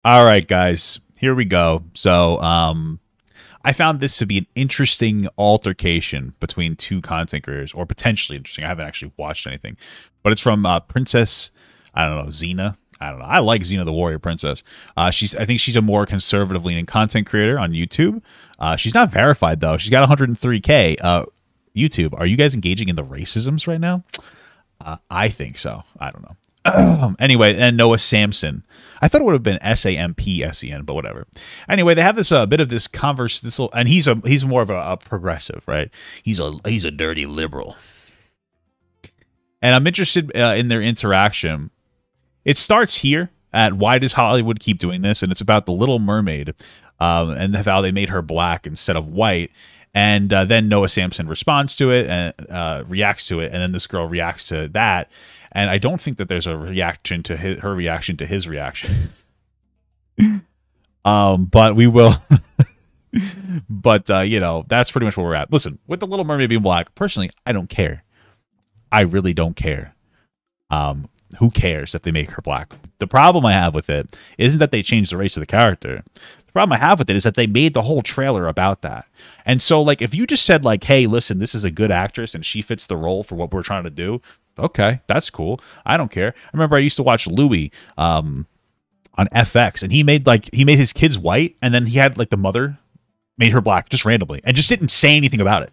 All right, guys, here we go. So, I found this to be an interesting altercation between two content creators, or potentially interesting. I haven't actually watched anything, but it's from Princess, I don't know, Xina. I don't know. I like Xena the Warrior Princess. I think she's a more conservative leaning content creator on YouTube. She's not verified though. She's got 103K. YouTube, are you guys engaging in the racisms right now? I think so. I don't know. Anyway, and Noah Samsen. I thought it would have been Sampsen, but whatever. Anyway, they have this bit of this converse. And he's more of a progressive, right? He's a dirty liberal, and I'm interested in their interaction. It starts here at why does Hollywood keep doing this, and it's about the Little Mermaid, and how they made her black instead of white. And then Noah Samsen responds to it and reacts to it, and then this girl reacts to that. And I don't think that there's a reaction to her reaction to his reaction. But we will. But you know, that's pretty much where we're at. Listen, with the Little Mermaid being black, personally, I don't care. I really don't care. Who cares if they make her black? The problem I have with it isn't that they changed the race of the character. The problem I have with it is that they made the whole trailer about that. And so, like, if you just said, like, hey, listen, this is a good actress and she fits the role for what we're trying to do, okay, that's cool. I don't care. I remember I used to watch Louis on FX, and he made his kids white, and then he had, like, the mother made her black just randomly and just didn't say anything about it.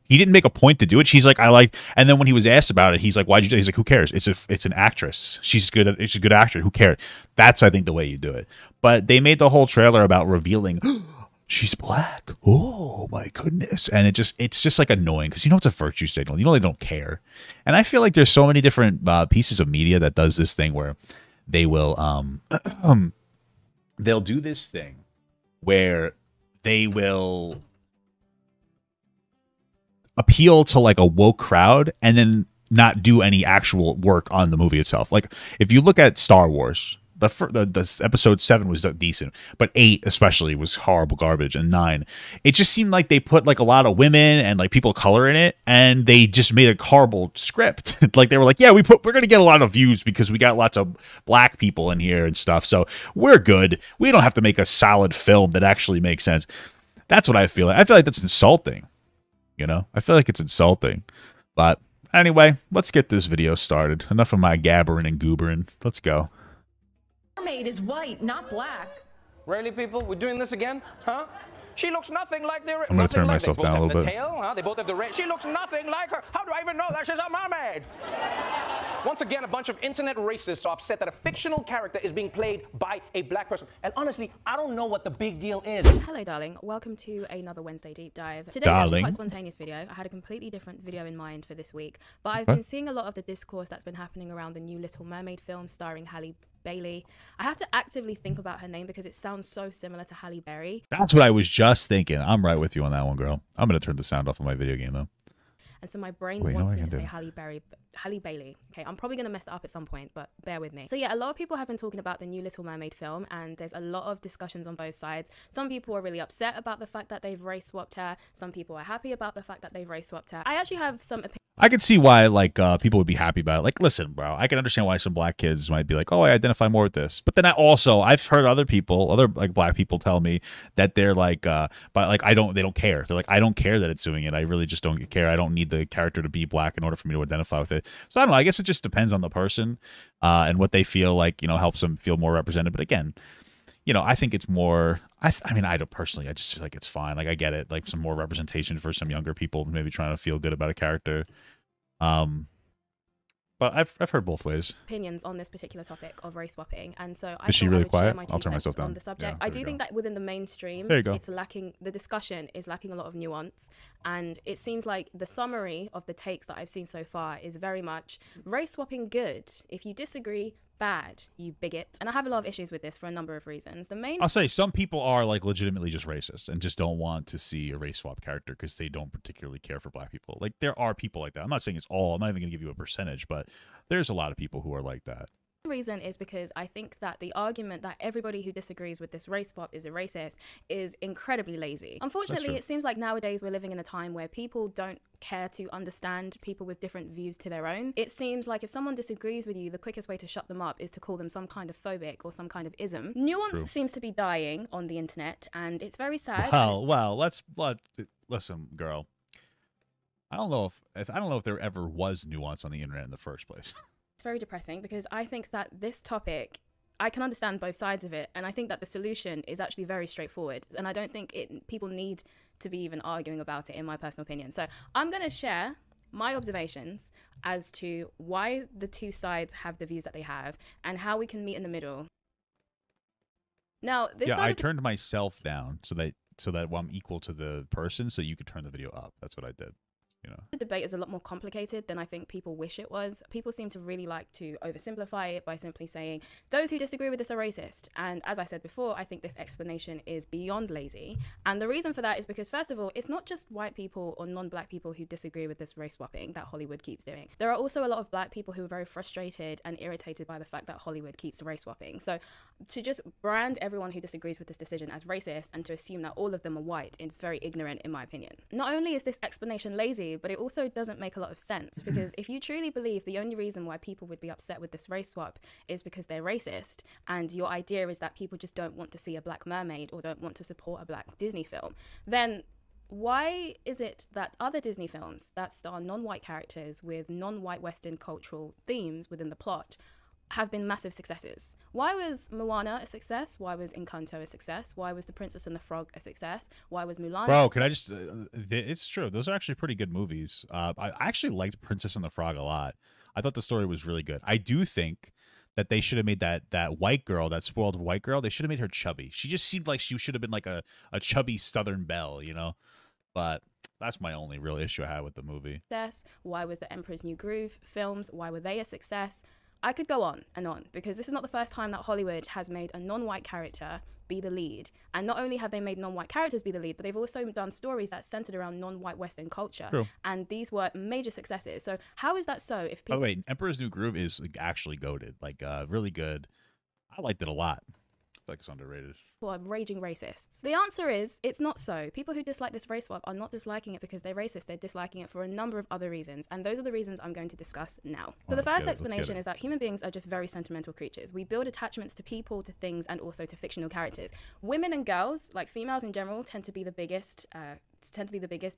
He didn't make a point to do it. She's like, I like, and then when he was asked about it, he's like, why'd you do it? He's like, who cares? It's an actress. She's good. It's a good actor. Who cares? That's, I think, the way you do it. But they made the whole trailer about revealing she's black. Oh my goodness. And it's just like annoying because you know it's a virtue signal. You know they don't care. And I feel like there's so many different pieces of media that does this thing where they will they'll do this thing where they will appeal to like a woke crowd and then not do any actual work on the movie itself. Like if you look at Star Wars, the episode 7 was decent, but 8 especially was horrible garbage, and 9, it just seemed like they put like a lot of women and like people of color in it, and they just made a horrible script. Like they were like, yeah, we're gonna get a lot of views because we got lots of black people in here and stuff, so we're good. We don't have to make a solid film that actually makes sense. That's what I feel like. I feel like that's insulting. You know, I feel like it's insulting. But anyway, let's get this video started. Enough of my gabbering and goobering. Let's go. Mermaid is white, not black. Really, people? We're doing this again? Huh? She looks nothing like the... I'm going to turn myself down a little bit. Tail, huh? They both have the red... She looks nothing like her. How do I even know that she's a mermaid? Once again, a bunch of internet racists are upset that a fictional character is being played by a black person. And honestly, I don't know what the big deal is. Hello, darling. Welcome to another Wednesday Deep Dive. Today's actually quite a spontaneous video. I had a completely different video in mind for this week. But I've been seeing a lot of the discourse that's been happening around the new Little Mermaid film starring Halle Bailey. I have to actively think about her name because it sounds so similar to Halle Berry. That's what I was just thinking. I'm right with you on that one, girl. I'm going to turn the sound off on my video game, though. And so my brain wants me to say Halle Bailey. Okay, I'm probably going to mess it up at some point, but bear with me. So yeah, a lot of people have been talking about the new Little Mermaid film, and there's a lot of discussions on both sides. Some people are really upset about the fact that they've race swapped her. Some people are happy about the fact that they've race swapped her. I actually have some opinions. I could see why, like, people would be happy about it. Like, listen, bro, I can understand why some black kids might be like, oh, I identify more with this. But then I've heard other like black people tell me that they're like, but like, they don't care. They're like, I don't care that it's doing it. I really just don't care. I don't need the character to be black in order for me to identify with it. So I don't know. I guess it just depends on the person, and what they feel like, you know, helps them feel more represented. But again, you know, I think it's more, I mean, I don't personally, I just feel like it's fine. Like, I get it. Like, some more representation for some younger people, maybe trying to feel good about a character. But I've heard both ways. Opinions on this particular topic of race swapping, and so Is she really quiet? I'll turn myself down on the subject. Yeah, I do think that within the mainstream, it's lacking, the discussion is lacking a lot of nuance, and it seems like the summary of the takes that I've seen so far is very much race swapping good. If you disagree, bad, you bigot. And I have a lot of issues with this for a number of reasons. I'll say some people are like legitimately just racist and just don't want to see a race swap character because they don't particularly care for black people. Like, there are people like that. I'm not saying it's all. I'm not even going to give you a percentage, but there's a lot of people who are like that. The reason is because I think that the argument that everybody who disagrees with this race swap is a racist is incredibly lazy. Unfortunately, it seems like nowadays we're living in a time where people don't care to understand people with different views to their own. It seems like if someone disagrees with you, the quickest way to shut them up is to call them some kind of phobic or some kind of ism. Nuance seems to be dying on the internet, and it's very sad. Well, listen, girl. I don't know if there ever was nuance on the internet in the first place. It's very depressing because I think that this topic, I can understand both sides of it, and I think that the solution is actually very straightforward, and I don't think people need to be even arguing about it, in my personal opinion. So I'm going to share my observations as to why the two sides have the views that they have and how we can meet in the middle. Now, I turned myself down so that I'm equal to the person, so you could turn the video up. That's what I did. You know. The debate is a lot more complicated than I think people wish it was. People seem to really like to oversimplify it by simply saying, those who disagree with this are racist. And as I said before, I think this explanation is beyond lazy. And the reason for that is because, first of all, it's not just white people or non-black people who disagree with this race swapping that Hollywood keeps doing. There are also a lot of black people who are very frustrated and irritated by the fact that Hollywood keeps race swapping. So to just brand everyone who disagrees with this decision as racist and to assume that all of them are white is very ignorant, in my opinion. Not only is this explanation lazy, but it also doesn't make a lot of sense, because if you truly believe the only reason why people would be upset with this race swap is because they're racist, and your idea is that people just don't want to see a black mermaid or don't want to support a black Disney film, then why is it that other Disney films that star non-white characters with non-white Western cultural themes within the plot have been massive successes? Why was Moana a success? Why was Encanto a success? Why was The Princess and the Frog a success? Why was Mulan? Bro, can I just? It's true. Those are actually pretty good movies. I actually liked Princess and the Frog a lot. I thought the story was really good. I do think that they should have made that white girl, that spoiled white girl, they should have made her chubby. She just seemed like she should have been like a chubby Southern belle, you know? But that's my only real issue I had with the movie. Why was The Emperor's New Groove films? Why were they a success? I could go on and on, because this is not the first time that Hollywood has made a non-white character be the lead. And not only have they made non-white characters be the lead, but they've also done stories that centered around non-white Western culture. True. And these were major successes. So how is that so? If people... By the way, Emperor's New Groove is actually goated. Like, really good. I liked it a lot. I feel like it's underrated. Are raging racists. The answer is it's not so. People who dislike this race swap are not disliking it because they're racist. They're disliking it for a number of other reasons, and those are the reasons I'm going to discuss now. So the first explanation is that human beings are just very sentimental creatures. We build attachments to people, to things, and also to fictional characters. Women and girls, like females in general, tend to be the biggest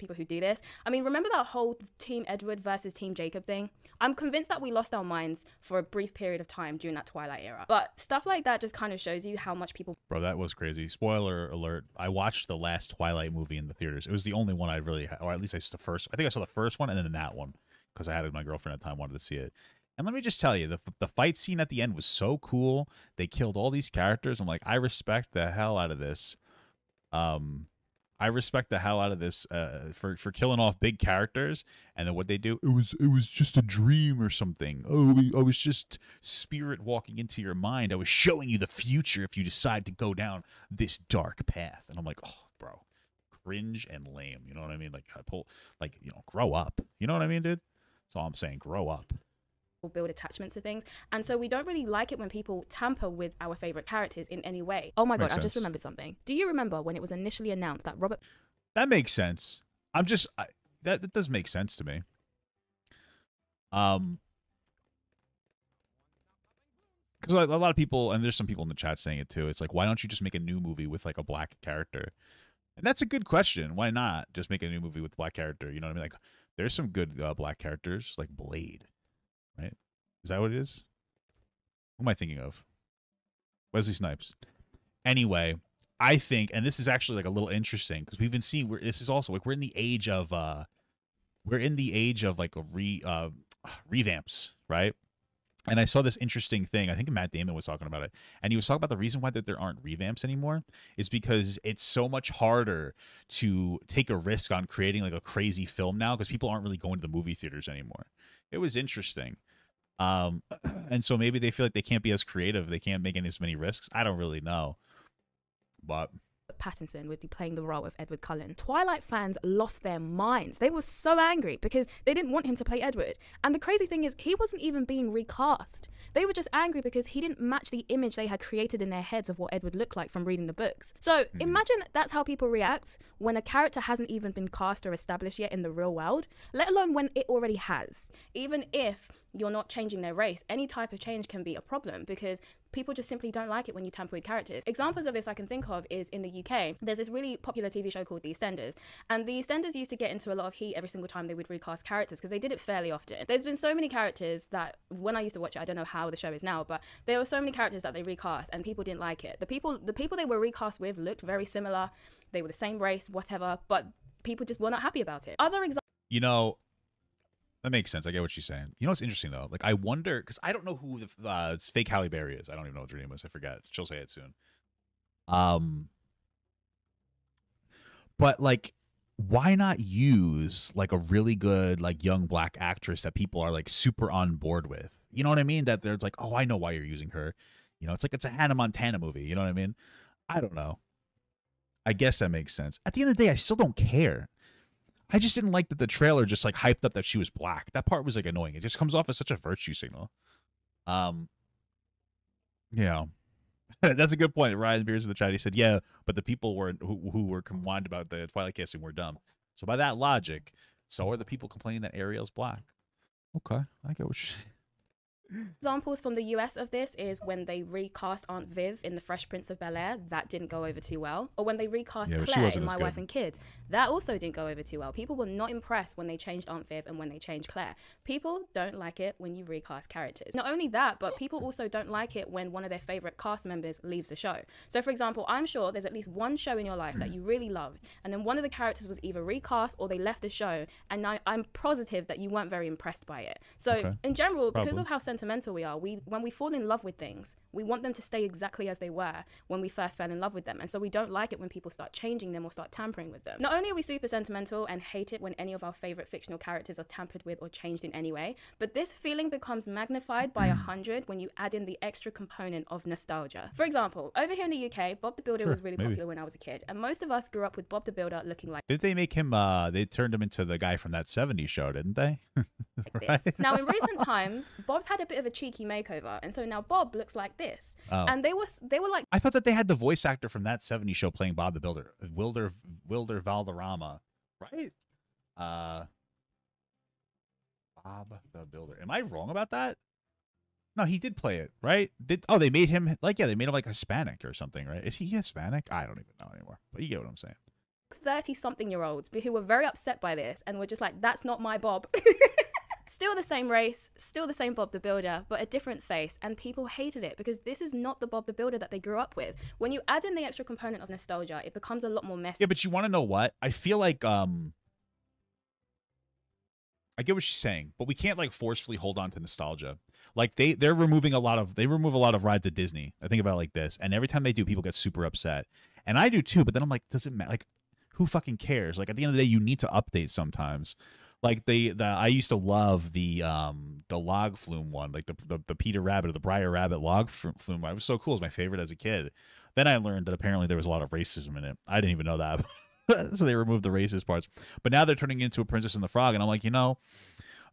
people who do this. I mean, remember that whole Team Edward versus Team Jacob thing? I'm convinced that we lost our minds for a brief period of time during that Twilight era. But stuff like that just kind of shows you how much people... Bro, that was crazy. Spoiler alert. I watched the last Twilight movie in the theaters. It was the only one I really had, or at least I saw the first. I think I saw the first one and then that one, because I had my girlfriend at the time wanted to see it. And let me just tell you, the fight scene at the end was so cool. They killed all these characters. I'm like, I respect the hell out of this. I respect the hell out of this for killing off big characters, and then what they do, it was just a dream or something. Oh, I was just spirit walking into your mind. I was showing you the future if you decide to go down this dark path. And I'm like, oh, bro, cringe and lame. You know what I mean? Grow up. You know what I mean, dude? That's all I'm saying. Grow up. Build attachments to things, and so we don't really like it when people tamper with our favorite characters in any way. Oh my god, I just remembered something. Do you remember when it was initially announced that Robert... That makes sense. That does make sense to me. Because a lot of people, and there's some people in the chat saying it too, it's like, why don't you just make a new movie with like a black character? And that's a good question. Why not just make a new movie with a black character? You know what I mean? Like, there's some good black characters, like Blade. Right? Is that what it is? Who am I thinking of? Wesley Snipes. Anyway, I think, and this is actually like a little interesting because we've been seeing this is also like we're in the age of like revamps, right? And I saw this interesting thing. I think Matt Damon was talking about it, and he was talking about the reason why that there aren't revamps anymore is because it's so much harder to take a risk on creating like a crazy film now because people aren't really going to the movie theaters anymore. It was interesting. And so maybe they feel like they can't be as creative. They can't make as many risks. I don't really know. But Robert Pattinson would be playing the role of Edward Cullen. Twilight fans lost their minds. They were so angry because they didn't want him to play Edward. And the crazy thing is, he wasn't even being recast. They were just angry because he didn't match the image they had created in their heads of what Edward looked like from reading the books. So imagine that's how people react when a character hasn't even been cast or established yet in the real world, let alone when it already has. Even if you're not changing their race, any type of change can be a problem because people just simply don't like it when you tamper with characters. Examples of this I can think of is in the UK, there's this really popular TV show called The EastEnders, and The EastEnders used to get into a lot of heat every single time they would recast characters because they did it fairly often. There's been so many characters that when I used to watch it, I don't know how the show is now, but there were so many characters that they recast and people didn't like it. The people they were recast with looked very similar, they were the same race, whatever, but people just were not happy about it. Other examples, you know, that makes sense. I get what she's saying. You know what's interesting though? Like I wonder, because I don't know who the fake Halle Berry is. I don't even know what her name is. I forget. She'll say it soon. But like, why not use like a really good like young black actress that people are like super on board with? You know what I mean? That there's like, oh, I know why you're using her. You know, it's like it's a Hannah Montana movie. You know what I mean? I don't know. I guess that makes sense. At the end of the day, I still don't care. I just didn't like that the trailer just like hyped up that she was black. That part was like annoying. It just comes off as such a virtue signal. Yeah, that's a good point. Ryan Beers in the chat, he said, yeah, but the people who were whined about the Twilight casting were dumb. So by that logic, so are the people complaining that Ariel's black. Okay, I get what examples from the US of this is when they recast Aunt Viv in The Fresh Prince of Bel-Air. That didn't go over too well. Or when they recast Claire in My Wife and Kids. That also didn't go over too well. People were not impressed when they changed Aunt Viv and when they changed Claire. People don't like it when you recast characters. Not only that, but people also don't like it when one of their favorite cast members leaves the show. So for example, I'm sure there's at least one show in your life that you really loved, and then one of the characters was either recast or they left the show, and now I'm positive that you weren't very impressed by it. So in general, because of how sentimental we are, when we fall in love with things, we want them to stay exactly as they were when we first fell in love with them, and so we don't like it when people start changing them or start tampering with them. Not only are we super sentimental and hate it when any of our favorite fictional characters are tampered with or changed in any way, but this feeling becomes magnified by 100 when you add in the extra component of nostalgia. For example, over here in the UK, Bob the Builder was really popular when I was a kid, and most of us grew up with Bob the Builder looking like... Did they make him, they turned him into the guy from that 70s show, didn't they? Like this. Now in recent times, Bob's had a bit of a cheeky makeover, and so now Bob looks like this. And they were like... I thought that they had the voice actor from that 70s show playing Bob the Builder, Wilder Valderrama, right? Bob the Builder. Am I wrong about that? No, he did play it, right? They made him like, yeah, they made him like Hispanic or something, right? Is he Hispanic? I don't even know anymore, but you get what I'm saying. 30-something-year-olds who were very upset by this and were just like, that's not my Bob. Still the same race, still the same Bob the Builder, but a different face, and people hated it because this is not the Bob the Builder that they grew up with. When you add in the extra component of nostalgia, it becomes a lot more messy. Yeah, but you want to know what? I feel like I get what she's saying, but we can't like forcefully hold on to nostalgia. Like they remove a lot of rides at Disney. I think about it like this, and every time they do, people get super upset, and I do too. But then I'm like, does it matter? Like, who fucking cares? Like at the end of the day, you need to update sometimes. Like I used to love the log flume one, like the Peter Rabbit or the Briar Rabbit log flume one. It was so cool. It was my favorite as a kid. Then I learned that apparently there was a lot of racism in it. I didn't even know that. So they removed the racist parts. But now they're turning into a Princess and the Frog, and I'm like, you know,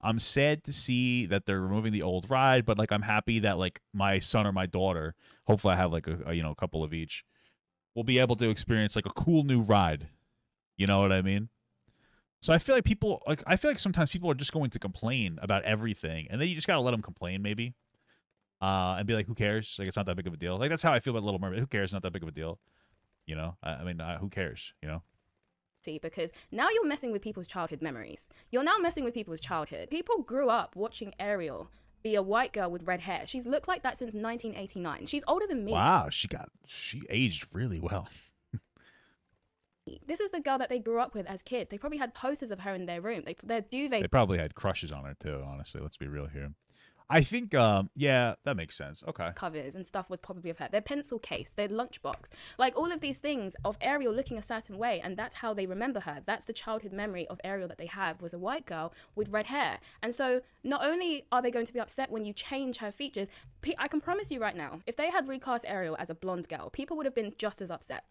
I'm sad to see that they're removing the old ride, but like I'm happy that like my son or my daughter, hopefully I have like a couple of each, will be able to experience like a cool new ride. You know what I mean? So I feel like sometimes people are just going to complain about everything, and then you just gotta let them complain maybe, and be like, who cares? Like it's not that big of a deal. Like that's how I feel about Little Mermaid. Who cares? It's not that big of a deal. You know? I mean, who cares? You know? Because now you're messing with people's childhood memories. You're now messing with people's childhood. People grew up watching Ariel be a white girl with red hair. She's looked like that since 1989. She's older than me. Wow, she aged really well. This is the girl that they grew up with as kids. They probably had posters of her in their room. Their duvet. They probably had crushes on her too, honestly. Let's be real here. I think, yeah, that makes sense. Okay. Covers and stuff was probably of her. Their pencil case, their lunchbox. Like all of these things of Ariel looking a certain way, and that's how they remember her. That's the childhood memory of Ariel that they have, was a white girl with red hair. And so not only are they going to be upset when you change her features, I can promise you right now, if they had recast Ariel as a blonde girl, people would have been just as upset.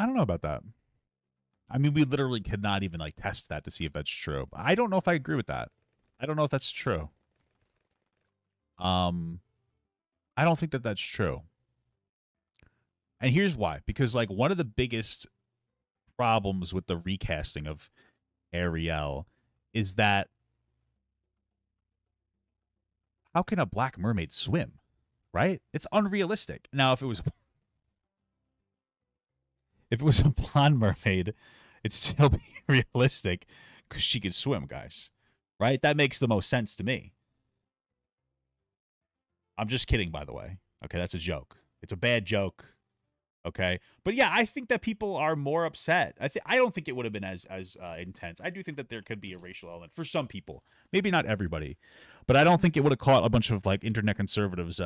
I don't know about that. I mean, we literally cannot even like test that to see if that's true. I don't know if I agree with that. I don't know if that's true. I don't think that that's true. And here's why. Because like one of the biggest problems with the recasting of Ariel is that how can a black mermaid swim? Right? It's unrealistic. Now, if it was a blonde mermaid, it'd still be realistic because she could swim, guys. Right? That makes the most sense to me. I'm just kidding, by the way. Okay, that's a joke. It's a bad joke. Okay, but yeah, I think that people are more upset. I don't think it would have been as intense. I do think that there could be a racial element for some people, maybe not everybody, but I don't think it would have caught a bunch of like internet conservatives,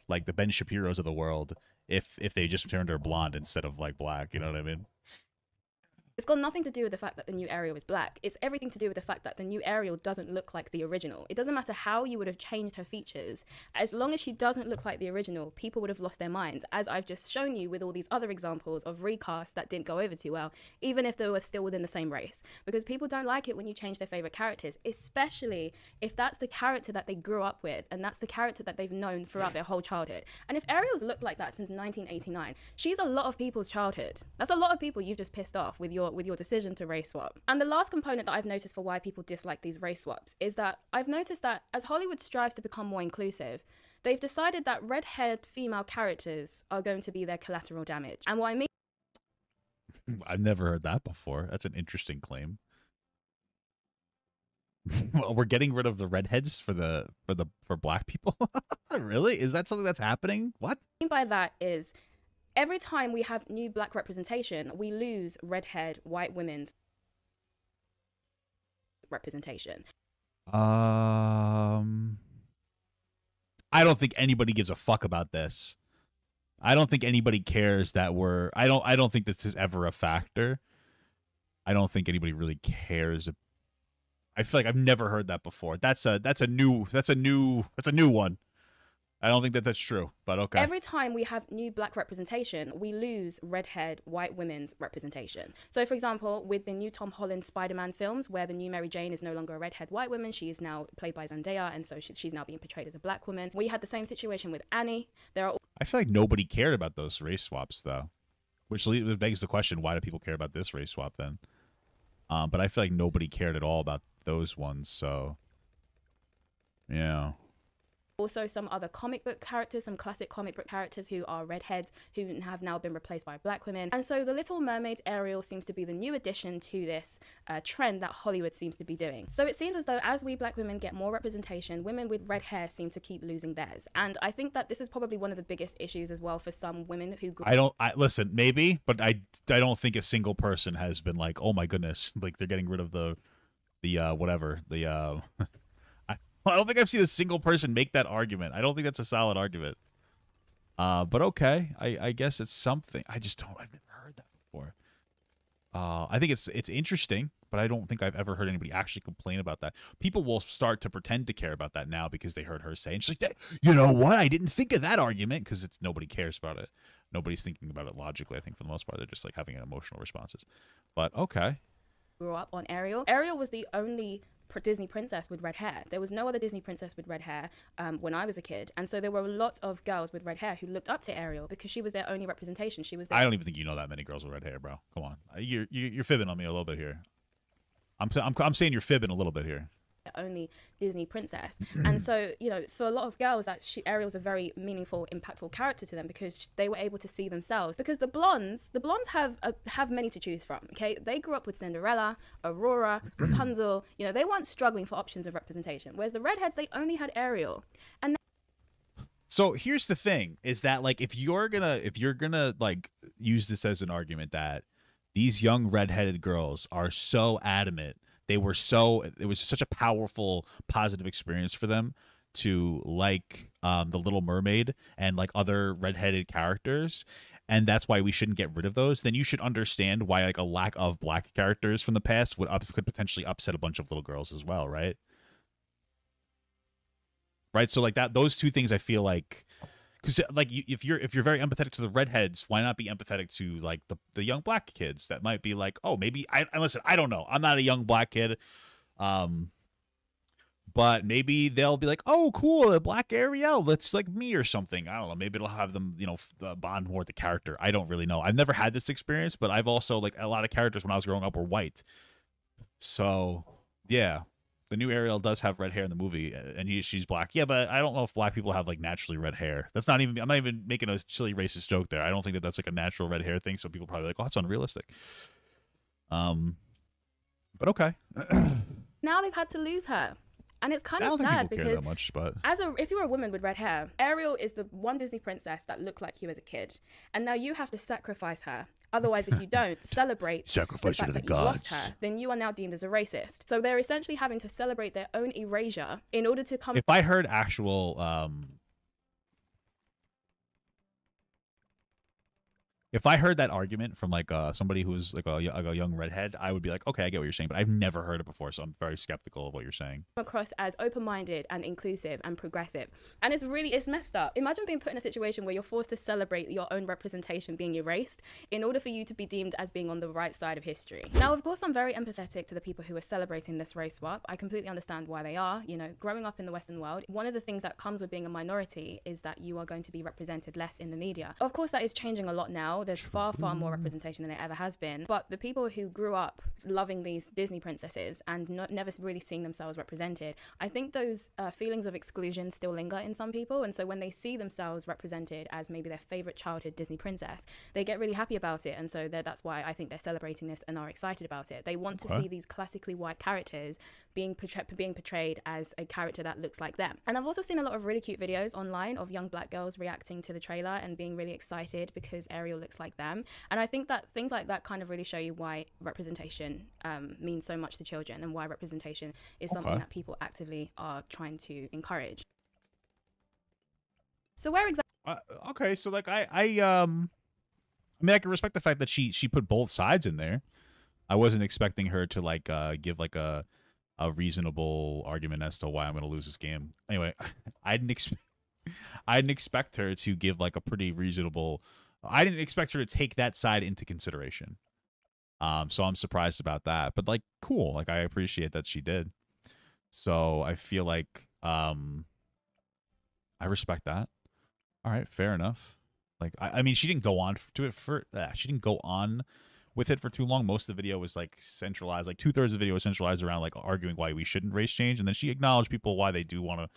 like the Ben Shapiro's of the world, if they just turned her blonde instead of like black. You know what I mean? It's got nothing to do with the fact that the new Ariel is black. It's everything to do with the fact that the new Ariel doesn't look like the original. It doesn't matter how you would have changed her features. As long as she doesn't look like the original, people would have lost their minds, as I've just shown you with all these other examples of recasts that didn't go over too well, even if they were still within the same race. Because people don't like it when you change their favorite characters, especially if that's the character that they grew up with and that's the character that they've known throughout their whole childhood. And if Ariel's looked like that since 1989, she's a lot of people's childhood. That's a lot of people you've just pissed off with your decision to race swap. And the last component that I've noticed for why people dislike these race swaps is that I've noticed that as Hollywood strives to become more inclusive, they've decided that red-haired female characters are going to be their collateral damage. And what I mean... I've never heard that before. That's an interesting claim. Well, we're getting rid of the redheads for black people? Really? Is that something that's happening? What? What I mean by that is every time we have new black representation, we lose red-haired white women's representation. I don't think anybody gives a fuck about this. I don't think anybody cares that we're... I don't think this is ever a factor. I don't think anybody really cares. I feel like I've never heard that before. That's a new one. I don't think that that's true, but okay. Every time we have new black representation, we lose red-haired white women's representation. So, for example, with the new Tom Holland Spider-Man films, where the new Mary Jane is no longer a red-haired white woman, she is now played by Zendaya, and so she's now being portrayed as a black woman. We had the same situation with Annie. I feel like nobody cared about those race swaps, though, which begs the question, why do people care about this race swap then? But I feel like nobody cared at all about those ones, so yeah. Also some other comic book characters, some classic comic book characters who are redheads who have now been replaced by black women. And so the Little Mermaid Ariel seems to be the new addition to this trend that Hollywood seems to be doing. So it seems as though as we black women get more representation, women with red hair seem to keep losing theirs. And I think that this is probably one of the biggest issues as well for some women who... listen, maybe, but I don't think a single person has been like, oh my goodness, like they're getting rid of the I don't think I've seen a single person make that argument. I don't think that's a solid argument. But okay, I guess it's something. I've never heard that before. I think it's interesting, but I don't think I've ever heard anybody actually complain about that. People will start to pretend to care about that now because they heard her say, and she's like, you know what? I didn't think of that argument, because nobody cares about it. Nobody's thinking about it logically. I think for the most part, they're just like having emotional responses. But okay. Grew up on Ariel. Ariel was the only Disney princess with red hair. There was no other Disney princess with red hair when I was a kid, and so there were a lot of girls with red hair who looked up to Ariel because she was their only representation. She was I don't even think you know that many girls with red hair, bro. Come on, you're fibbing on me a little bit here. I'm saying you're fibbing a little bit here. Only Disney princess. And so, you know, for a lot of girls, Ariel's a very meaningful, impactful character to them because they were able to see themselves. Because the blondes have many to choose from, okay? They grew up with Cinderella, Aurora, Rapunzel. You know, they weren't struggling for options of representation. Whereas the redheads, they only had Ariel. And so here's the thing, is that like if you're gonna like use this as an argument that these young redheaded girls are so adamant, it was such a powerful, positive experience for them to like the Little Mermaid and like other redheaded characters, and that's why we shouldn't get rid of those, then you should understand why like a lack of black characters from the past could potentially upset a bunch of little girls as well, right? Right, so like those two things I feel like Because like if you're very empathetic to the redheads, why not be empathetic to like the young black kids that might be like, oh, maybe I listen, I don't know, I'm not a young black kid, but maybe they'll be like, oh, cool, a black Ariel, that's like me or something. I don't know. Maybe it'll have them, you know, bond more with the character. I don't really know. I've never had this experience, but I've also, like, a lot of characters when I was growing up were white. So yeah, the new Ariel does have red hair in the movie, and she's black. Yeah, but I don't know if black people have like naturally red hair. That's not even. I'm not even making a silly racist joke there. I don't think that that's like a natural red hair thing. So people probably like, oh, it's unrealistic. But okay. Now they've had to lose her. And it's kind of sad because if you were a woman with red hair, Ariel is the one Disney princess that looked like you as a kid. And now you have to sacrifice her. Otherwise, if you don't celebrate sacrifice the fact to the that gods, you lost her, then you are now deemed as a racist. So they're essentially having to celebrate their own erasure in order to come. If I heard actual if I heard that argument from like somebody who's like a young redhead, I would be like, okay, I get what you're saying, but I've never heard it before, so I'm very skeptical of what you're saying. Across as open-minded and inclusive and progressive, and it's messed up. Imagine being put in a situation where you're forced to celebrate your own representation being erased in order for you to be deemed as being on the right side of history. Now, of course, I'm very empathetic to the people who are celebrating this race swap. I completely understand why they are. You know, growing up in the Western world, one of the things that comes with being a minority is that you are going to be represented less in the media. Of course, that is changing a lot now. There's far more representation than there ever has been. But the people who grew up loving these Disney princesses and never really seeing themselves represented, I think those feelings of exclusion still linger in some people. And so when they see themselves represented as maybe their favorite childhood Disney princess, they get really happy about it. And so that's why I think they're celebrating this and are excited about it. They want to see these classically white characters being portrayed as a character that looks like them. And I've also seen a lot of really cute videos online of young black girls reacting to the trailer and being really excited because Ariel looks like them. And I think that things like that kind of really show you why representation means so much to children and why representation is something that people actively are trying to encourage. So where exactly? Okay, so like I mean, I can respect the fact that she put both sides in there. I wasn't expecting her to like give like a reasonable argument as to why I'm going to lose this game. Anyway, I didn't expect her to give like a pretty reasonable. I didn't expect her to take that side into consideration. So I'm surprised about that. But like, cool. Like, I appreciate that she did. So I feel like I respect that. All right, fair enough. Like, I mean, she didn't go on to it for she didn't go on with it for too long. Most of the video was like centralized, like 2/3 of the video was centralized around like arguing why we shouldn't race change, and then she acknowledged people why they do want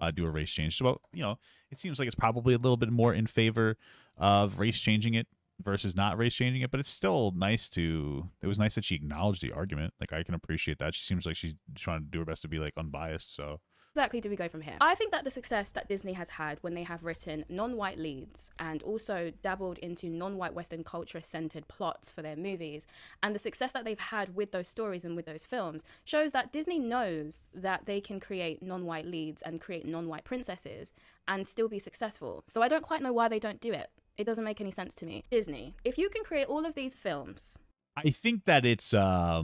to do a race change. So, you know, it seems like it's probably a little bit more in favor of race changing it versus not race changing it, but it's still nice to. It was nice that she acknowledged the argument. Like, I can appreciate that. She seems like she's trying to do her best to be like unbiased. So. Exactly do we go from here? I think that the success that Disney has had when they have written non-white leads and also dabbled into non-white Western culture-centered plots for their movies, and the success that they've had with those stories and with those films shows that Disney knows that they can create non-white leads and create non-white princesses and still be successful. So I don't quite know why they don't do it. It doesn't make any sense to me. Disney, if you can create all of these films... I think that it's, I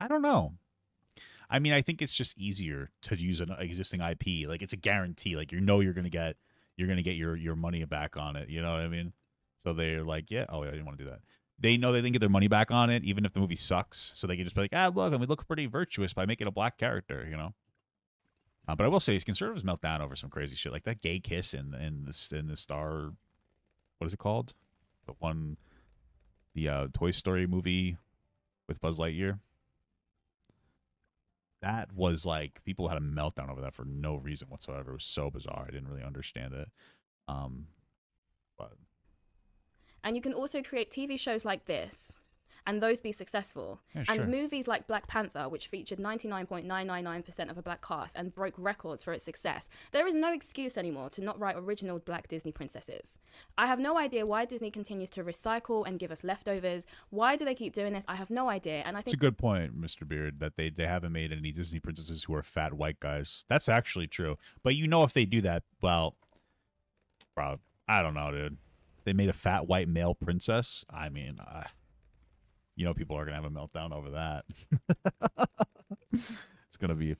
don't know. I mean, I think it's just easier to use an existing IP. Like, it's a guarantee. Like, you know, you're gonna get your money back on it. You know what I mean? So they're like, yeah. Oh, I didn't want to do that. They know they didn't get their money back on it, even if the movie sucks. So they can just be like, look, and we look pretty virtuous by making a black character. You know. But I will say, conservatives melt down over some crazy shit, like that gay kiss in the Star. What is it called? The Toy Story movie with Buzz Lightyear. That was like, people had a meltdown over that for no reason whatsoever. It was so bizarre. I didn't really understand it. But. And you can also create TV shows like this and those be successful. Yeah, sure. And movies like Black Panther, which featured 99.999% of a black cast and broke records for its success. There is no excuse anymore to not write original black Disney princesses. I have no idea why Disney continues to recycle and give us leftovers. Why do they keep doing this? I have no idea. And I think it's a good point, Mr. Beard, that they haven't made any Disney princesses who are fat white guys. That's actually true. But you know, if they do that, well, bro, I don't know, dude. If they made a fat white male princess, I mean, you know, people are gonna have a meltdown over that. It's gonna be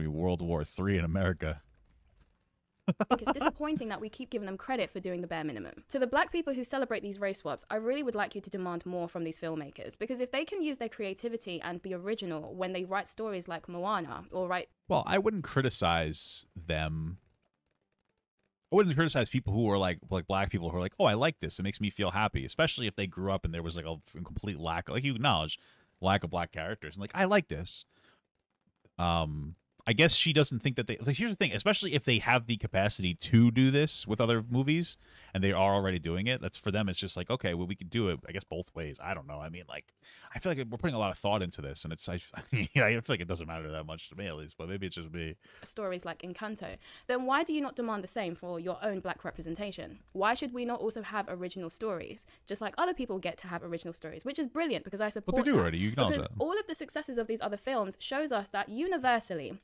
World War III in America. think it's disappointing that we keep giving them credit for doing the bare minimum. To the black people who celebrate these race swaps, I really would like you to demand more from these filmmakers, because if they can use their creativity and be original when they write stories like Moana or write... Well, I wouldn't criticize them. I wouldn't criticize people who are like black people who are like, oh, I like this. It makes me feel happy, especially if they grew up and there was like a complete lack, like you acknowledge, lack of black characters. And like, I like this. I guess she doesn't think that they, like, here's the thing, especially if they have the capacity to do this with other movies and they are already doing it, that's for them, it's just like, okay, well, we could do it, I guess, both ways. I don't know. I mean, like, I feel like we're putting a lot of thought into this, and it's, I feel like it doesn't matter that much to me, at least, but maybe it's just me. Stories like Encanto, then why do you not demand the same for your own black representation? Why should we not also have original stories, just like other people get to have original stories, which is brilliant, because I support But they do that. already, you acknowledge because that. all of the successes of these other films shows us that universally,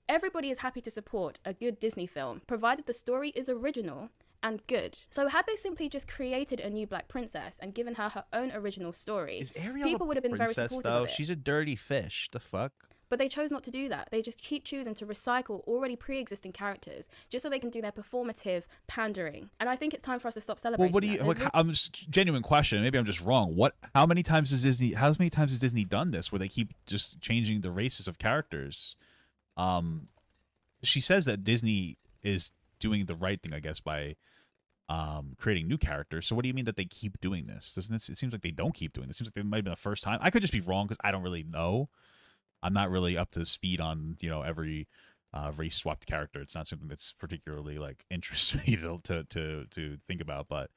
everybody is happy to support a good Disney film, provided the story is original and good. So had they simply just created a new black princess and given her her own original story, people would have been very supportive of it. She's a dirty fish. The fuck? But they chose not to do that. They just keep choosing to recycle already pre-existing characters just so they can do their performative pandering. And I think it's time for us to stop celebrating. Well, what do you? Like, I'm just genuine question. Maybe I'm just wrong. How many times has Disney done this, where they keep just changing the races of characters? She says that Disney is doing the right thing, I guess, by creating new characters. So what do you mean that they keep doing this? Doesn't it seems like they don't keep doing this. It seems like it might have been the first time. I could just be wrong because I don't really know. I'm not really up to speed on, you know, every race swapped character. It's not something that's particularly like interests me to think about, but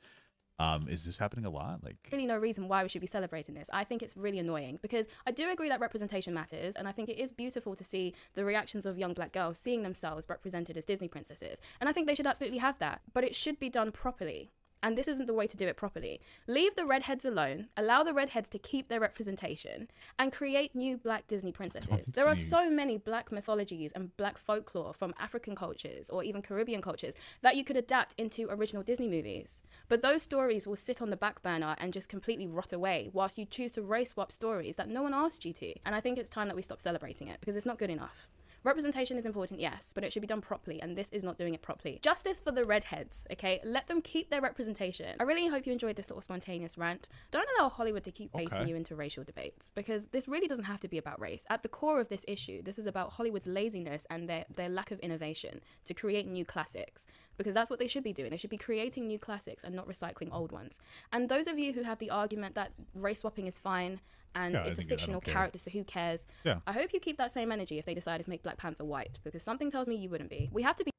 is this happening a lot? Like, really no reason why we should be celebrating this. I think it's really annoying, because I do agree that representation matters, and I think it is beautiful to see the reactions of young black girls seeing themselves represented as Disney princesses, and I think they should absolutely have that, but it should be done properly. And this isn't the way to do it properly. Leave the redheads alone, allow the redheads to keep their representation, and create new black Disney princesses. There are so many black mythologies and black folklore from African cultures or even Caribbean cultures that you could adapt into original Disney movies. But those stories will sit on the back burner and just completely rot away whilst you choose to race swap stories that no one asked you to. And I think it's time that we stop celebrating it, because it's not good enough. Representation is important, yes, but it should be done properly, and this is not doing it properly. Justice for the redheads, okay? Let them keep their representation. I really hope you enjoyed this little spontaneous rant. Don't allow Hollywood to keep baiting you into racial debates, because this really doesn't have to be about race. At the core of this issue, this is about Hollywood's laziness and their lack of innovation to create new classics, because that's what they should be doing. They should be creating new classics and not recycling old ones. And those of you who have the argument that race swapping is fine, and it's a fictional character, so who cares? Yeah. I hope you keep that same energy if they decided to make Black Panther white, because something tells me you wouldn't be. We have to be...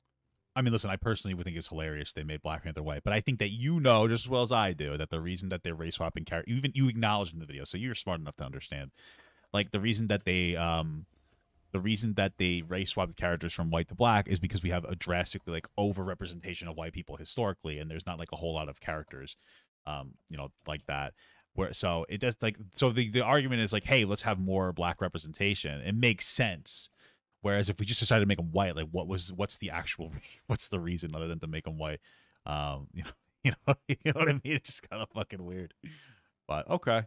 I mean, listen, I personally would think it's hilarious they made Black Panther white, but I think that you know just as well as I do that the reason that they're race swapping characters, even you acknowledged in the video, so you're smart enough to understand, like the reason that they race swapped characters from white to black is because we have a drastically like over representation of white people historically, and there's not like a whole lot of characters, you know, like that. Where so it does like so the argument is like, hey, let's have more black representation. It makes sense. Whereas if we just decided to make them white, like what's the reason other than to make them white? You know what I mean? It's just kind of fucking weird. But okay.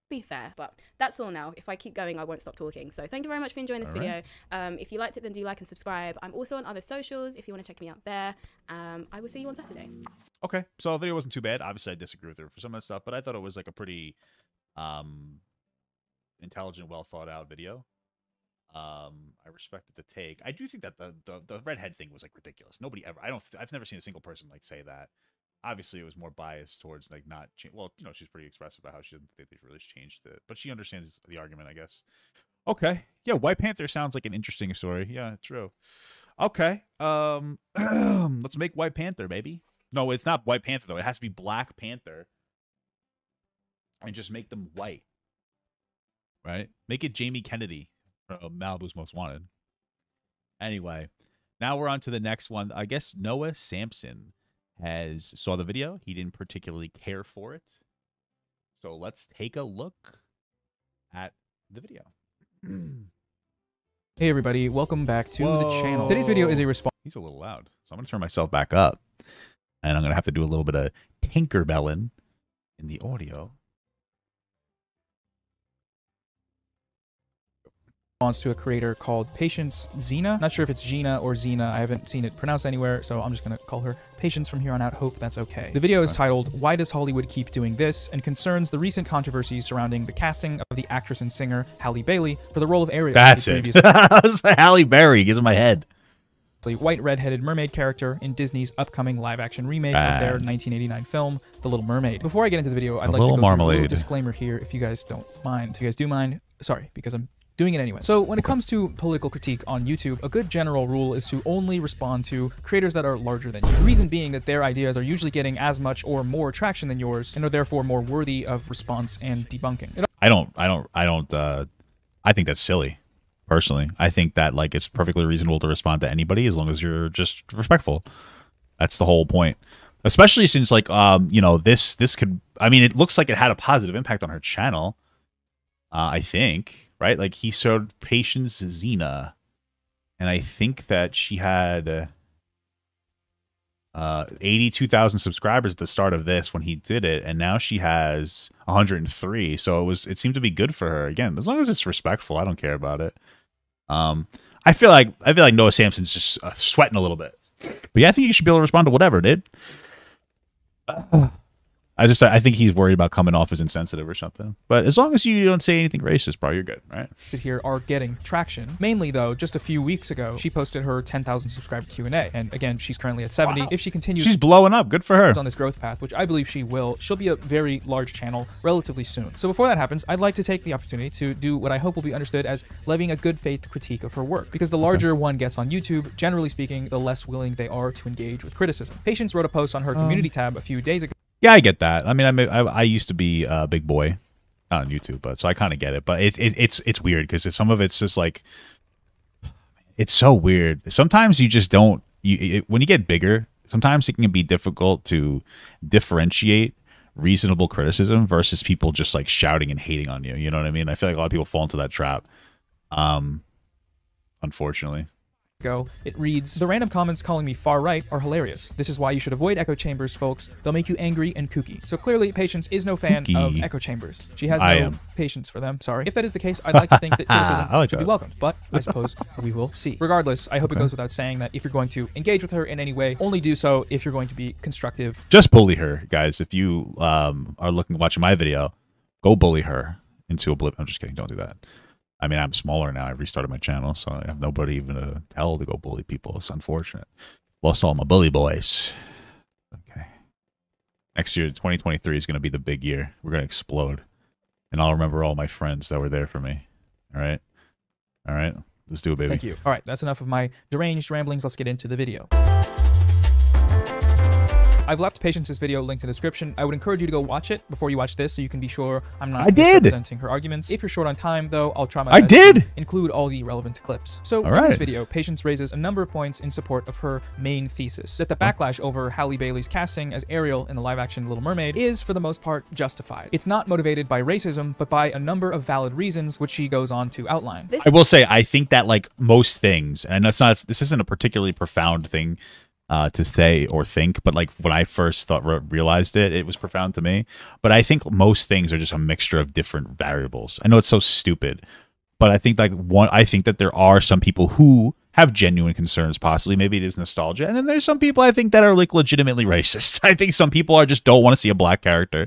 Be fair, but that's all now. If I keep going, I won't stop talking. So thank you very much for enjoying this video. If you liked it, then do like and subscribe. I'm also on other socials if you want to check me out there. I will see you on Saturday. Okay, so the video wasn't too bad. Obviously, I disagree with her for some of the stuff, but I thought it was like a pretty intelligent, well thought out video. I respected the take. I do think that the redhead thing was like ridiculous. Nobody ever. I've never seen a single person like say that. Obviously, it was more biased towards like not. Well, you know, she's pretty expressive about how she doesn't think they've really changed it, but she understands the argument, I guess. Okay, yeah, White Panther sounds like an interesting story. Yeah, true. Okay, let's make White Panther, baby. No, it's not White Panther though. It has to be Black Panther, and just make them white. Right? Make it Jamie Kennedy, Malibu's Most Wanted. Anyway, now we're on to the next one. I guess Noah Samsen saw the video. He didn't particularly care for it. So let's take a look at the video. Hey everybody, welcome back to the channel. Today's video is a response. He's a little loud, so I'm going to turn myself back up. And I'm going to have to do a little bit of tinkerbelling in the audio. to a creator called Patience Xina. Not sure if it's Gina or Xina. I haven't seen it pronounced anywhere, so I'm just gonna call her Patience from here on out. Hope that's okay. The video is titled "Why Does Hollywood Keep Doing This?" and concerns the recent controversies surrounding the casting of the actress and singer Halle Bailey for the role of Ariel. That's it. Halle Berry gets in my head. The white red-headed mermaid character in Disney's upcoming live-action remake of their 1989 film, The Little Mermaid. Before I get into the video, I'd like to go through a little disclaimer here, if you guys don't mind. If you guys do mind, sorry, because I'm doing it anyway. So when it comes to political critique on YouTube, a good general rule is to only respond to creators that are larger than you. The reason being that their ideas are usually getting as much or more traction than yours and are therefore more worthy of response and debunking. I think that's silly. Personally, I think that like it's perfectly reasonable to respond to anybody as long as you're just respectful. That's the whole point. Especially since like you know, this could, I mean, it looks like it had a positive impact on her channel. I think, right? Like he showed Patience Xina, and I think that she had 82,000 subscribers at the start of this when he did it, and now she has 103. So it seemed to be good for her. Again, as long as it's respectful, I don't care about it. I feel like Noah Samsen's just sweating a little bit, but yeah, I think you should be able to respond to whatever, dude. I think he's worried about coming off as insensitive or something. But as long as you don't say anything racist, bro, you're good, right? Here are getting traction. Mainly, though, just a few weeks ago, she posted her 10,000 subscriber Q&A. And again, she's currently at 70. Wow. If she continues, she's blowing up. Good for her. On this growth path, which I believe she will, she'll be a very large channel relatively soon. So before that happens, I'd like to take the opportunity to do what I hope will be understood as levying a good faith critique of her work. Because the larger one gets on YouTube, generally speaking, the less willing they are to engage with criticism. Patience wrote a post on her community tab a few days ago. Yeah, I get that. I mean, I used to be a big boy, not on YouTube, but so I kind of get it. But it's weird because some of it's just like, it's so weird. Sometimes you just don't. When you get bigger, sometimes it can be difficult to differentiate reasonable criticism versus people just like shouting and hating on you. You know what I mean? I feel like a lot of people fall into that trap. Unfortunately. It reads, "The random comments calling me far right are hilarious. This is why you should avoid echo chambers, folks. They'll make you angry and kooky." So clearly, Patience is no fan of echo chambers. She has no patience for them, sorry. If that is the case, I'd like to think that criticism should be welcomed, but I suppose we will see. Regardless, I hope it goes without saying that if you're going to engage with her in any way, only do so if you're going to be constructive. Just bully her, guys. If you are watching my video, go bully her into oblivion. I'm just kidding. Don't do that. I mean, I'm smaller now. I restarted my channel, so I have nobody even to tell to go bully people. It's unfortunate. Lost all my bully boys. Okay. Next year, 2023, is going to be the big year. We're going to explode. And I'll remember all my friends that were there for me. All right? All right? Let's do it, baby. Thank you. All right, that's enough of my deranged ramblings. Let's get into the video. I've left Patience's video linked in the description. I would encourage you to go watch it before you watch this so you can be sure I'm not misrepresenting her arguments. If you're short on time, though, I'll try my best to include all the relevant clips. So in this video, Patience raises a number of points in support of her main thesis, that the backlash over Halle Bailey's casting as Ariel in the live-action Little Mermaid is, for the most part, justified. It's not motivated by racism, but by a number of valid reasons, which she goes on to outline. I will say, I think that, like, most things, and this isn't a particularly profound thing to say or think, but like when I first realized it was profound to me. But I think most things are just a mixture of different variables. I know it's so stupid, but I think that there are some people who have genuine concerns. Possibly, maybe it is nostalgia, and then there's some people I think that are like legitimately racist. I think some people just don't want to see a black character.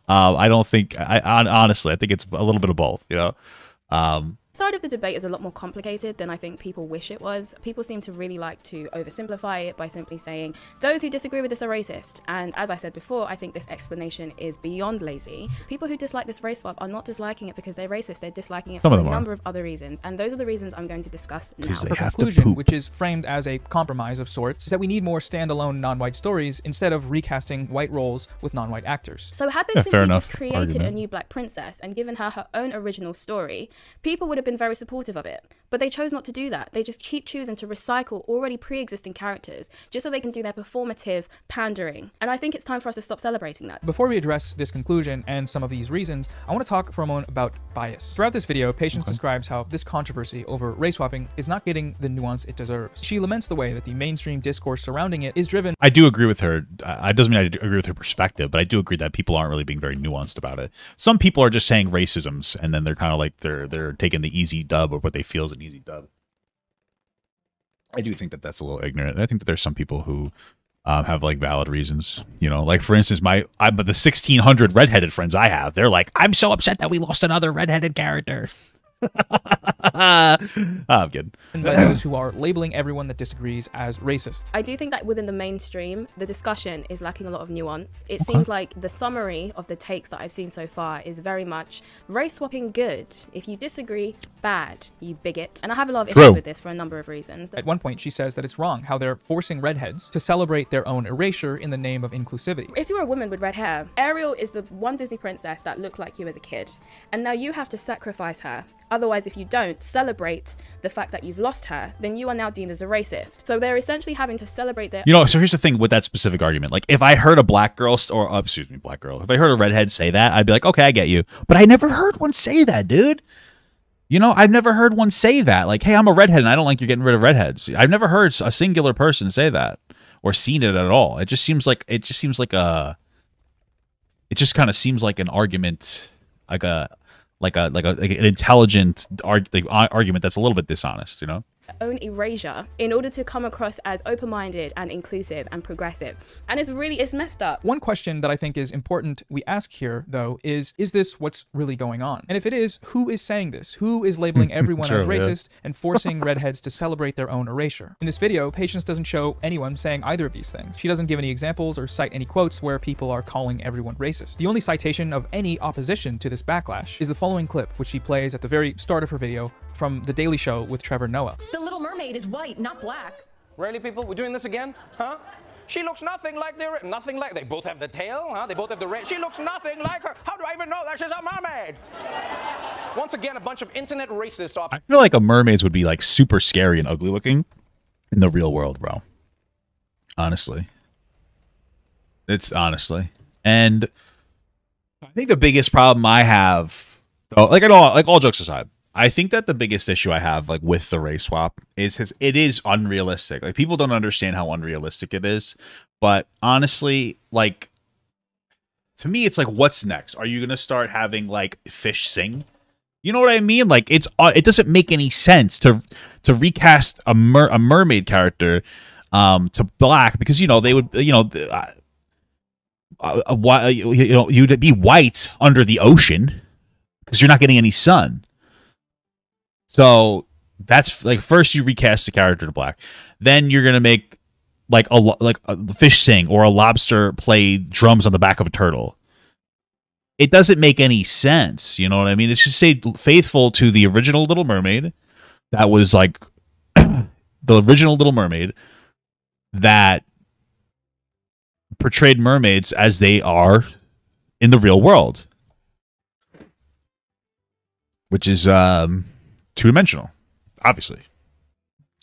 I don't think. Honestly, I think it's a little bit of both. You know. Side of the debate is a lot more complicated than I think people wish it was. People seem to really like to oversimplify it by simply saying those who disagree with this are racist, and as I said before, I think this explanation is beyond lazy. People who dislike this race swap are not disliking it because they're racist, they're disliking it for a number of other reasons, and those are the reasons I'm going to discuss now. The conclusion, which is framed as a compromise of sorts, is that we need more standalone non-white stories instead of recasting white roles with non-white actors. So had they simply just created a new black princess and given her her own original story, people would have been very supportive of it. But they chose not to do that. They just keep choosing to recycle already pre-existing characters just so they can do their performative pandering. And I think it's time for us to stop celebrating that. Before we address this conclusion and some of these reasons, I want to talk for a moment about bias. Throughout this video, Patience describes how this controversy over race swapping is not getting the nuance it deserves. She laments the way that the mainstream discourse surrounding it is driven. I do agree with her. It doesn't mean I agree with her perspective, but I do agree that people aren't really being very nuanced about it. Some people are just saying racisms, and then they're kind of like they're taking the easy dub of what they feel is an easy dub. I do think that that's a little ignorant. I think that there's some people who have like valid reasons, you know, like for instance, the 1,600 redheaded friends I have, they're like, I'm so upset that we lost another redheaded character. I'm kidding. And by those who are labeling everyone that disagrees as racist. I do think that within the mainstream, the discussion is lacking a lot of nuance. It seems like the summary of the takes that I've seen so far is very much race swapping good. If you disagree, bad, you bigot. And I have a lot of issues with this for a number of reasons. At one point, she says that it's wrong how they're forcing redheads to celebrate their own erasure in the name of inclusivity. If you're a woman with red hair, Ariel is the one Disney princess that looked like you as a kid. And now you have to sacrifice her. Otherwise, if you don't celebrate the fact that you've lost her, then you are now deemed as a racist. So they're essentially having to celebrate their... You know, so here's the thing with that specific argument. Like, if I heard a black girl, if I heard a redhead say that, I'd be like, okay, I get you. But I never heard one say that, dude. You know, I've never heard one say that. Like, hey, I'm a redhead and I don't like you're getting rid of redheads. I've never heard a singular person say that or seen it at all. It just seems like an argument, like an intelligent argument that's a little bit dishonest, you know? Own erasure in order to come across as open-minded and inclusive and progressive. And it's messed up. One question that I think is important we ask here, though, is this what's really going on? And if it is, who is saying this? Who is labeling everyone as racist and forcing redheads to celebrate their own erasure? In this video, Patience doesn't show anyone saying either of these things. She doesn't give any examples or cite any quotes where people are calling everyone racist. The only citation of any opposition to this backlash is the following clip, which she plays at the very start of her video from The Daily Show with Trevor Noah. The Little Mermaid is white, not black. Really, people? We're doing this again? Huh? She looks nothing like they both have the tail, huh? They both have the red. She looks nothing like her. How do I even know that she's a mermaid? Once again, a bunch of internet racists are... I feel like a mermaid would be like super scary and ugly looking in the real world, bro. Honestly. And I think the biggest problem I have, all jokes aside, I think that the biggest issue I have like with the race swap is it is unrealistic. Like people don't understand how unrealistic it is. But honestly, like to me, it's like, what's next? Are you gonna start having like fish sing? You know what I mean? Like it doesn't make any sense to recast a mermaid character to black because they would you'd be white under the ocean because you're not getting any sun. So that's like first you recast the character to black, then you're gonna make like a fish sing or a lobster play drums on the back of a turtle. It doesn't make any sense. You know what I mean? It should stay faithful to the original Little Mermaid. That was like the original Little Mermaid that portrayed mermaids as they are in the real world, which is two-dimensional, obviously.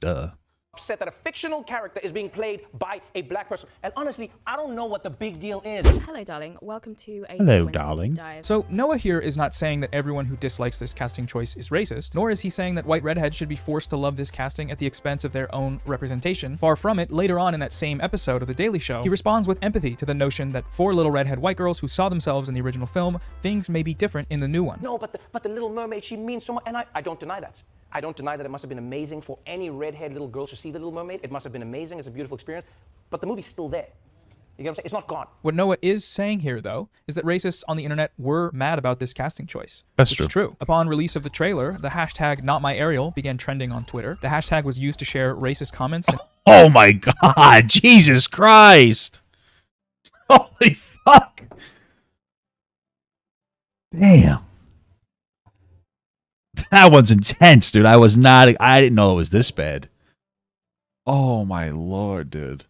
Duh. Upset that a fictional character is being played by a black person. And honestly, I don't know what the big deal is. Hello, darling. Welcome to a Hello, darling. Dive. So Noah here is not saying that everyone who dislikes this casting choice is racist, nor is he saying that white redheads should be forced to love this casting at the expense of their own representation. Far from it. Later on in that same episode of The Daily Show, he responds with empathy to the notion that for little redhead white girls who saw themselves in the original film, things may be different in the new one. No, but the Little Mermaid, she means so much, and I don't deny that. I don't deny that it must have been amazing for any redhead little girls to see The Little Mermaid. It must have been amazing. It's a beautiful experience. But the movie's still there. You get what I'm saying? It's not gone. What Noah is saying here, though, is that racists on the internet were mad about this casting choice. That's true. It's true. Upon release of the trailer, the hashtag #NotMyAriel began trending on Twitter. The hashtag was used to share racist comments. Oh my God, Jesus Christ. Holy fuck. Damn. That one's intense, dude. I didn't know it was this bad. Oh my Lord, dude.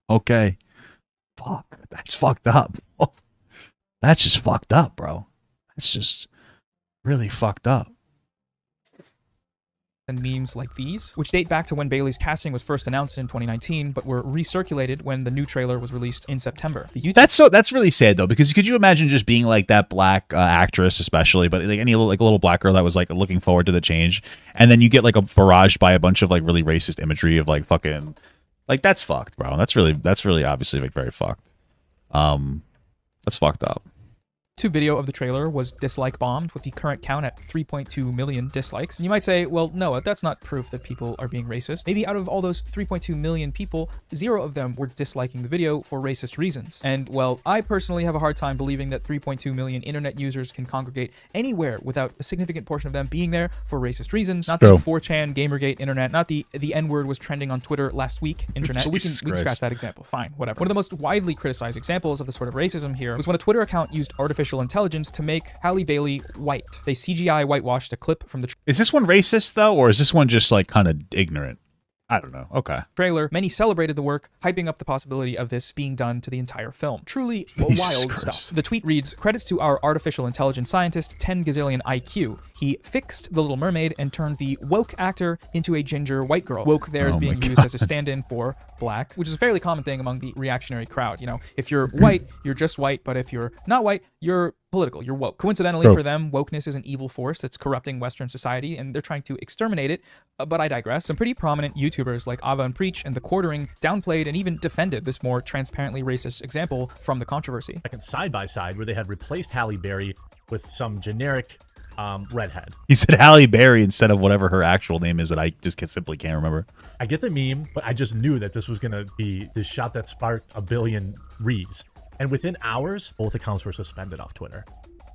Okay. Fuck. That's fucked up. That's just fucked up, bro. That's just really fucked up. and memes like these, which date back to when Bailey's casting was first announced in 2019, but were recirculated when the new trailer was released in September. That's really sad though, because could you imagine just being like that black actress, especially, but like any like a little black girl that was like looking forward to the change, and then you get like a barraged by a bunch of like really racist imagery of like fucking, like that's fucked, bro. That's really obviously like very fucked. That's fucked up. Video of the trailer was dislike bombed, with the current count at 3.2 million dislikes. And you might say, well, Noah, that's not proof that people are being racist. Maybe out of all those 3.2 million people, 0 of them were disliking the video for racist reasons. And well, I personally have a hard time believing that 3.2 million internet users can congregate anywhere without a significant portion of them being there for racist reasons. Not the 4chan, Gamergate internet, not the N-word was trending on Twitter last week internet. But we can scratch that example. Fine, whatever. One of the most widely criticized examples of the sort of racism here was when a Twitter account used artificial intelligence to make Halle Bailey white. They CGI whitewashed a clip from the Is this one racist though, or is this one just like kind of ignorant? I don't know. Okay. Trailer. Many celebrated the work, hyping up the possibility of this being done to the entire film. Truly wild stuff. The tweet reads, credits to our artificial intelligence scientist, 10 gazillion IQ. He fixed The Little Mermaid and turned the woke actor into a ginger white girl. Woke there is being used as a stand-in for black, which is a fairly common thing among the reactionary crowd. You know, if you're white, you're just white, but if you're not white, you're political, you're woke. Coincidentally for them, wokeness is an evil force that's corrupting Western society, and they're trying to exterminate it, but I digress. Some pretty prominent YouTubers like Ava and Preach and The Quartering downplayed and even defended this more transparently racist example from the controversy. Second side by side where they had replaced Halle Berry with some generic redhead. He said Halle Berry instead of whatever her actual name is that I just simply can't remember. I get the meme, but I just knew that this was going to be the shot that sparked a billion reads. And within hours, both accounts were suspended off Twitter.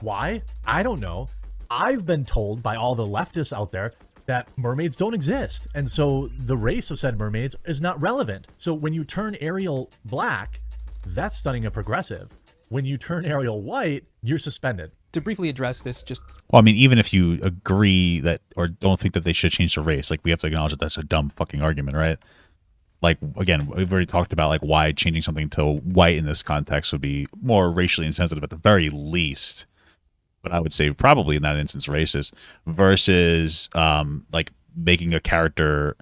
Why? I don't know. I've been told by all the leftists out there that mermaids don't exist. And so the race of said mermaids is not relevant. So when you turn Ariel black, that's stunning and progressive. When you turn Ariel white, you're suspended. To briefly address this, well, I mean, even if you agree that or don't think that they should change the race, like we have to acknowledge that that's a dumb fucking argument, right? Like, again, we've already talked about like why changing something to white in this context would be more racially insensitive at the very least. But I would say probably in that instance racist versus like making a character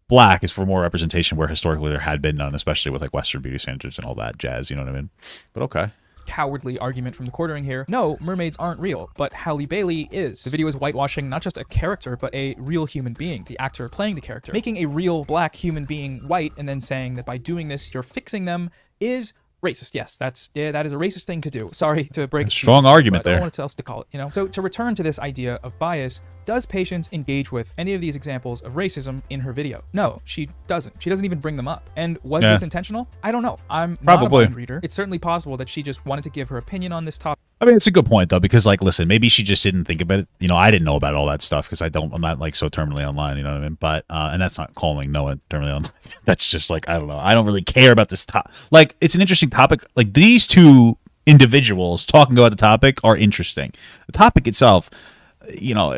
black is for more representation where historically there had been none, especially with like Western beauty standards and all that jazz, you know what I mean? But okay. Cowardly argument from The Quartering here. No, mermaids aren't real, but Halle Bailey is. The video is whitewashing not just a character, but a real human being, the actor playing the character. Making a real black human being white and then saying that by doing this, you're fixing them is racist. Yes, that is a racist thing to do. Sorry to break it. Strong argument there. I don't know what else to call it, you know? So to return to this idea of bias, does Patience engage with any of these examples of racism in her video? No, she doesn't. She doesn't even bring them up. And was this intentional? I don't know. I'm not a mind reader. It's certainly possible that she just wanted to give her opinion on this topic. I mean, it's a good point though, because like, listen, maybe she just didn't think about it. You know, I didn't know about all that stuff because I'm not like so terminally online, you know what I mean? But, and that's not calling Noah terminally online. That's just like, I don't know. I don't really care about this topic. Like, it's an interesting topic. Like these two individuals talking about the topic are interesting. The topic itself, you know,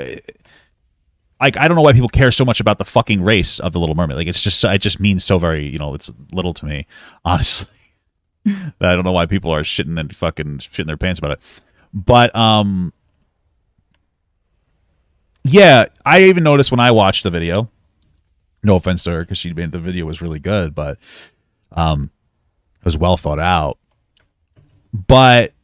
like, I don't know why people care so much about the fucking race of the Little Mermaid. Like, it just means so very, you know, it's little to me, honestly. That I don't know why people are shitting their pants about it. But yeah, I even noticed when I watched the video, no offense to her because she made the video was really good, but it was well thought out. But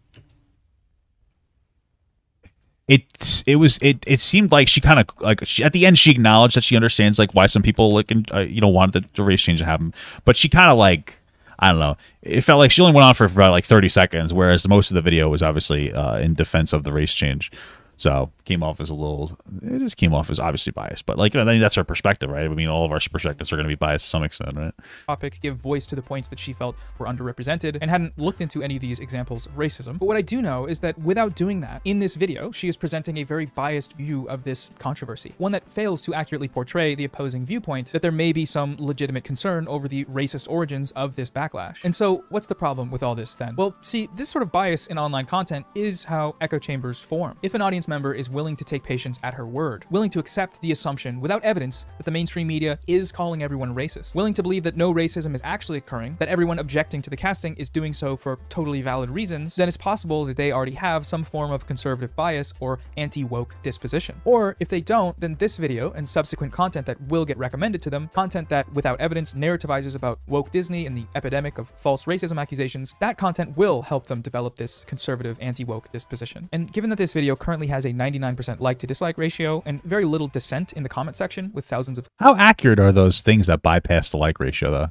it seemed like she kind of like at the end she acknowledged that she understands like why some people like you know wanted the race change to happen, but she kind of like, I don't know. It felt like she only went on for about like 30 seconds, whereas most of the video was obviously in defense of the race change. So came off as it just came off as obviously biased. But like, I mean, that's her perspective, right? I mean, all of our perspectives are going to be biased to some extent, right? Topic, give voice to the points that she felt were underrepresented and hadn't looked into any of these examples of racism. But what I do know is that without doing that, in this video, she is presenting a very biased view of this controversy. One that fails to accurately portray the opposing viewpoint that there may be some legitimate concern over the racist origins of this backlash. And so what's the problem with all this then? Well, see, this sort of bias in online content is how echo chambers form. If an audience member is willing willing to take Patience at her word, willing to accept the assumption without evidence that the mainstream media is calling everyone racist, willing to believe that no racism is actually occurring, that everyone objecting to the casting is doing so for totally valid reasons, then it's possible that they already have some form of conservative bias or anti-woke disposition. Or if they don't, then this video and subsequent content that will get recommended to them, content that without evidence narrativizes about woke Disney and the epidemic of false racism accusations, that content will help them develop this conservative anti-woke disposition. And given that this video currently has a 99% like to dislike ratio and very little dissent in the comment section with thousands of— How accurate are those things that bypass the like ratio though?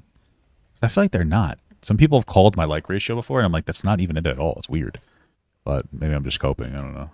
I feel like they're not. Some people have called my like ratio before and I'm like, that's not even it at all. It's weird. But maybe I'm just coping. I don't know.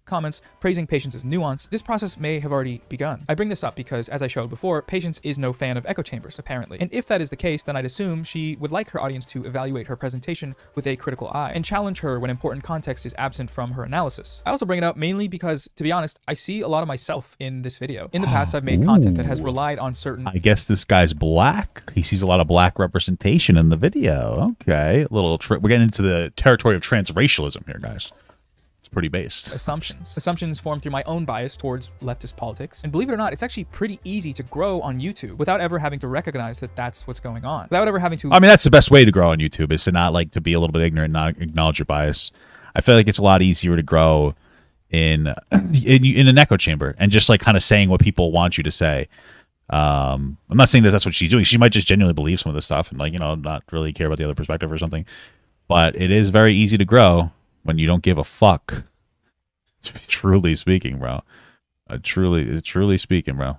Comments praising Patience's nuance, this process may have already begun. I bring this up because, as I showed before, Patience is no fan of echo chambers, apparently. And if that is the case, then I'd assume she would like her audience to evaluate her presentation with a critical eye and challenge her when important context is absent from her analysis. I also bring it up mainly because, to be honest, I see a lot of myself in this video. In the past, I've made content that has relied on certain— I guess this guy's black. He sees a lot of black representation in the video. Okay. A little we're getting into the territory of transracialism here, guys. Pretty based. Assumptions formed through my own bias towards leftist politics. And believe it or not, it's actually pretty easy to grow on YouTube without ever having to recognize that that's what's going on. Without ever having to— I mean, that's the best way to grow on YouTube, is to not like to be a little bit ignorant, not acknowledge your bias. I feel like it's a lot easier to grow in an echo chamber and just like kind of saying what people want you to say. I'm not saying that that's what she's doing. She might just genuinely believe some of this stuff and, like, you know, not really care about the other perspective or something. But it is very easy to grow when you don't give a fuck. Truly speaking, bro. Truly speaking, bro.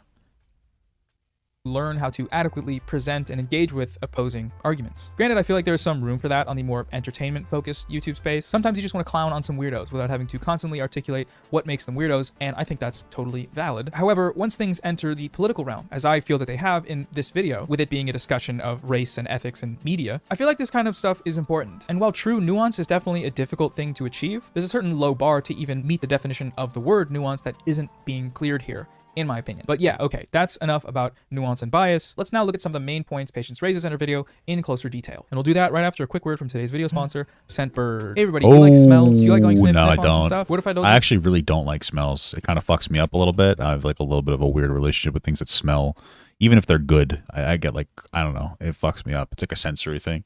Learn how to adequately present and engage with opposing arguments. Granted, I feel like there's some room for that on the more entertainment-focused YouTube space. Sometimes you just want to clown on some weirdos without having to constantly articulate what makes them weirdos, and I think that's totally valid. However, once things enter the political realm, as I feel that they have in this video, with it being a discussion of race and ethics and media, I feel like this kind of stuff is important. And while true nuance is definitely a difficult thing to achieve, there's a certain low bar to even meet the definition of the word nuance that isn't being cleared here, in my opinion. But yeah, okay, that's enough about nuance and bias. Let's now look at some of the main points Patience raises in her video in closer detail. And we'll do that right after a quick word from today's video sponsor, Scentbird. Hey everybody, you like smells? You like going sniff on some stuff? What if I don't? I actually really don't like smells. It kind of fucks me up a little bit. I have like a little bit of a weird relationship with things that smell. Even if they're good, I get like, I don't know, it fucks me up. It's like a sensory thing.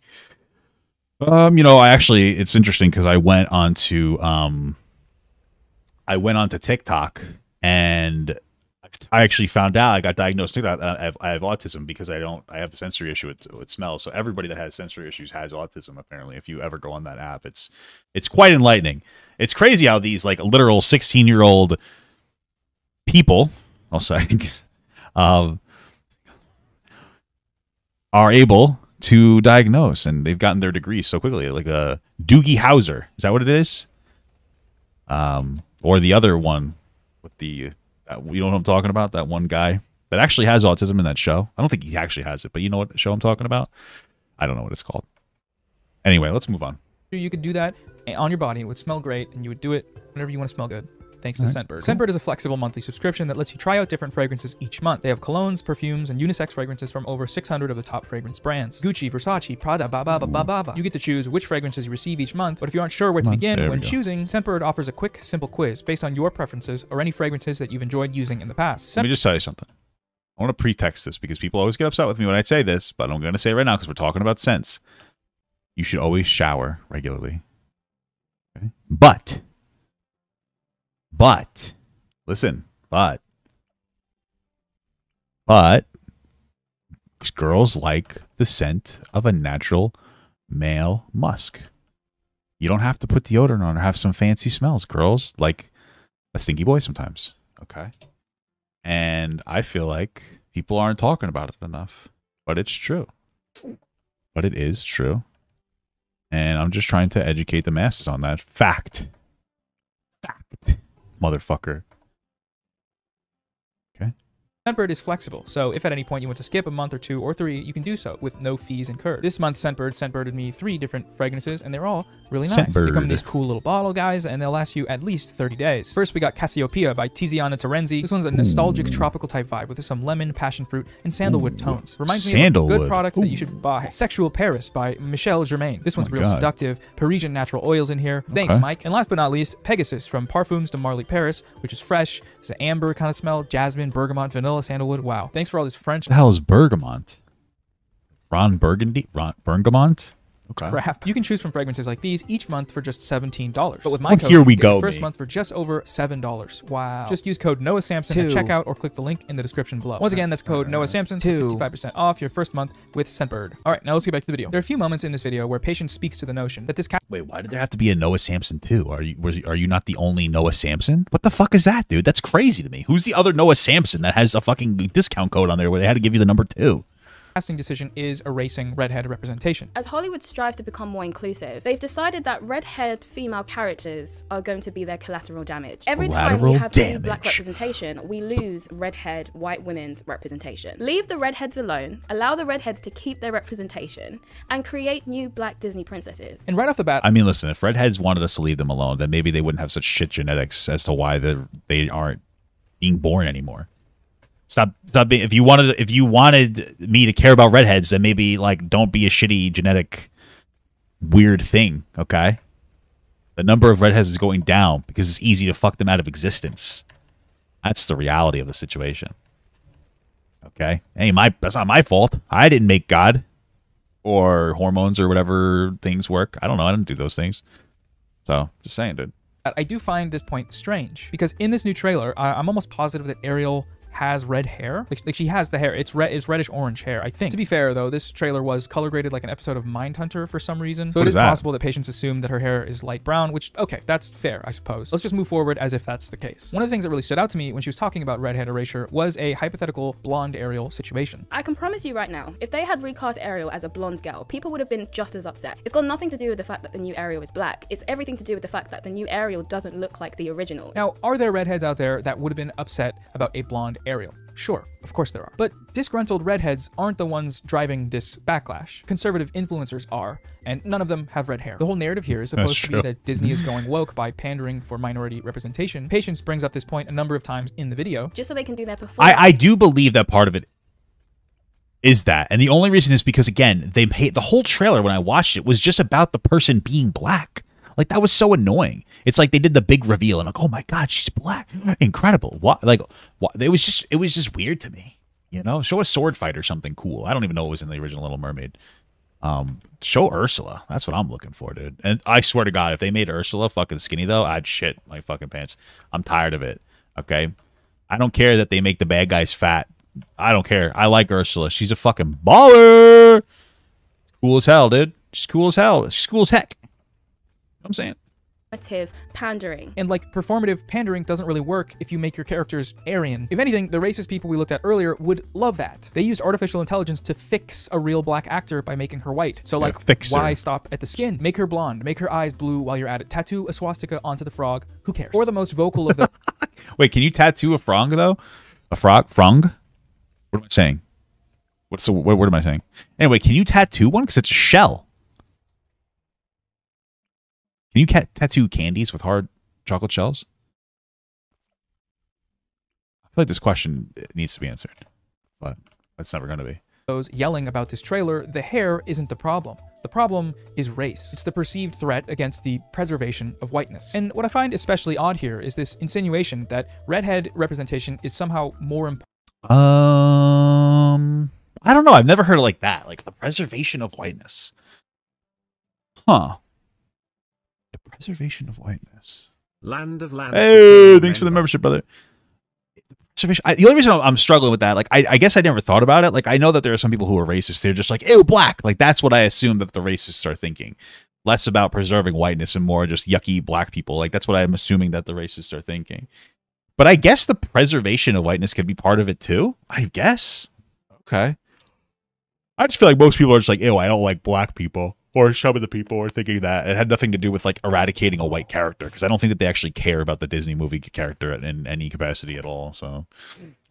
You know, it's interesting because I went onto TikTok and I actually found out I got diagnosed with that. I have autism because I have a sensory issue with smell. So everybody that has sensory issues has autism, apparently. If you ever go on that app, it's quite enlightening. It's crazy how these like literal 16-year-old people, I'll say, are able to diagnose, and they've gotten their degrees so quickly. Like Doogie Howser, is that what it is? Or the other one with the you know what I'm talking about? That one guy that actually has autism in that show. I don't think he actually has it, but you know what show I'm talking about? I don't know what it's called. Anyway, let's move on. You could do that on your body. It would smell great, and you would do it whenever you want to smell good. Thanks to Scentbird. Scentbird is a flexible monthly subscription that lets you try out different fragrances each month. They have colognes, perfumes, and unisex fragrances from over 600 of the top fragrance brands. Gucci, Versace, Prada, ba. You get to choose which fragrances you receive each month, but if you aren't sure where to begin when choosing, Scentbird offers a quick, simple quiz based on your preferences or any fragrances that you've enjoyed using in the past. Let me just tell you something. I want to pretext this because people always get upset with me when I say this, but I'm going to say it right now because we're talking about scents. You should always shower regularly. Okay? But listen, but girls like the scent of a natural male musk. You don't have to put deodorant on or have some fancy smells. Girls like a stinky boy sometimes, okay? And I feel like people aren't talking about it enough, but it's true. But it is true. And I'm just trying to educate the masses on that fact. Motherfucker. Okay. Scentbird is flexible, so if at any point you want to skip a month or 2 or 3, you can do so with no fees incurred. This month, Scentbirded me 3 different fragrances, and they're all really nice. They come in these cool little bottle guys, and they'll last you at least 30 days. First, we got Cassiopeia by Tiziana Terenzi. This one's a nostalgic tropical type vibe with some lemon, passion fruit, and sandalwood tones. Reminds me of a good product that you should buy. Sexual Paris by Michelle Germain. This one's real seductive. Parisian natural oils in here. Thanks, Mike. And last but not least, Pegasus from Parfums de Marly Paris, which is fresh. It's an amber kind of smell, jasmine, bergamot, vanilla, sandalwood. Wow. Thanks for all this French. The hell is bergamot? Ron Burgundy? Bergamot? Okay. Crap. You can choose from fragrances like these each month for just $17. But with my code, here we go, the first month for just over $7. Wow. Just use code NOAHSAMSON at checkout or click the link in the description below. Once again, that's code NOAHSAMSON for 55% off your first month with Scentbird. All right, now let's get back to the video. There are a few moments in this video where Patience speaks to the notion that this Wait, why did there have to be a Noah Samsen too? Are you not the only Noah Samsen? What the fuck is that, dude? That's crazy to me. Who's the other Noah Samsen that has a fucking discount code on there where they had to give you the number 2? Casting decision is erasing redhead representation. As Hollywood strives to become more inclusive, they've decided that red-haired female characters are going to be their collateral damage. Every time we have any black representation, we lose red-haired white women's representation. Leave the redheads alone, allow the redheads to keep their representation, and create new black Disney princesses. And right off the bat, I mean, listen, if redheads wanted us to leave them alone, then maybe they wouldn't have such shit genetics as to why they aren't being born anymore. Stop being, if you wanted me to care about redheads, then maybe like don't be a shitty genetic weird thing, okay? The number of redheads is going down because it's easy to fuck them out of existence. That's the reality of the situation. Okay? Hey, that's not my fault. I didn't make God or hormones or whatever things work. I don't know. I didn't do those things. So, just saying, dude. I do find this point strange because in this new trailer, I'm almost positive that Ariel has red hair. Like she has the hair. It's reddish orange hair, I think. To be fair though, this trailer was color graded like an episode of Mindhunter for some reason. So it is possible that Patience assumed that her hair is light brown, which, okay, that's fair, I suppose. Let's just move forward as if that's the case. One of the things that really stood out to me when she was talking about redhead erasure was a hypothetical blonde Ariel situation. I can promise you right now, if they had recast Ariel as a blonde girl, people would have been just as upset. It's got nothing to do with the fact that the new Ariel is black. It's everything to do with the fact that the new Ariel doesn't look like the original. Now, are there redheads out there that would have been upset about a blonde Ariel? Sure, of course there are. But disgruntled redheads aren't the ones driving this backlash. Conservative influencers are, and none of them have red hair. The whole narrative here is supposed to be that Disney is going woke by pandering for minority representation. Patience brings up this point a number of times in the video. Just so they can do their performance. I do believe that part of it is that. And the only reason is because, again, the whole trailer when I watched it was just about the person being black. Like, that was so annoying. It's like they did the big reveal and like, oh my God, she's black. Incredible. What? Like, what? It was just weird to me. You know, show a sword fight or something cool. I don't even know what was in the original Little Mermaid. Show Ursula. That's what I'm looking for, dude. And I swear to God, if they made Ursula fucking skinny though, I'd shit my fucking pants. I'm tired of it. Okay. I don't care that they make the bad guys fat. I don't care. I like Ursula. She's a fucking baller. Cool as hell, dude. She's cool as hell. She's cool as heck. I'm saying. Pandering. And like performative pandering doesn't really work if you make your characters Aryan. If anything, the racist people we looked at earlier would love that. They used artificial intelligence to fix a real black actor by making her white. So like, why stop at the skin? Make her blonde, make her eyes blue while you're at it. Tattoo a swastika onto the frog. Who cares? Or the most vocal of the... Wait, can you tattoo a frog though? A frog? Frog? What am I saying? What am I saying? Anyway, can you tattoo one? Because it's a shell. Can you tattoo candies with hard chocolate shells? I feel like this question needs to be answered, but that's never going to be. Those yelling about this trailer, the hair isn't the problem. The problem is race. It's the perceived threat against the preservation of whiteness. And what I find especially odd here is this insinuation that redhead representation is somehow more important. I don't know. I've never heard it like that. Like the preservation of whiteness. Huh. The preservation of whiteness. Land of lands. Hey, thanks for the membership, brother. The only reason I'm struggling with that, like, I guess I never thought about it. Like, I know that there are some people who are racist. They're just like, ew, black. Like, that's what I assume that the racists are thinking. Less about preserving whiteness and more just yucky black people. Like, that's what I'm assuming that the racists are thinking. But I guess the preservation of whiteness could be part of it, too. I guess. Okay. I just feel like most people are just like, ew, I don't like black people. Or some of the people are thinking that it had nothing to do with like eradicating a white character, because I don't think that they actually care about the Disney movie character in any capacity at all. So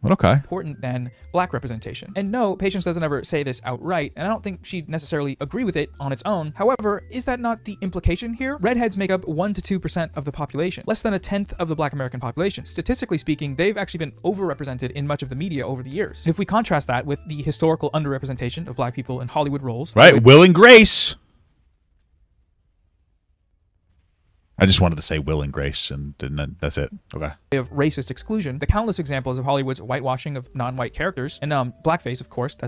Okay. Important than black representation. And no, Patience doesn't ever say this outright, and I don't think she'd necessarily agree with it on its own. However, is that not the implication here? Redheads make up 1 to 2% of the population, less than 1/10 of the black American population. Statistically speaking, they've actually been overrepresented in much of the media over the years. If we contrast that with the historical underrepresentation of black people in Hollywood roles. Right, Will and Grace. I just wanted to say Will and Grace, and then that's it. Okay. Of racist exclusion, the countless examples of Hollywood's whitewashing of non-white characters, and blackface, of course,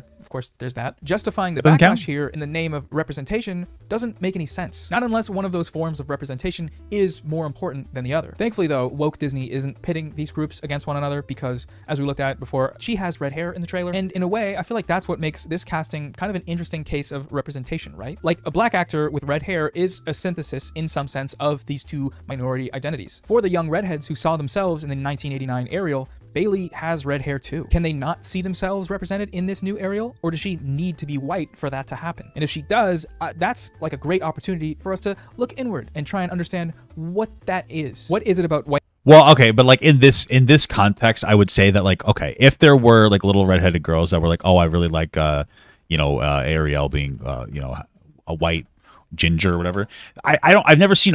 there's that. Justifying the backlash here in the name of representation doesn't make any sense. Not unless one of those forms of representation is more important than the other. Thankfully, though, woke Disney isn't pitting these groups against one another because, as we looked at before, she has red hair in the trailer, and in a way, I feel like that's what makes this casting kind of an interesting case of representation, right? Like, a black actor with red hair is a synthesis, in some sense, of these two minority identities. For the young redheads who saw themselves in the 1989 Ariel, Bailey has red hair too. Can they not see themselves represented in this new Ariel, or does she need to be white for that to happen? And if she does, that's like a great opportunity for us to look inward and try and understand what that is. What is it about white? Well, okay, but like in this context, I would say that, like, okay, if there were like little redheaded girls that were like, oh, I really like Ariel being a white ginger or whatever, I've never seen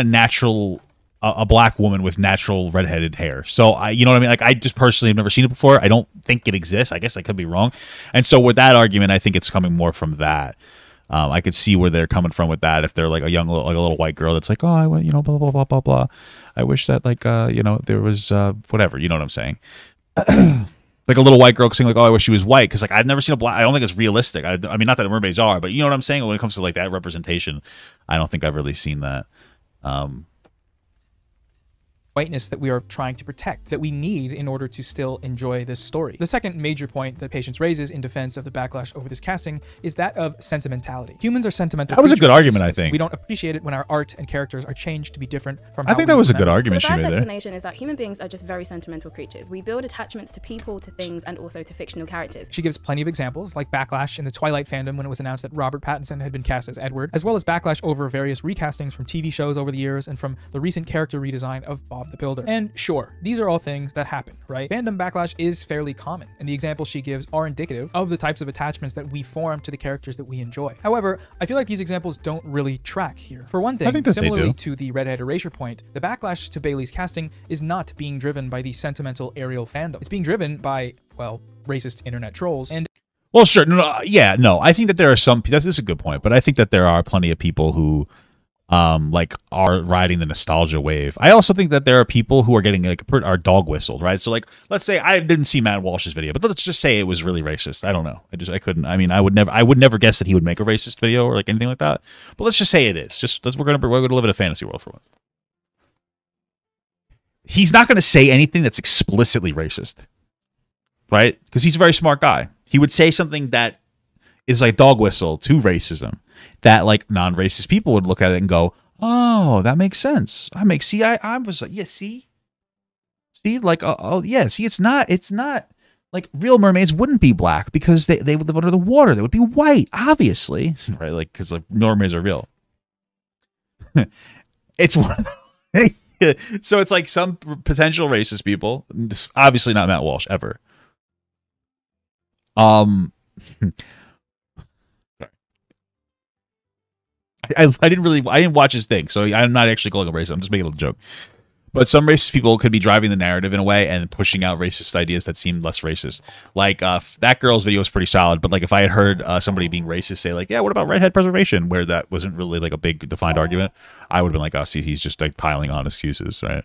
a black woman with natural redheaded hair. So you know what I mean? Like, I just personally have never seen it before. I don't think it exists. I guess I could be wrong. And so with that argument, I think it's coming more from that. I could see where they're coming from with that. If they're like a little white girl that's like, oh, I went, blah, blah, blah, blah, blah. I wish that like, there was, whatever, you know what I'm saying? Like a little white girl saying like, oh, I wish she was white. Cause like, I've never seen a black, I don't think it's realistic. I mean, not that mermaids are, but you know what I'm saying? When it comes to like that representation, I don't think I've really seen that. Whiteness that we are trying to protect, that we need in order to still enjoy this story. The second major point that Patience raises in defense of the backlash over this casting is that of sentimentality. Humans are sentimental. That was a good argument, I think. We don't appreciate it when our art and characters are changed to be different from I think that was a good argument so she made there. The explanation is that human beings are just very sentimental creatures. We build attachments to people, to things, and also to fictional characters. She gives plenty of examples, like backlash in the Twilight fandom when it was announced that Robert Pattinson had been cast as Edward, as well as backlash over various recastings from TV shows over the years and from the recent character redesign of Bob the Builder. And sure, these are all things that happen, right? Fandom backlash is fairly common, and the examples she gives are indicative of the types of attachments that we form to the characters that we enjoy. However, I feel like these examples don't really track here. For one thing, similarly to the redhead erasure point, the backlash to Bailey's casting is not being driven by the sentimental Ariel fandom. It's being driven by, well, racist internet trolls and well, sure. No, I think that there are some, this is a good point, but I think that there are plenty of people who like are riding the nostalgia wave. I also think that there are people who are getting like are dog whistled, right? So like, let's say I didn't see Matt Walsh's video, but let's just say it was really racist. I don't know. I couldn't. I mean, I would never guess that he would make a racist video or like anything like that. But let's just say it is. We're gonna live in a fantasy world for once. He's not gonna say anything that's explicitly racist, right? Because he's a very smart guy. He would say something that is like dog whistle to racism, that like non-racist people would look at it and go, oh, that makes sense. I was like, yeah, see, like, oh yeah, see, it's not like real mermaids wouldn't be black because they would live under the water. They would be white, obviously, right? Like, because like mermaids are real. It's one. So it's like some potential racist people, obviously not Matt Walsh ever. I didn't watch his thing, so I'm not actually calling him racist. I'm just making a little joke. But some racist people could be driving the narrative in a way and pushing out racist ideas that seemed less racist. Like that girl's video was pretty solid, but like if I had heard somebody being racist say like, yeah, what about redhead preservation, where that wasn't really like a big defined argument, I would have been like, oh, see, he's just like piling on excuses, right?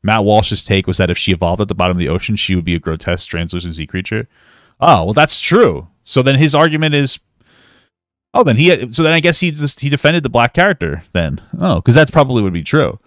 Matt Walsh's take was that if she evolved at the bottom of the ocean, she would be a grotesque translucent sea creature. Oh, well, that's true. So then his argument is, oh, then I guess he defended the black character then. Oh, because that's probably would be true.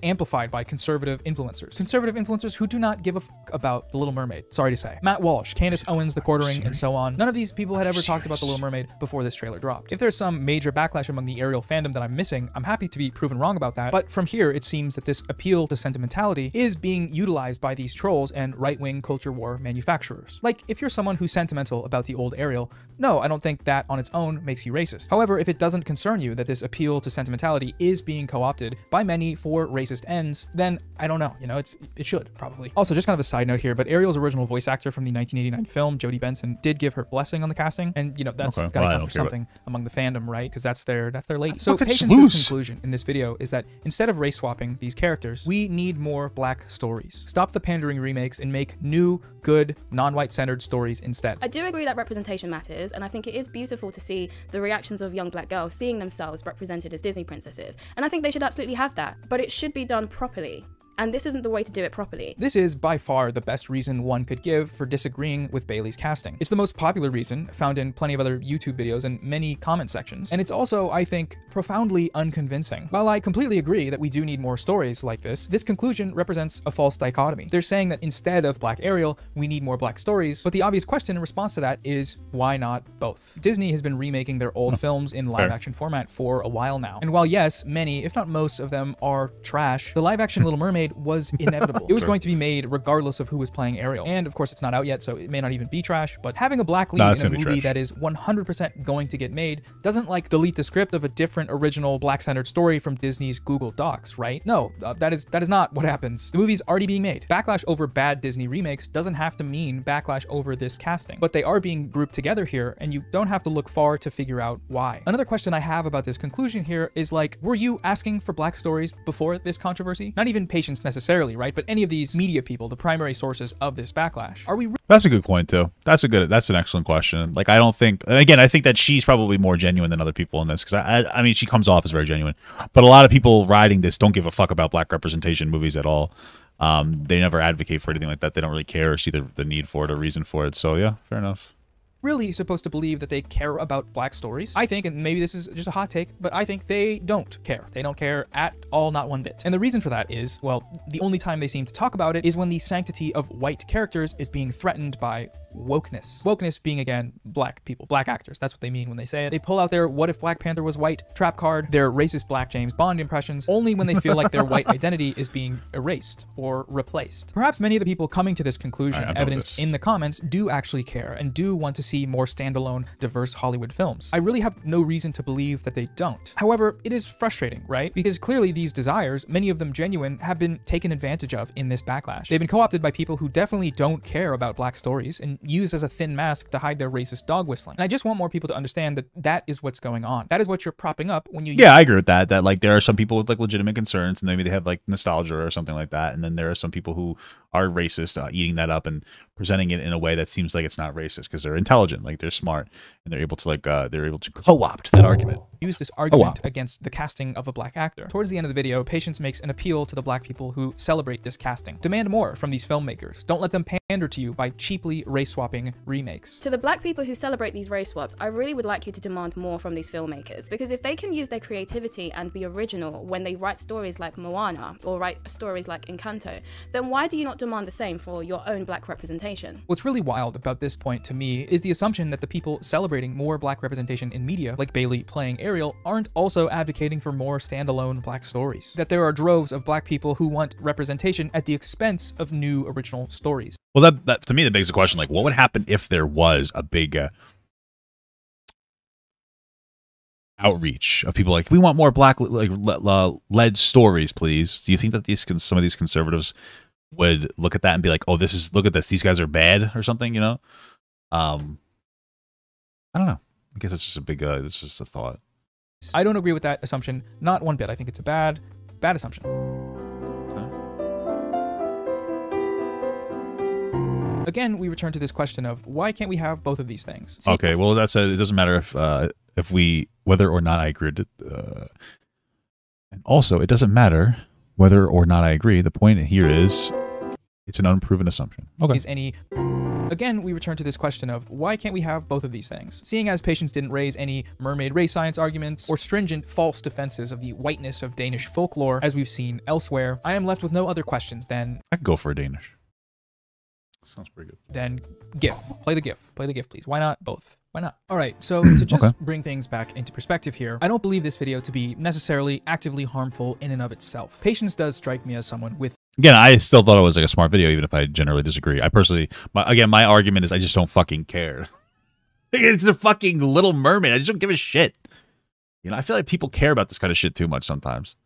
Amplified by conservative influencers. Conservative influencers who do not give a fuck about The Little Mermaid. Sorry to say. Matt Walsh, Candace Owens, The Quartering, and so on. None of these people had ever talked about The Little Mermaid before this trailer dropped. If there's some major backlash among the Ariel fandom that I'm missing, I'm happy to be proven wrong about that. But from here, it seems that this appeal to sentimentality is being utilized by these trolls and right-wing culture war manufacturers. Like, if you're someone who's sentimental about the old Ariel, no, I don't think that on its own makes you racist. However, if it doesn't concern you that this appeal to sentimentality is being co-opted by many for racist ends, then I don't know, you know, it should probably. Also, just kind of a side note here, but Ariel's original voice actor from the 1989 film, Jodie Benson, did give her blessing on the casting, and you know, that's gotta count for something among the fandom, right? Because that's their lady. So Patience's conclusion in this video is that instead of race swapping these characters, we need more black stories. Stop the pandering remakes and make new, good, non-white centered stories instead. I do agree that representation matters, and I think it is beautiful to see the reactions of young black girls seeing themselves represented as Disney princesses, and I think they should absolutely have that, but it should be done properly. And this isn't the way to do it properly. This is by far the best reason one could give for disagreeing with Bailey's casting. It's the most popular reason, found in plenty of other YouTube videos and many comment sections. And it's also, I think, profoundly unconvincing. While I completely agree that we do need more stories like this conclusion represents a false dichotomy. They're saying that instead of Black Ariel, we need more black stories, but the obvious question in response to that is, why not both? Disney has been remaking their old films in live-action format for a while now. And while yes, many, if not most of them are trash, the live-action Little Mermaid was inevitable. It was going to be made regardless of who was playing Ariel. And of course, it's not out yet, so it may not even be trash, but having a black lead in a movie that is 100% going to get made doesn't like delete the script of a different original black-centered story from Disney's Google Docs, right? No, that is not what happens. The movie's already being made. Backlash over bad Disney remakes doesn't have to mean backlash over this casting, but they are being grouped together here, and you don't have to look far to figure out why. Another question I have about this conclusion here is like, were you asking for black stories before this controversy? Not even Patience necessarily, right? But any of these media people, the primary sources of this backlash, are we? That's a good point too. That's an excellent question. Like, I don't think, again, I think that she's probably more genuine than other people in this, because I mean, she comes off as very genuine, but a lot of people riding this don't give a fuck about black representation movies at all. They never advocate for anything like that. They don't really care or see the need for it or reason for it. So yeah, fair enough. Really supposed to believe that they care about black stories? I think, and maybe this is just a hot take, but I think they don't care. They don't care at all, not one bit. And the reason for that is, well, the only time they seem to talk about it is when the sanctity of white characters is being threatened by wokeness. Wokeness being, again, black people, black actors. That's what they mean when they say it. They pull out their "what if Black Panther was white" trap card, their racist black James Bond impressions, only when they feel like their white identity is being erased or replaced. Perhaps many of the people coming to this conclusion, evidenced in the comments, do actually care and do want to see more standalone, diverse Hollywood films. I really have no reason to believe that they don't. However, it is frustrating, right? Because clearly these desires, many of them genuine, have been taken advantage of in this backlash. They've been co-opted by people who definitely don't care about black stories and used as a thin mask to hide their racist dog whistling. And I just want more people to understand that that is what's going on. That is what you're propping up when you— Yeah, I agree with that. That like there are some people with like legitimate concerns and maybe they have like nostalgia or something like that. And then there are some people who are racist, eating that up and presenting it in a way that seems like it's not racist because they're intelligent, like they're smart, and they're able to co-opt that argument. Use this argument against the casting of a black actor. Towards the end of the video, Patience makes an appeal to the black people who celebrate this casting. Demand more from these filmmakers. Don't let them pander to you by cheaply race-swapping remakes. To the black people who celebrate these race swaps, I really would like you to demand more from these filmmakers, because if they can use their creativity and be original when they write stories like Moana or write stories like Encanto, then why do you not demand the same for your own black representation? What's really wild about this point to me is the assumption that the people celebrating more black representation in media, like Bailey playing Ariel, aren't also advocating for more standalone black stories. That there are droves of black people who want representation at the expense of new original stories. Well, that to me, that begs the question, like, what would happen if there was a big outreach of people like, we want more black led stories, please? Do you think that some of these conservatives would look at that and be like, oh, look at this, these guys are bad or something, you know? I don't know. I guess it's just a big, this is just a thought. I don't agree with that assumption, not one bit. I think it's a bad assumption. Again, we return to this question of why can't we have both of these things? See, okay, well, that said, it doesn't matter if whether or not I agree. And also, it doesn't matter whether or not I agree. The point here is it's an unproven assumption. Okay. Again, we return to this question of why can't we have both of these things? Seeing as Patience didn't raise any mermaid race science arguments or stringent false defenses of the whiteness of Danish folklore as we've seen elsewhere, I am left with no other questions than— I could go for a Danish. Sounds pretty good. Then GIF. Play the GIF. Play the GIF, please. Why not both? Why not? All right, so to just bring things back into perspective here, I don't believe this video to be necessarily actively harmful in and of itself. Patience does strike me as someone with— Again, I still thought it was like a smart video, even if I generally disagree. I personally, my argument is I just don't fucking care. It's the fucking Little Mermaid. I just don't give a shit. You know, I feel like people care about this kind of shit too much sometimes.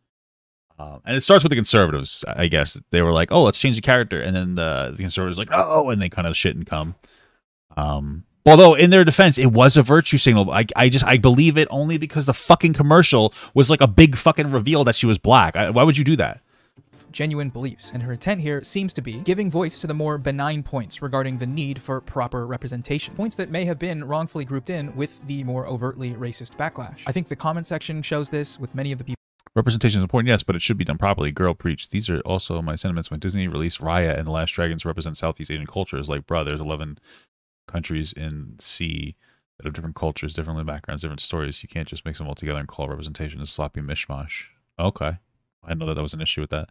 And it starts with the conservatives, I guess. They were like, oh, let's change the character. And then the conservatives like, oh, and they kind of shit and come. Although, in their defense, it was a virtue signal. I believe it only because the fucking commercial was like a big fucking reveal that she was black. Why would you do that? Genuine beliefs, and her intent here seems to be giving voice to the more benign points regarding the need for proper representation, points that may have been wrongfully grouped in with the more overtly racist backlash. I think the comment section shows this with many of the people. Representation is important, yes, but it should be done properly. Girl preach. These are also my sentiments when Disney released Raya and The Last Dragon to represent Southeast Asian cultures. Like, bruh, there's 11 countries in C that have different cultures, different backgrounds, different stories. You can't just mix them all together and call it representation a sloppy mishmash. Okay. I didn't know that was an issue with that.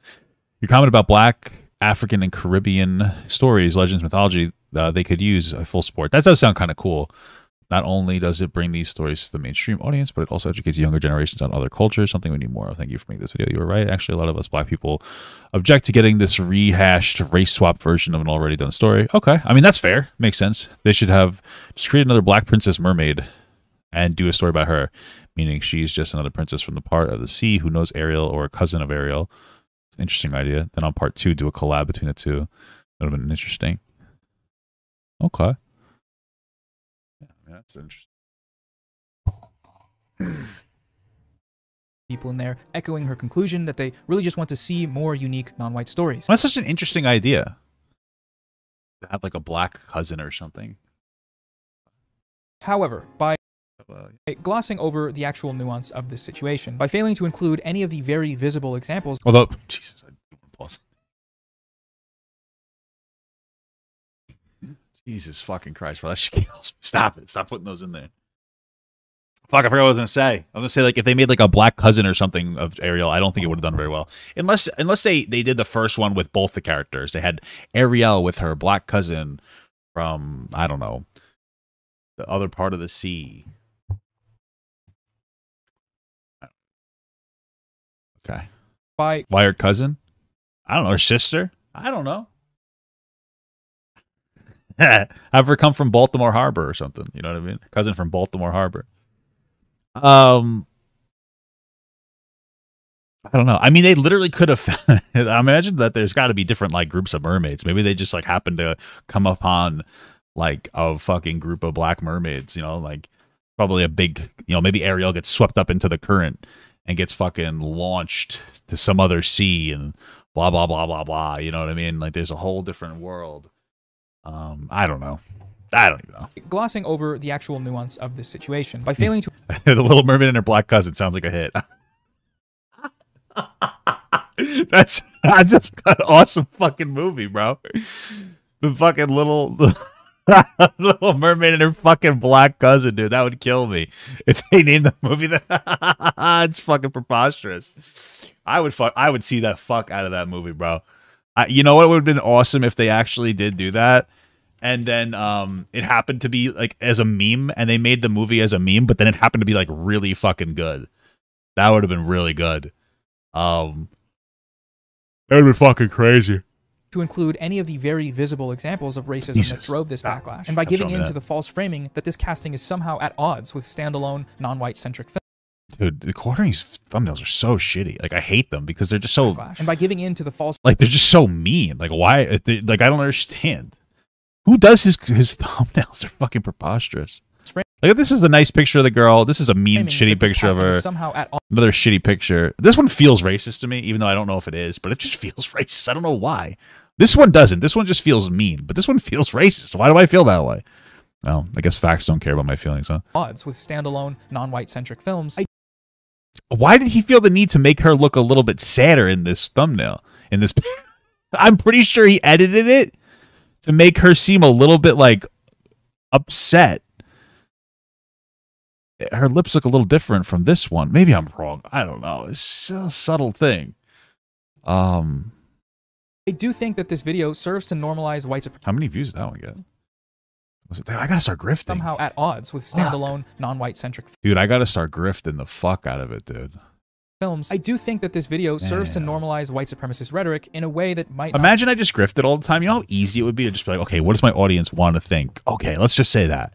Your comment about Black, African, and Caribbean stories, legends, mythology, they could use a full support. That does sound kind of cool. Not only does it bring these stories to the mainstream audience, but it also educates younger generations on other cultures, something we need more of. Thank you for making this video. You were right. Actually, a lot of us Black people object to getting this rehashed race swap version of an already done story. Okay. I mean, that's fair. Makes sense. They should have just create another Black princess mermaid and do a story about her, meaning she's just another princess from the part of the sea who knows Ariel or a cousin of Ariel. It's an interesting idea. Then on part 2, do a collab between the two. That would have been interesting. Okay. Yeah, that's interesting. People in there echoing her conclusion that they really just want to see more unique non-white stories. Well, that's such an interesting idea. To have like a Black cousin or something. However, by glossing over the actual nuance of this situation, by failing to include any of the very visible examples. Although, Jesus, I pause. Jesus fucking Christ, bro. That shit kills me. Stop it. Stop putting those in there. Fuck, I forgot what I was going to say. I was going to say, like, if they made, like, a Black cousin or something of Ariel, I don't think it would have done very well. Unless they did the first one with both the characters. They had Ariel with her Black cousin from, I don't know, the other part of the sea. Okay. Why her cousin? I don't know. Her sister? I don't know. Have her come from Baltimore Harbor or something. You know what I mean? Cousin from Baltimore Harbor. I don't know. I mean, they literally could have. I imagine that there's got to be different like groups of mermaids. Maybe they just like happen to come upon like a fucking group of Black mermaids. You know, like probably a big. You know, maybe Ariel gets swept up into the current and gets fucking launched to some other sea and blah blah blah blah blah. You know what I mean? Like there's a whole different world. I don't know. I don't even know. Glossing over the actual nuance of this situation by failing to The Little Mermaid and her Black cousin sounds like a hit. That's just an awesome fucking movie, bro. The fucking Little Mermaid and her fucking Black cousin, dude. That would kill me if they named the movie that. It's fucking preposterous. I would see that fuck out of that movie, bro. You know what would have been awesome if they actually did do that, and then it happened to be like as a meme, and they made the movie as a meme, but then it happened to be like really fucking good. That would have been really good. That would be fucking crazy. To include any of the very visible examples of racism that drove this backlash, and by giving in to the false framing that this casting is somehow at odds with standalone, non-white centric films. Dude, the quartering thumbnails are so shitty. Like, I hate them because they're just so... And by giving in to the false... Like, they're just so mean. Like, why... Like, I don't understand. Who does his thumbnails? They're fucking preposterous. Like, this is a nice picture of the girl. This is a mean, shitty picture of her. Another shitty picture. This one feels racist to me, even though I don't know if it is, but it just feels racist. I don't know why. This one doesn't. This one just feels mean, but this one feels racist. Why do I feel that way? Well, I guess facts don't care about my feelings, huh? Odds with standalone, non-white centric films. Why did he feel the need to make her look a little bit sadder in this thumbnail? In this, I'm pretty sure he edited it to make her seem a little bit like upset. Her lips look a little different from this one. Maybe I'm wrong. I don't know. It's a subtle thing. I do think that this video serves to normalize white supremacy. How many views did that one get? I gotta start grifting. Somehow at odds with standalone, non-white centric. Dude, I gotta start grifting the fuck out of it, dude. Films. I do think that this video serves to normalize white supremacist rhetoric in a way that might. Imagine I just grifted all the time. You know how easy it would be to just be like, okay, what does my audience want to think? Okay, let's just say that.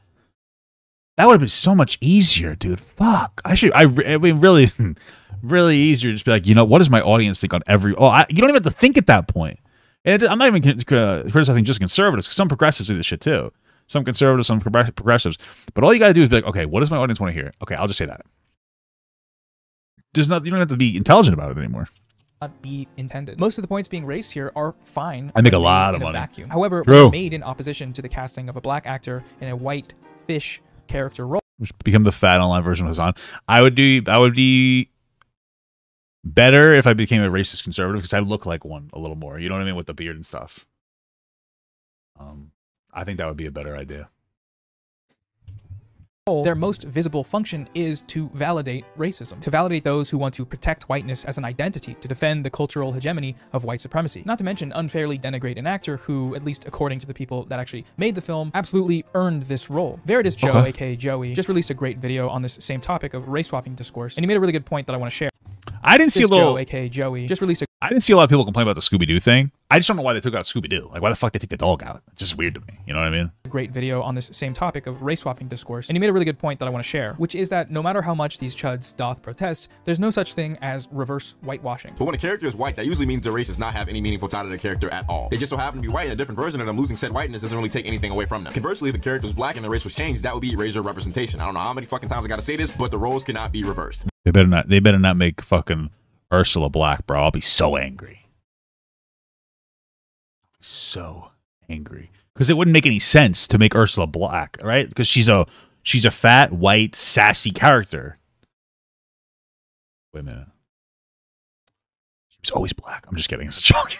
That would have been so much easier, dude. Fuck. I mean, really, really easier to just be like, you know, what does my audience think on every... you don't even have to think at that point. And I'm not even criticizing just conservatives, because some progressives do this shit too. Some conservatives, some progressives. But all you got to do is be like, okay, what does my audience want to hear? Okay, I'll just say that. You don't have to be intelligent about it anymore. Not be intended. Most of the points being raised here are fine. I make a lot of money. Vacuum. However, when made in opposition to the casting of a black actor in a white fish character role, which become the fat online version of Hassan, I would be better if I became a racist conservative, because I look like one a little more. You know what I mean, with the beard and stuff. I think that would be a better idea. Their most visible function is to validate racism, to validate those who want to protect whiteness as an identity, to defend the cultural hegemony of white supremacy. Not to mention unfairly denigrate an actor who, at least according to the people that actually made the film, absolutely earned this role. Veritas Joe, aka Joey, just released a great video on this same topic of race swapping discourse, and he made a really good point that I want to share. I didn't see a little... Joe, aka Joey, just released a... I didn't see a lot of people complain about the Scooby-Doo thing. I just don't know why they took out Scooby-Doo. Like, why the fuck they take the dog out? It's just weird to me. You know what I mean? A great video on this same topic of race swapping discourse, and he made a really good point that I want to share, which is that no matter how much these chuds doth protest, there's no such thing as reverse whitewashing. But when a character is white, that usually means the race does not have any meaningful tie to the character at all. They just so happen to be white, and a different version of them losing said whiteness doesn't really take anything away from them. Conversely, if the character was black and the race was changed, that would be erasure representation. I don't know how many fucking times I gotta say this, but the roles cannot be reversed. They better not make fucking Ursula black, bro. I'll be so angry. So angry. Because it wouldn't make any sense to make Ursula black, right? Because she's a fat, white, sassy character. Wait a minute. She was always black. I'm just kidding. It's a joke.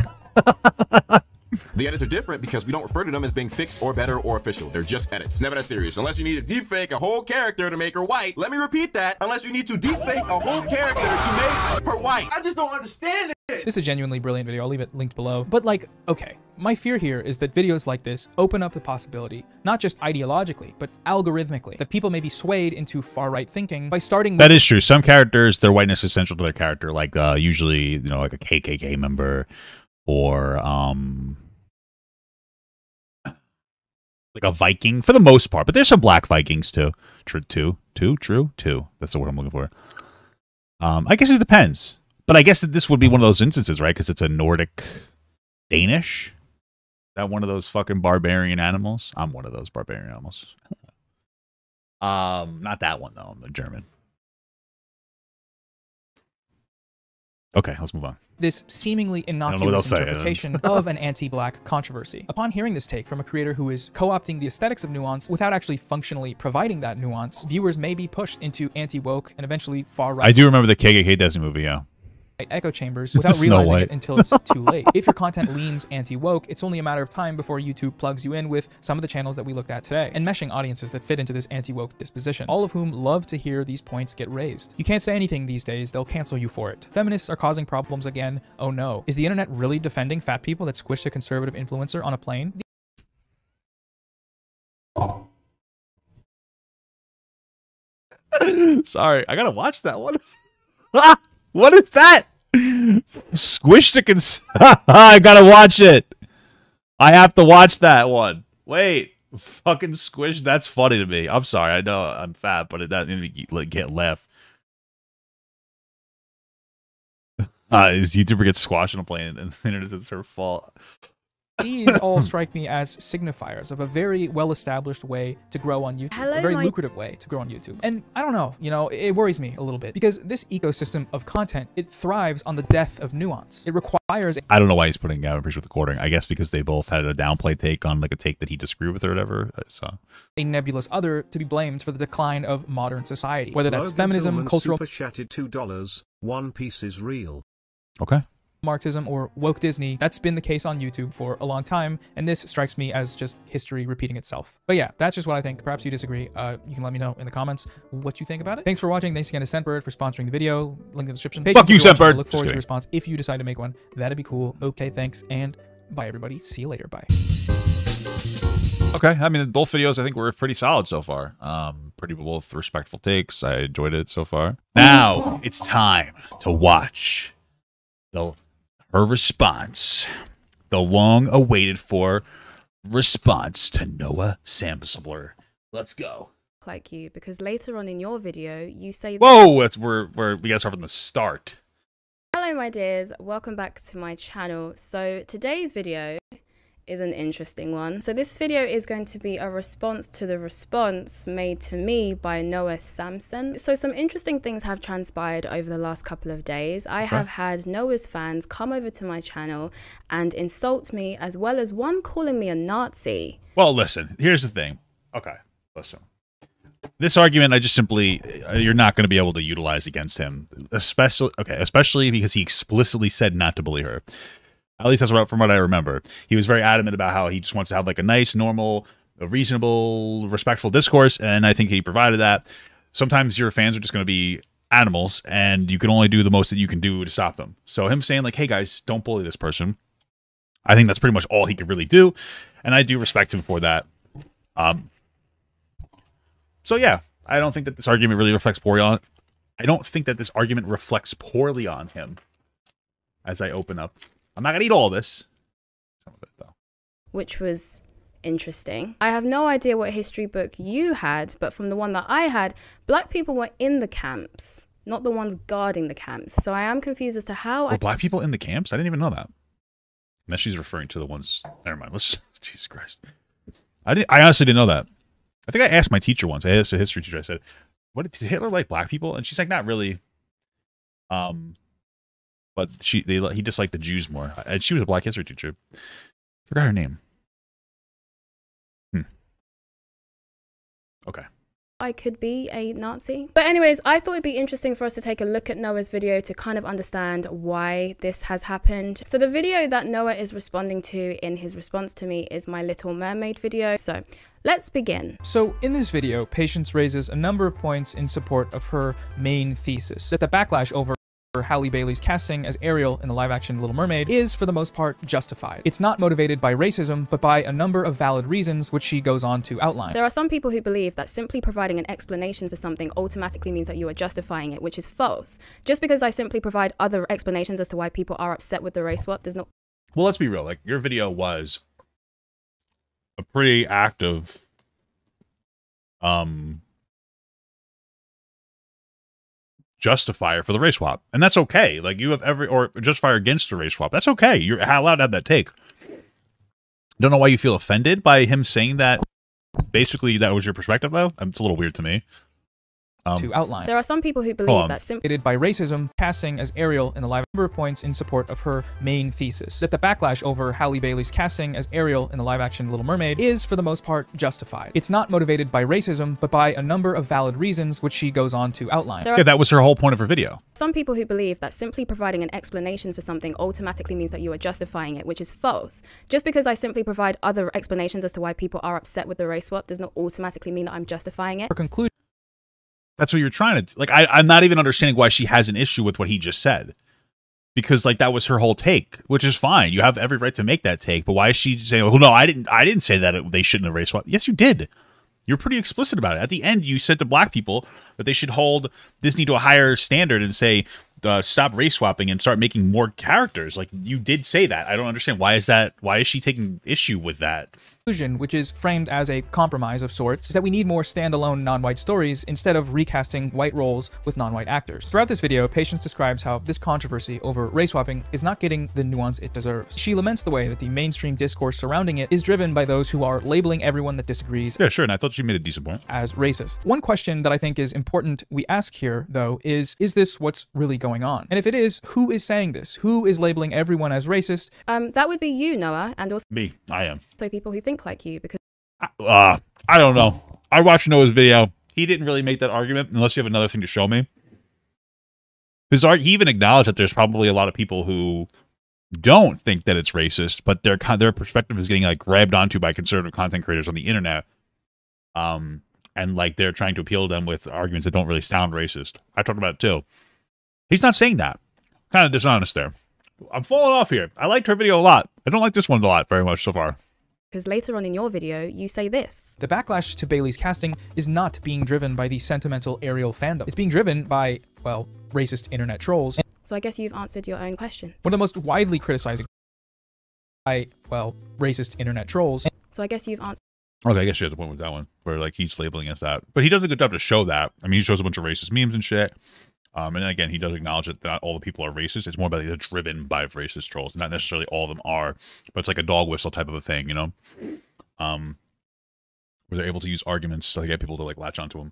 The edits are different because we don't refer to them as being fixed or better or official. They're just edits. Never that serious. Unless you need to deepfake a whole character to make her white. Let me repeat that. Unless you need to deepfake a whole character to make her white. I just don't understand it. This is a genuinely brilliant video. I'll leave it linked below. But like, okay, my fear here is that videos like this open up the possibility, not just ideologically, but algorithmically, that people may be swayed into far-right thinking by starting with... That is true. Some characters, their whiteness is central to their character, like usually, you know, like a KKK member, or like a Viking for the most part, but there's some black Vikings too. True. That's the word I'm looking for. I guess it depends, but I guess that this would be one of those instances, right? Because it's a Nordic Danish. That one of those fucking barbarian animals. I'm one of those barbarian animals. Not that one though. I'm a German. Okay, let's move on. This seemingly innocuous interpretation of an anti-black controversy. Upon hearing this take from a creator who is co-opting the aesthetics of nuance without actually functionally providing that nuance, viewers may be pushed into anti-woke and eventually far-right. I do remember the KKK Disney movie, yeah. Echo chambers without realizing it until it's too late. If your content leans anti-woke, it's only a matter of time before YouTube plugs you in with some of the channels that we looked at today, and meshing audiences that fit into this anti-woke disposition, all of whom love to hear these points get raised. You can't say anything these days, they'll cancel you for it. Feminists are causing problems again. Oh no. Is the internet really defending fat people that squished a conservative influencer on a plane? Sorry, I gotta watch that one. What is that? Squish I gotta watch it. I have to watch that one. Wait, fucking squish. That's funny to me. I'm sorry. I know I'm fat, but that made me get laugh. This YouTuber gets squashed on a plane, and the internet says it's her fault. These all strike me as signifiers of a very well-established way to grow on YouTube, a very lucrative way to grow on YouTube. And I don't know, you know, it worries me a little bit because this ecosystem of content, it thrives on the death of nuance. It requires... I don't know why he's putting Gavin Priest with the quartering. I guess because they both had a downplay take on like a take that he disagreed with or whatever. So a nebulous other to be blamed for the decline of modern society, whether that's feminism, cultural... Super chatted $2. One Piece is real. Okay. Marxism or woke Disney. That's been the case on YouTube for a long time, and this strikes me as just history repeating itself. But yeah, that's just what I think. Perhaps you disagree. You can let me know in the comments what you think about it. Thanks for watching. Thanks again to Scentbird for sponsoring the video. Link in the description. Fuck you, Scentbird. Look forward to your response if you decide to make one. That'd be cool. Okay, thanks, and bye everybody. See you later. Bye. Okay, I mean, both videos I think were pretty solid so far. Pretty both respectful takes. I enjoyed it so far. Now it's time to watch her response, the long-awaited for response to Noah Samsler. Let's go. think like you, because later on in your video, you say... Whoa! We gotta start from the start. Hello, my dears. Welcome back to my channel. So today's video is an interesting one. So this video is going to be a response to the response made to me by Nuance Samsen. So some interesting things have transpired over the last couple of days. I have had Nuance fans come over to my channel and insult me, as well as one calling me a Nazi. Well, listen, here's the thing. Okay, listen. This argument, I just simply, you're not going to be able to utilize against him, especially because he explicitly said not to bully her. At least that's from what I remember. He was very adamant about how he just wants to have like a nice, normal, reasonable, respectful discourse, and I think he provided that. Sometimes your fans are just going to be animals, and you can only do the most that you can do to stop them. So him saying like, hey guys, don't bully this person, I think that's pretty much all he could really do, and I do respect him for that. So yeah, I don't think that this argument really reflects poorly on... I don't think that this argument reflects poorly on him. As I open up, I'm not gonna eat all this. Some of it though. Which was interesting. I have no idea what history book you had, but from the one that I had, black people were in the camps, not the ones guarding the camps. So I am confused as to how... Were black people in the camps? I didn't even know that. Unless she's referring to the ones... Never mind. Let's... Jesus Christ. I honestly didn't know that. I think I asked my teacher once. I asked a history teacher. I said, "What did Hitler like black people?" And she's like, "Not really." But he disliked the Jews more. And she was a black history teacher. Forgot her name. Okay. I could be a Nazi. But anyways, I thought it'd be interesting for us to take a look at Noah's video to kind of understand why this has happened. So the video that Noah is responding to in his response to me is my Little Mermaid video. So let's begin. So in this video, Patience raises a number of points in support of her main thesis, that the backlash over Halle Bailey's casting as Ariel in the live-action Little Mermaid is, for the most part, justified. It's not motivated by racism, but by a number of valid reasons, which she goes on to outline. There are some people who believe that simply providing an explanation for something automatically means that you are justifying it, which is false. Just because I simply provide other explanations as to why people are upset with the race swap does not... Well, let's be real. Like, your video was a pretty active justifier for the race swap, and that's okay. Like, you have or justifier against the race swap, that's okay. You're allowed to have that take. Don't know why you feel offended by him saying that. Basically, that was your perspective, though. It's a little weird to me. To outline. There are some people who believe that simply by racism, casting as Ariel in the live number of points in support of her main thesis, that the backlash over Halle Bailey's casting as Ariel in the live-action Little Mermaid is, for the most part, justified. It's not motivated by racism, but by a number of valid reasons, which she goes on to outline. Yeah, that was her whole point of her video. Some people who believe that simply providing an explanation for something automatically means that you are justifying it, which is false. Just because I simply provide other explanations as to why people are upset with the race swap does not automatically mean that I'm justifying it. Her conclusion. That's what you're trying to... Like, I'm not even understanding why she has an issue with what he just said. Because, like, that was her whole take, which is fine. You have every right to make that take. But why is she saying, well, no, I didn't say that they shouldn't have race swap. Yes, you did. You're pretty explicit about it. At the end, you said to black people that they should hold Disney to a higher standard and say, stop race swapping and start making more characters. Like, you did say that. I don't understand. Why is she taking issue with that? Which is framed as a compromise of sorts, is that we need more standalone non-white stories instead of recasting white roles with non-white actors. Throughout this video, Patience describes how this controversy over race swapping is not getting the nuance it deserves. She laments the way that the mainstream discourse surrounding it is driven by those who are labeling everyone that disagrees. Yeah, sure, and I thought she made a decent point. As racist. One question that I think is important we ask here, though, is this what's really going on? And if it is, who is saying this? Who is labeling everyone as racist? That would be you, Noah, and also me. I am. So people who think like you, because I don't know. I watched Noah's video. He didn't really make that argument unless you have another thing to show me. He even acknowledged that there's probably a lot of people who don't think that it's racist, but their perspective is getting like grabbed onto by conservative content creators on the internet. And like they're trying to appeal to them with arguments that don't really sound racist. I talked about it too. He's not saying that. Kind of dishonest there. I'm falling off here. I liked her video a lot. I don't like this one a lot very much so far. Because later on in your video, you say this. The backlash to Bailey's casting is not being driven by the sentimental Ariel fandom. It's being driven by, well, racist internet trolls. So I guess you've answered your own question. One of the most widely criticized by, well, racist internet trolls. So I guess you've answered. Okay, I guess she has a point with that one, where like he's labeling as that, but he does a good job to show that. I mean, he shows a bunch of racist memes and shit. And then again, he does acknowledge that not all the people are racist. It's more about they're driven by racist trolls. Not necessarily all of them are, but it's like a dog whistle type of a thing, you know? Where they're able to use arguments to get people to like latch onto them.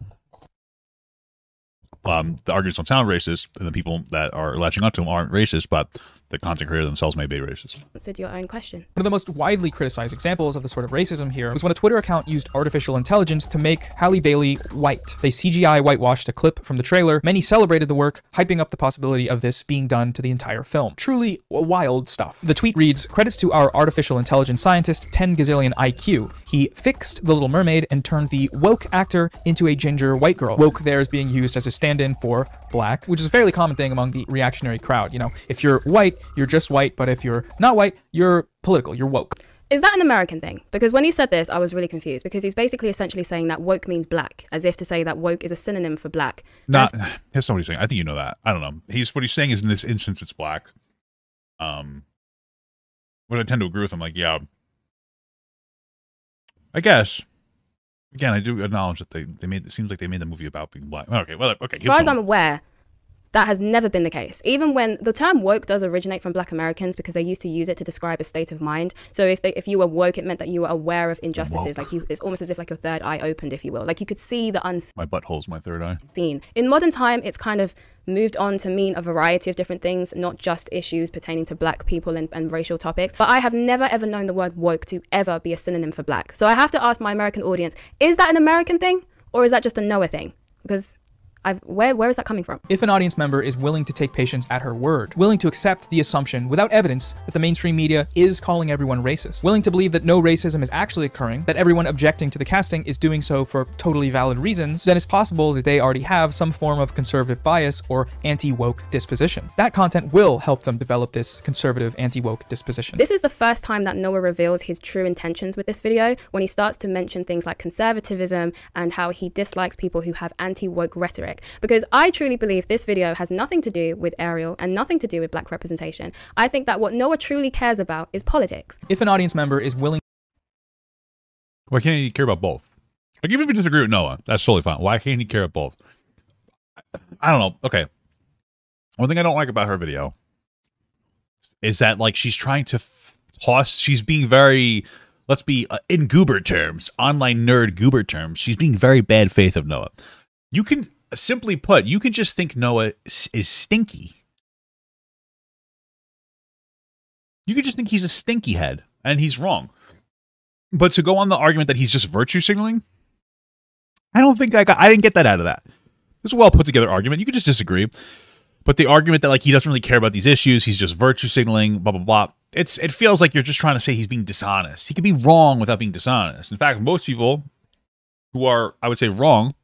The arguments don't sound racist, and the people that are latching onto them aren't racist, but the content creator themselves may be racist. Answered your own question. One of the most widely criticized examples of the sort of racism here was when a Twitter account used artificial intelligence to make Halle Bailey white. They CGI whitewashed a clip from the trailer. Many celebrated the work, hyping up the possibility of this being done to the entire film. Truly wild stuff. The tweet reads, "Credits to our artificial intelligence scientist, 10 gazillion IQ. He fixed The Little Mermaid and turned the woke actor into a ginger white girl." Woke there is being used as a stand-in for black, which is a fairly common thing among the reactionary crowd. You know, if you're white, you're just white, but if you're not white, you're political, you're woke. Is that an American thing? Because when he said this, I was really confused, because he's basically essentially saying that woke means black, as if to say that woke is a synonym for black. Here's somebody saying, I think you know that. I don't know. What he's saying is in this instance, it's black. But I tend to agree with him. Like, yeah, I guess. Again, I do acknowledge that they made it seems like they made the movie about being black. Okay, well, okay. As far as I'm aware, that has never been the case. Even when the term woke does originate from black Americans, because they used to use it to describe a state of mind. So if you were woke, it meant that you were aware of injustices. Like it's almost as if like your third eye opened, if you will. Like you could see the unseen. My butthole's my third eye. In modern time, it's kind of moved on to mean a variety of different things, not just issues pertaining to black people and racial topics. But I have never ever known the word woke to ever be a synonym for black. So I have to ask my American audience, is that an American thing? Or is that just a Noah thing? Because where is that coming from? If an audience member is willing to take Patience at her word, willing to accept the assumption without evidence that the mainstream media is calling everyone racist, willing to believe that no racism is actually occurring, that everyone objecting to the casting is doing so for totally valid reasons, then it's possible that they already have some form of conservative bias or anti-woke disposition. That content will help them develop this conservative anti-woke disposition. This is the first time that Noah reveals his true intentions with this video, when he starts to mention things like conservatism and how he dislikes people who have anti-woke rhetoric. Because I truly believe this video has nothing to do with Ariel and nothing to do with black representation. I think that what Noah truly cares about is politics. If an audience member is willing... Why can't he care about both? Like, even if you disagree with Noah, that's totally fine. Why can't he care about both? I don't know. Okay. One thing I don't like about her video is that, like, she's trying to she's being very, let's be, in goober terms, online nerd goober terms, she's being very bad faith of Noah. You can... Simply put, you can just think Noah is stinky. You could just think he's a stinky head, and he's wrong. But to go on the argument that he's just virtue signaling, I don't think I didn't get that out of that. This is a well put together argument. You could just disagree. But the argument that like he doesn't really care about these issues, he's just virtue signaling, blah, blah, blah. It feels like you're just trying to say he's being dishonest. He could be wrong without being dishonest. In fact, most people who are, I would say, wrong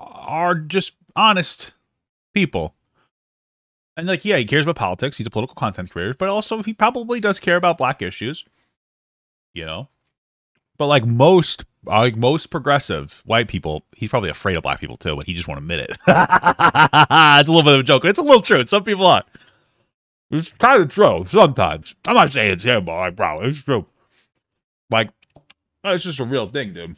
are just honest people. And like, yeah, he cares about politics. He's a political content creator, but also he probably does care about black issues, you know. But like most progressive white people, he's probably afraid of black people too, but he just won't admit it. It's a little bit of a joke. It's a little true. Some people aren't. It's kind of true sometimes. I'm not saying it's him, but like, bro, it's true. Like, it's just a real thing, dude.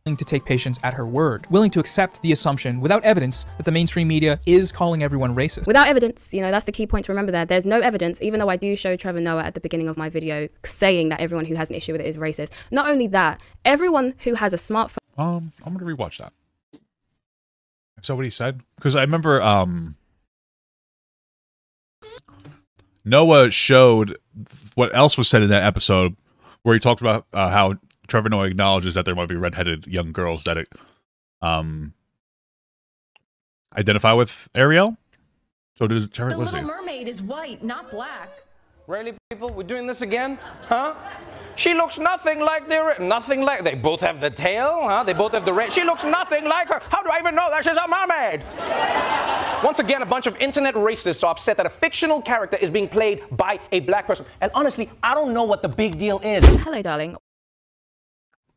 To take Patience at her word, willing to accept the assumption without evidence that the mainstream media is calling everyone racist. Without evidence, you know, that's the key point to remember there. There's no evidence, even though I do show Trevor Noah at the beginning of my video saying that everyone who has an issue with it is racist. Not only that, everyone who has a smartphone... I'm going to rewatch that. Is that what he said? Because I remember Noah showed what else was said in that episode where he talked about how Trevor Noah acknowledges that there might be redheaded young girls that identify with Ariel. So does Trevor? The Little Mermaid is white, not black. Really, people? We're doing this again? Huh? She looks nothing like they both have the tail, huh? They both have the red. She looks nothing like her. How do I even know that she's a mermaid? Once again, a bunch of internet racists are upset that a fictional character is being played by a black person. And honestly, I don't know what the big deal is. Hello, darling.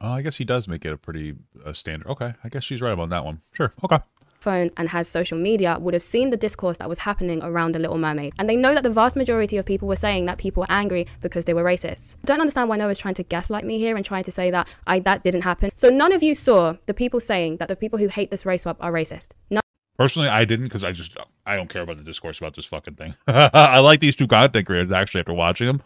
I guess he does make it a pretty standard. Okay, I guess she's right about that one. Sure, okay. phone and has social media would have seen the discourse that was happening around The Little Mermaid. And they know that the vast majority of people were saying that people were angry because they were racist. I don't understand why Noah's trying to gaslight me here and trying to say that that didn't happen. So none of you saw the people saying that the people who hate this race swap are racist. Personally, I didn't, because I don't care about the discourse about this fucking thing. I like these two content creators, actually, after watching them.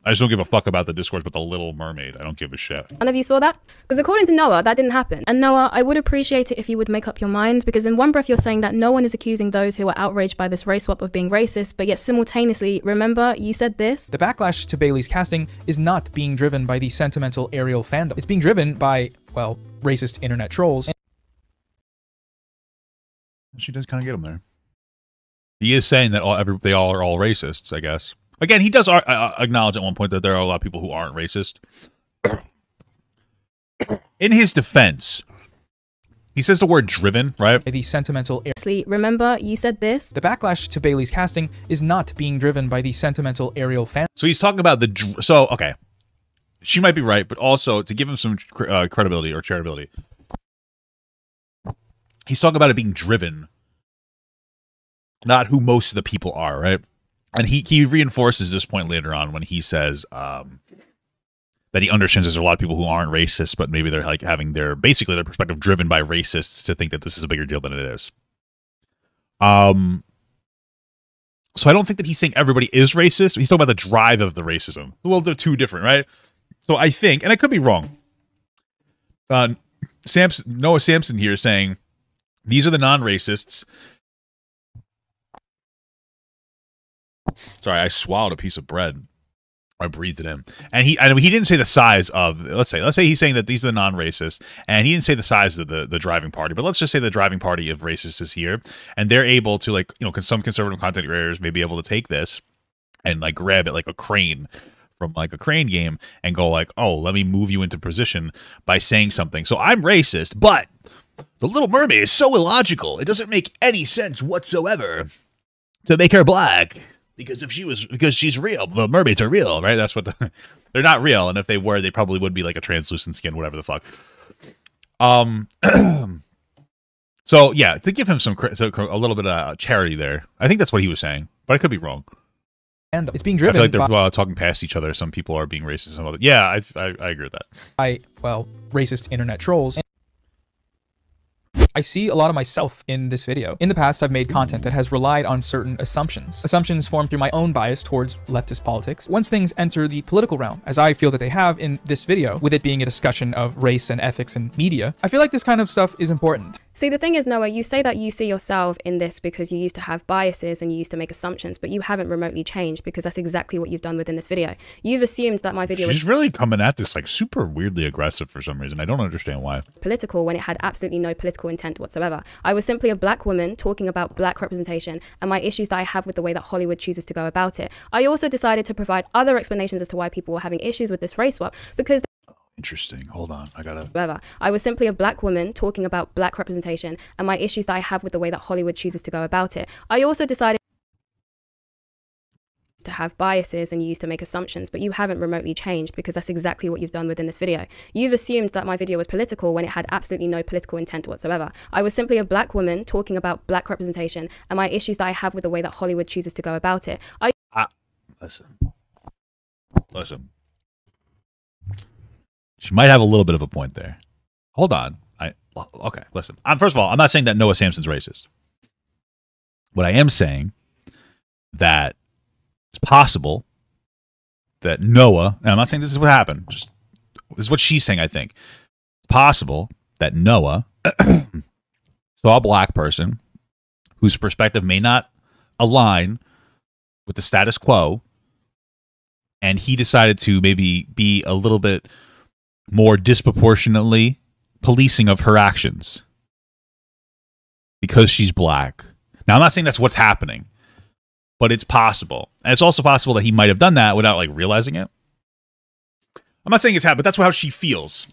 I just don't give a fuck about the discourse about The Little Mermaid. I don't give a shit. None of you saw that? Because according to Noah, that didn't happen. And Noah, I would appreciate it if you would make up your mind, because in one breath you're saying that no one is accusing those who are outraged by this race swap of being racist, but yet simultaneously, remember, you said this? The backlash to Bailey's casting is not being driven by the sentimental Ariel fandom. It's being driven by, well, racist internet trolls. She does kind of get him there. He is saying that they all are all racists, I guess. Again, he does acknowledge at one point that there are a lot of people who aren't racist. In his defense, he says the word driven, right? The sentimental... Remember, you said this? The backlash to Bailey's casting is not being driven by the sentimental Ariel fan. So he's talking about the... So, okay. She might be right, but also, to give him some credibility or charitability, he's talking about it being driven, not who most of the people are, right? And he reinforces this point later on when he says that he understands there's a lot of people who aren't racist, but maybe they're like having their perspective driven by racists to think that this is a bigger deal than it is. So I don't think that he's saying everybody is racist. He's talking about the drive of the racism. They're two different, right? So I think, and I could be wrong, Noah Samsen here is saying these are the non-racists. Sorry, I swallowed a piece of bread. I breathed it in. And he didn't say the size of, let's say he's saying that these are the non-racists, and he didn't say the size of the driving party, but let's just say the driving party of racists is here, and they're able to, like, you know, some conservative content creators may be able to take this and like grab it like a crane from like a crane game and go like, oh, let me move you into position by saying something. So I'm racist, but The Little Mermaid is so illogical. It doesn't make any sense whatsoever to make her black. Because she's real. The mermaids are real, right? That's what they're not real. And if they were, they probably would be like a translucent skin, whatever the fuck. So yeah, to give him a little bit of charity there. I think that's what he was saying, but I could be wrong. And it's being driven. I feel like they're talking past each other. Some people are being racist. Some other. Yeah, I agree with that. By, well, racist internet trolls. I see a lot of myself in this video. In the past, I've made content that has relied on certain assumptions. Assumptions formed through my own bias towards leftist politics. Once things enter the political realm, as I feel that they have in this video, with it being a discussion of race and ethics and media, I feel like this kind of stuff is important. See, the thing is, Noah, you say that you see yourself in this because you used to have biases and you used to make assumptions, but you haven't remotely changed, because that's exactly what you've done within this video. You've assumed that my video She's really coming at this like super weirdly aggressive for some reason. I don't understand why. Political when it had absolutely no political intent whatsoever. I was simply a black woman talking about black representation and my issues that I have with the way that Hollywood chooses to go about it. I also decided to provide other explanations as to why people were having issues with this race swap, because interesting. Hold on. I gotta... However, I was simply a black woman talking about black representation and my issues that I have with the way that Hollywood chooses to go about it. I also decided to have biases and you used to make assumptions, but you haven't remotely changed, because that's exactly what you've done within this video. You've assumed that my video was political when it had absolutely no political intent whatsoever. I was simply a black woman talking about black representation and my issues that I have with the way that Hollywood chooses to go about it. Listen. She might have a little bit of a point there. Hold on. Okay, listen. First of all, I'm not saying that Noah Samsen's racist. What I am saying that it's possible that Noah, and I'm not saying this is what happened, just this is what she's saying, I think. It's possible that Noah saw a black person whose perspective may not align with the status quo, and he decided to maybe be a little bit more disproportionately policing of her actions because she's black. Now, I'm not saying that's what's happening, but it's possible. And it's also possible that he might have done that without like realizing it. I'm not saying it's happened, but that's how she feels.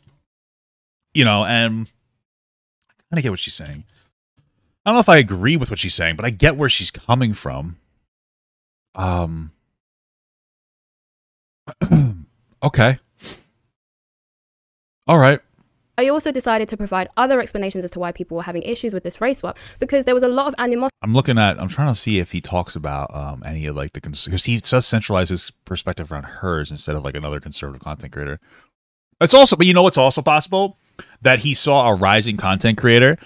You know, and I kind of get what she's saying. I don't know if I agree with what she's saying, but I get where she's coming from. Okay. All right. I also decided to provide other explanations as to why people were having issues with this race swap, because there was a lot of animosity. I'm trying to see if he talks about any of like the, because he does centralize his perspective around hers instead of like another conservative content creator. It's also, but you know what's also possible? That he saw a rising content creator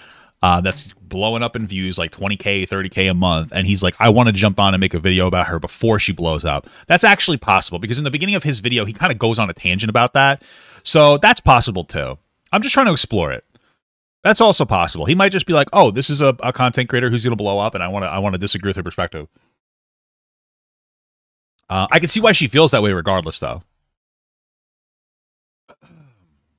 that's blowing up in views like 20K, 30K a month, and he's like, I want to jump on and make a video about her before she blows up. That's actually possible, because in the beginning of his video, he kind of goes on a tangent about that. So that's possible too. I'm just trying to explore it. That's also possible. He might just be like, oh, this is a content creator who's going to blow up, and I want to disagree with her perspective. I can see why she feels that way regardless, though.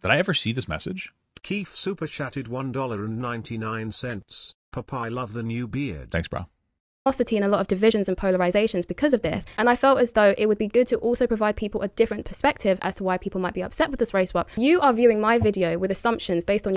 Did I ever see this message? Keith super chatted $1.99. Papa, I love the new beard. Thanks, bro. And a lot of divisions and polarizations because of this, and I felt as though it would be good to also provide people a different perspective as to why people might be upset with this race swap. You are viewing my video with assumptions based on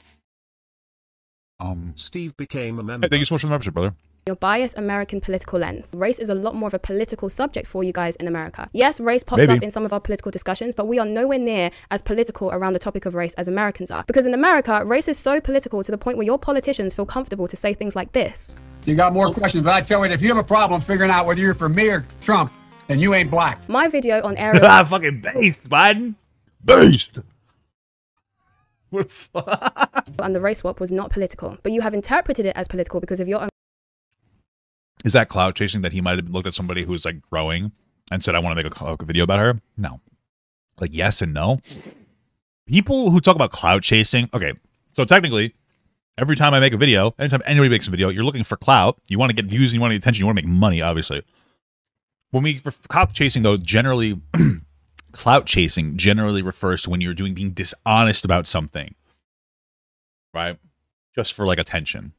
Steve became a member. Hey, thank you so much for the membership, brother. Your biased American political lens. Race is a lot more of a political subject for you guys in America. Yes, race pops up in some of our political discussions, but we are nowhere near as political around the topic of race as Americans are. Because in America, race is so political to the point where your politicians feel comfortable to say things like this. You got more questions, but I tell you, if you have a problem figuring out whether you're for me or Trump, then you ain't black. My video on aerial fucking based, Biden. Based. and the race swap was not political, but you have interpreted it as political because of your own. Is that clout chasing, that he might have looked at somebody who's like growing and said, I want to make a video about her? No. Like, yes and no. People who talk about clout chasing. Okay. So technically, every time I make a video, anytime anybody makes a video, you're looking for clout. You want to get views and you want to get attention. You want to make money, obviously. For clout chasing, though, generally, clout chasing generally refers to when you're being dishonest about something. Right? Just for like attention.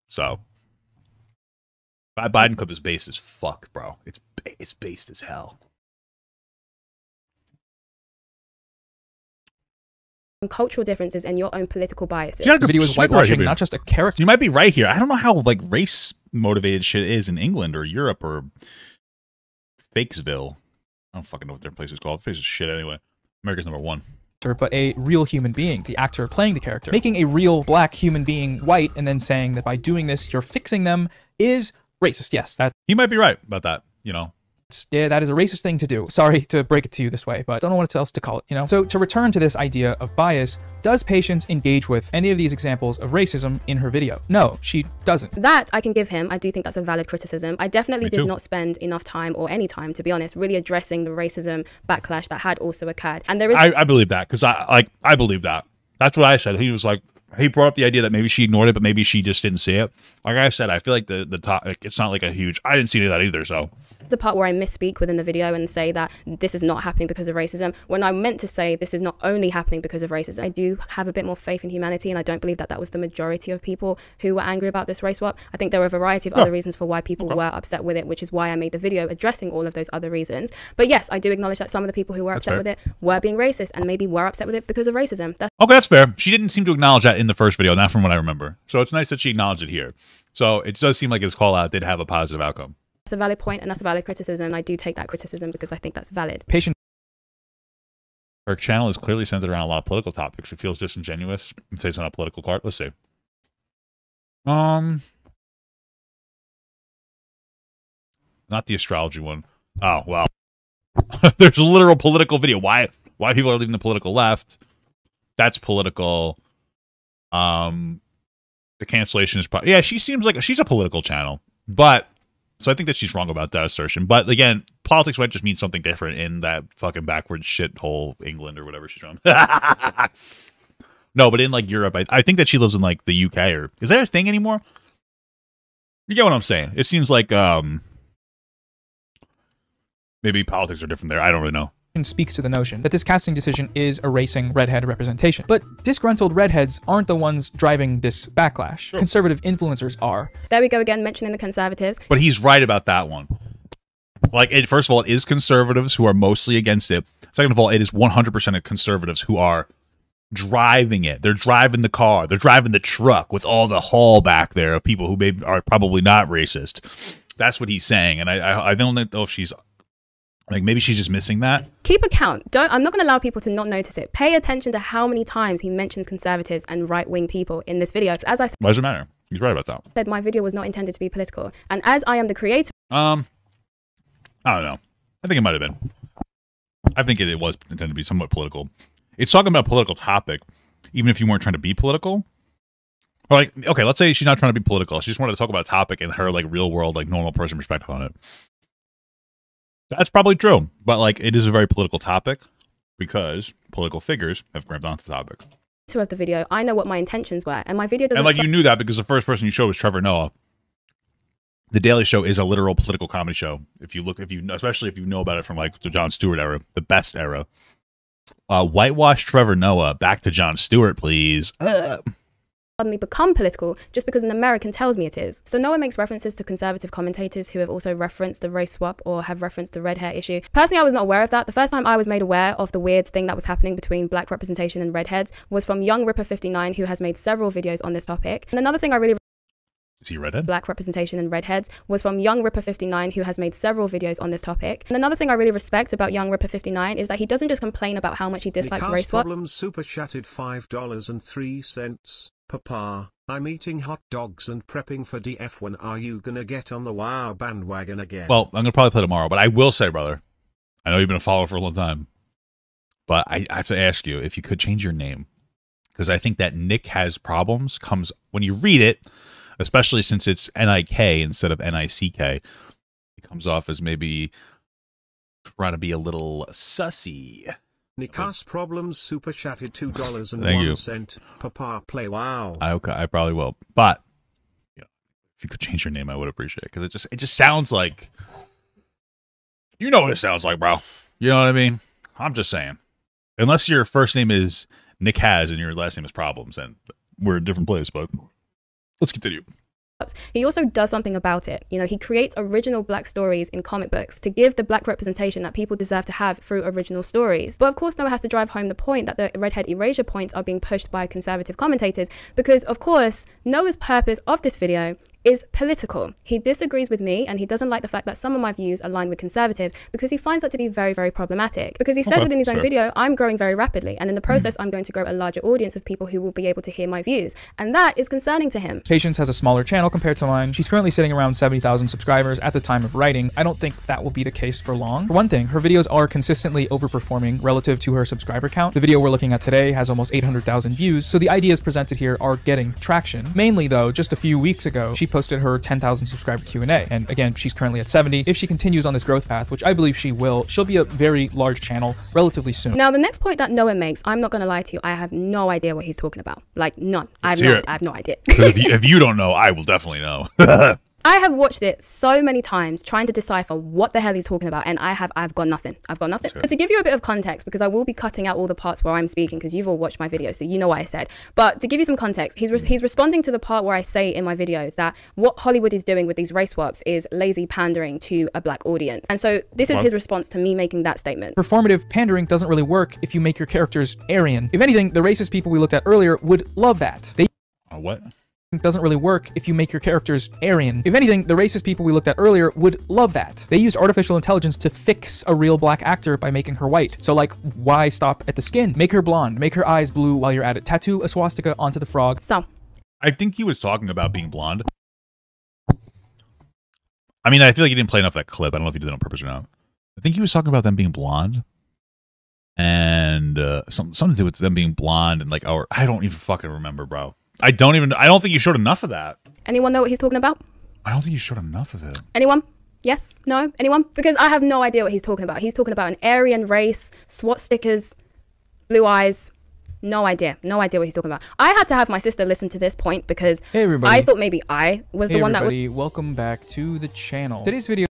So. Biden clip is based as fuck, bro. It's based as hell. Cultural differences and your own political biases. The video is whitewashing, not just a character. You might be right here. I don't know how like race motivated shit is in England or Europe or Fakesville. I don't fucking know what their place is called. Place is shit anyway. America's #1. But a real human being, the actor playing the character. Making a real black human being white and then saying that by doing this, you're fixing them is racist. Yes, that he might be right about that, you know. Yeah, that is a racist thing to do. Sorry to break it to you this way, but I don't know what else to call it, you know? So to return to this idea of bias, does Patience engage with any of these examples of racism in her video? No, she doesn't. That I can give him. I do think that's a valid criticism. I definitely did not spend enough time, or any time, to be honest, really addressing the racism backlash that had also occurred. And there is... I believe that, because I believe that. That's what I said. He was like, he brought up the idea that maybe she ignored it, but maybe she just didn't see it. Like I said, I feel like the topic, it's not like a huge... I didn't see any of that either, so... The part where I misspeak within the video and say that this is not happening because of racism, when I meant to say this is not only happening because of racism. I do have a bit more faith in humanity, and I don't believe that that was the majority of people who were angry about this race swap. I think there were a variety of other reasons for why people were upset with it, which is why I made the video addressing all of those other reasons. But yes, I do acknowledge that some of the people who were upset with it were being racist, and maybe were upset with it because of racism. Okay, that's fair. She didn't seem to acknowledge that in the first video, not from what I remember. So it's nice that she acknowledged it here. So it does seem like his call out did have a positive outcome. That's a valid point, and that's a valid criticism. I do take that criticism because I think that's valid. Her channel is clearly centered around a lot of political topics. It feels disingenuous if it's on a political card. Let's see. Not the astrology one. Oh, well. There's a literal political video. Why people are leaving the political left. That's political. The cancellation is probably... Yeah, she seems like... She's a political channel. But... So I think that she's wrong about that assertion. But again, politics might just mean something different in that fucking backwards shithole England or whatever she's from. No, but in like Europe, I think that she lives in like the UK, or is that a thing anymore? You get what I'm saying? It seems like maybe politics are different there. I don't really know. Speaks to the notion that this casting decision is erasing redhead representation. But disgruntled redheads aren't the ones driving this backlash. Sure. Conservative influencers are. There we go again, mentioning the conservatives. But he's right about that one. Like, first of all, it is conservatives who are mostly against it. Second of all, it is 100% of conservatives who are driving it. They're driving the car. They're driving the truck with all the haul back there of people who maybe are probably not racist. That's what he's saying. And I don't know if she's Like, maybe she's just missing that. Keep a count. I'm not going to allow people to not notice it. Pay attention to how many times he mentions conservatives and right-wing people in this video. As I said, why does it matter? He's right about that. Said my video was not intended to be political. And as I am the creator... I don't know. I think it might have been. I think it was intended to be somewhat political. It's talking about a political topic, even if you weren't trying to be political. Or like, okay, let's say she's not trying to be political. She just wanted to talk about a topic and her, like, real world, like, normal person perspective on it. That's probably true. But, like, it is a very political topic because political figures have grabbed onto the topic. Of the video, I know what my intentions were. And my video doesn't... And, like, you knew that because the first person you showed was Trevor Noah. The Daily Show is a literal political comedy show. Especially if you know about it from, like, the Jon Stewart era, the best era. Whitewash Trevor Noah. Back to Jon Stewart, please. Suddenly become political just because an American tells me it is. So Noah makes references to conservative commentators who have also referenced the race swap or have referenced the red hair issue. Personally, I was not aware of that. The first time I was made aware of the weird thing that was happening between black representation and redheads was from Young Ripper 59, who has made several videos on this topic. And another thing I really... Is he redhead? Black representation and redheads was from Young Ripper 59, who has made several videos on this topic. And another thing I really respect about Young Ripper 59 is that he doesn't just complain about how much he dislikes race swap. Problems super chatted $5.03. Papa, I'm eating hot dogs and prepping for DF. When are you gonna get on the WoW bandwagon again? Well, I'm gonna probably play tomorrow, but I will say, brother, I know you've been a follower for a long time, but I have to ask you if you could change your name, because I think that Nick Has Problems comes when you read it, especially since it's N-I-K instead of N-I-C-K. It comes off as maybe trying to be a little sussy. Nikas Problems super chatted $2.01. Papa, play WoW. Okay, I probably will. But you know, if you could change your name, I would appreciate it, because it just sounds like, you know what it sounds like, bro. You know what I mean? I'm just saying. Unless your first name is Nick Has and your last name is Problems, and we're in a different place. But let's continue. He also does something about it. You know, he creates original black stories in comic books to give the black representation that people deserve to have through original stories. But of course, Noah has to drive home the point that the redhead erasure points are being pushed by conservative commentators, because of course, Noah's purpose of this video is political. He disagrees with me, and he doesn't like the fact that some of my views align with conservatives, because he finds that to be very, very problematic. Because he says within his own video, I'm growing very rapidly, and in the process, I'm going to grow a larger audience of people who will be able to hear my views, and that is concerning to him. Patience has a smaller channel compared to mine. She's currently sitting around 70,000 subscribers at the time of writing. I don't think that will be the case for long. For one thing, her videos are consistently overperforming relative to her subscriber count. The video we're looking at today has almost 800,000 views, so the ideas presented here are getting traction. Mainly though, just a few weeks ago, she posted her 10,000 subscriber Q&A. And again, she's currently at 70. If she continues on this growth path, which I believe she will, she'll be a very large channel relatively soon. Now, the next point that Noah makes, I'm not going to lie to you, I have no idea what he's talking about. Like, none. I have no idea. if you don't know, I will definitely know. I have watched it so many times trying to decipher what the hell he's talking about, and I've got nothing. I've got nothing. Sure. So to give you a bit of context, because I will be cutting out all the parts where I'm speaking, because you've all watched my video, so you know what I said. But to give you some context, he's responding to the part where I say in my video that what Hollywood is doing with these race swaps is lazy pandering to a black audience. And so this is his response to me making that statement. Performative pandering doesn't really work if you make your characters Aryan. If anything, the racist people we looked at earlier would love that. What? Doesn't really work if you make your characters Aryan. If anything, the racist people we looked at earlier would love that. They used artificial intelligence to fix a real black actor by making her white. So like, why stop at the skin? Make her blonde, make her eyes blue while you're at it. Tattoo a swastika onto the frog. So I think he was talking about being blonde. I mean, I feel like he didn't play enough of that clip. I don't know if he did it on purpose or not. I think he was talking about them being blonde. And something to do with them being blonde and like, or I don't even fucking remember, bro. I don't think you showed enough of that. Anyone know what he's talking about? I don't think you showed enough of it. Anyone? Yes? No? Anyone? Because I have no idea what he's talking about. He's talking about an Aryan race, SWAT stickers, blue eyes. No idea. No idea what he's talking about. I had to have my sister listen to this point because hey everybody. I thought maybe I was the one that was... Welcome back to the channel. Today's video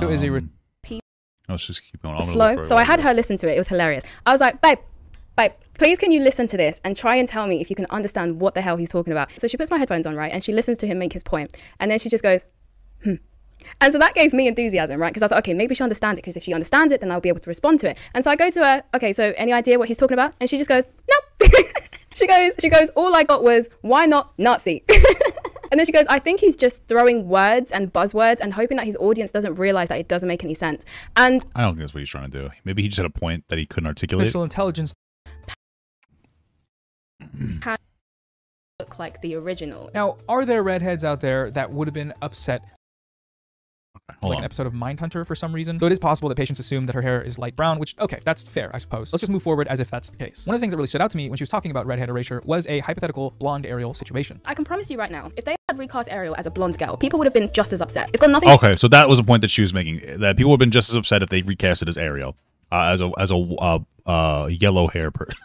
is a repeat. Let's just keep going. Slow. So I had her listen to it. It was hilarious. I was like, babe, please can you listen to this and try and tell me if you can understand what the hell he's talking about. So she puts my headphones on, right? And she listens to him make his point. And then she just goes, And so that gave me enthusiasm, right? Because I was like, okay, maybe she understands it, because if she understands it, then I'll be able to respond to it. And so I go to her, okay, so any idea what he's talking about? And she just goes, no. she goes, all I got was, why not Nazi? And then she goes, I think he's just throwing words and buzzwords and hoping that his audience doesn't realize that it doesn't make any sense. And I don't think that's what he's trying to do. Maybe he just had a point that he couldn't articulate. Artificial intelligence look like the original. Now, are there redheads out there that would have been upset Hold an episode of Mindhunter for some reason? So it is possible that patients assume that her hair is light brown, which, okay, that's fair, I suppose. Let's just move forward as if that's the case. One of the things that really stood out to me when she was talking about redhead erasure was a hypothetical blonde Ariel situation. I can promise you right now, if they had recast Ariel as a blonde girl, people would have been just as upset. It's got nothing. Okay, so that was a point that she was making, that people would have been just as upset if they recast it as Ariel, as a yellow hair person.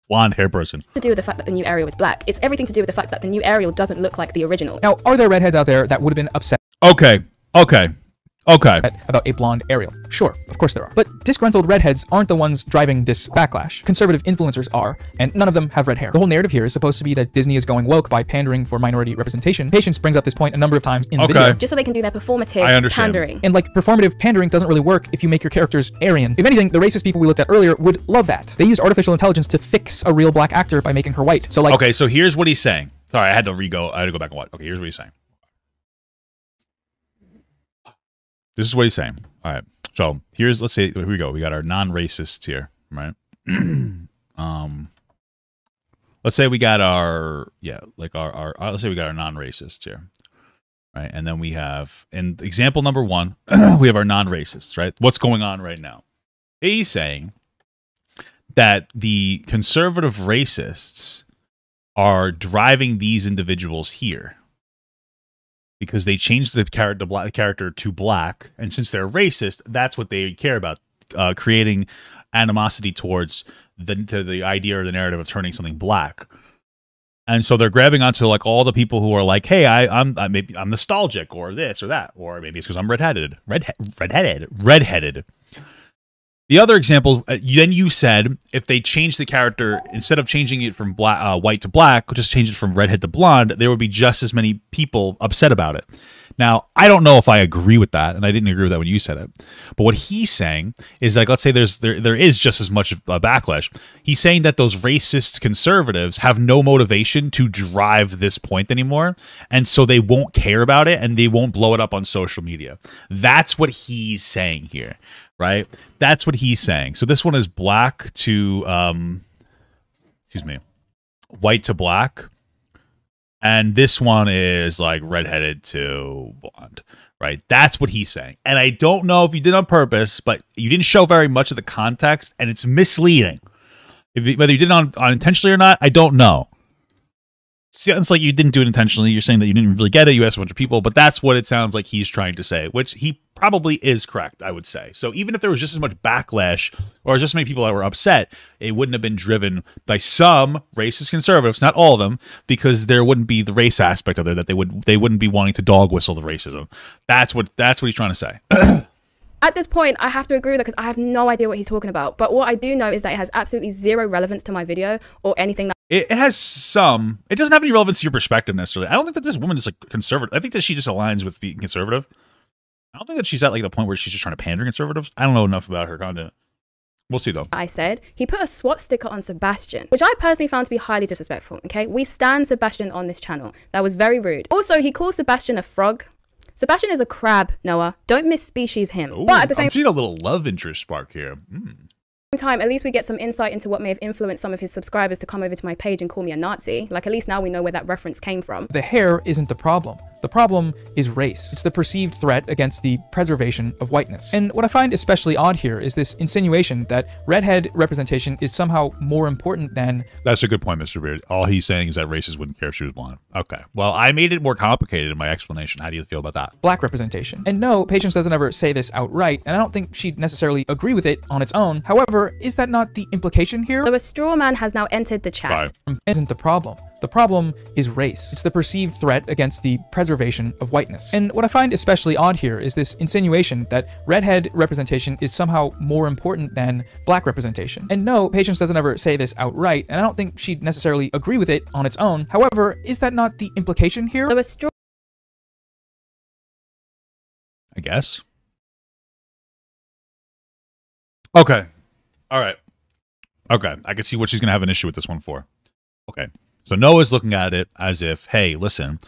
Blonde hair person. To do with the fact that the new Ariel is black. It's everything to do with the fact that the new Ariel doesn't look like the original. Now, are there redheads out there that would have been upset? Okay. About a blonde Ariel? Sure, of course there are. But disgruntled redheads aren't the ones driving this backlash. Conservative influencers are, and none of them have red hair. The whole narrative here is supposed to be that Disney is going woke by pandering for minority representation. Patience brings up this point a number of times in the video. Just so they can do their performative pandering. And like, performative pandering doesn't really work if you make your characters Aryan. If anything, the racist people we looked at earlier would love that. They used artificial intelligence to fix a real black actor by making her white. So like... Okay, so here's what he's saying. Sorry, I had to go back and watch. Okay, here's what he's saying. This is what he's saying. All right. So let's say, here we go. We got our non-racists here, right? Let's say we got our let's say we got our non-racists here, right? And then we have, in example number 1, we have our non-racists, right? What's going on right now? He's saying that the conservative racists are driving these individuals here, because they changed the character to black, and since they're racist, that's what they care about, creating animosity towards the idea or the narrative of turning something black. And so they're grabbing onto like all the people who are like, hey, I'm nostalgic, or this or that, or maybe it's because I'm redheaded. The other example, then you said if they change the character, instead of changing it from white to black, just change it from redhead to blonde, there would be just as many people upset about it. Now, I don't know if I agree with that, and I didn't agree with that when you said it. But what he's saying is, like, let's say there is just as much of a backlash. He's saying that those racist conservatives have no motivation to drive this point anymore, and so they won't care about it, and they won't blow it up on social media. That's what he's saying here. Right? That's what he's saying. So this one is black to, white to black. And this one is like redheaded to blonde. Right? That's what he's saying. And I don't know if you did on purpose, but you didn't show very much of the context, and it's misleading. Whether you did it on intentionally or not, I don't know. Sounds like you didn't do it intentionally. You're saying that you didn't really get it. You asked a bunch of people, but that's what it sounds like he's trying to say, which he probably is correct, I would say. So even if there was just as much backlash or just as many people that were upset, it wouldn't have been driven by some racist conservatives, not all of them, because there wouldn't be the race aspect of there, that they wouldn't be wanting to dog whistle the racism. That's what he's trying to say. At this point, I have to agree with that because I have no idea what he's talking about. But what I do know is that it has absolutely zero relevance to my video or anything that... It has some... It doesn't have any relevance to your perspective necessarily. I don't think that this woman is like conservative. I think that she just aligns with being conservative. I don't think that she's at like the point where she's just trying to pander conservatives. I don't know enough about her content. We'll see though. I said he put a SWAT sticker on Sebastian, which I personally found to be highly disrespectful. Okay, we stand Sebastian on this channel. That was very rude. Also, he calls Sebastian a frog. Sebastian is a crab, Noah. Don't misspecies him. Ooh, but at the same I'm seeing a little love interest spark here. time, at least we get some insight into what may have influenced some of his subscribers to come over to my page and call me a Nazi. Like, at least now we know where that reference came from. The hair isn't the problem. The problem is race. It's the perceived threat against the preservation of whiteness. And what I find especially odd here is this insinuation that redhead representation is somehow more important than... That's a good point, Mr. Beard. All he's saying is that racists wouldn't care if she was blonde. Okay. Well, I made it more complicated in my explanation. How do you feel about that? Black representation. And no, Patience doesn't ever say this outright, and I don't think she'd necessarily agree with it on its own. However, is that not the implication here? So a straw man has now entered the chat. Isn't the problem. The problem is race. It's the perceived threat against the preservation of whiteness. And what I find especially odd here is this insinuation that redhead representation is somehow more important than black representation. And no, Patience doesn't ever say this outright, and I don't think she'd necessarily agree with it on its own. However, is that not the implication here? So a straw... I guess. Okay. All right. Okay. I can see what she's going to have an issue with this one for. Okay. So Noah's looking at it as if, hey, listen,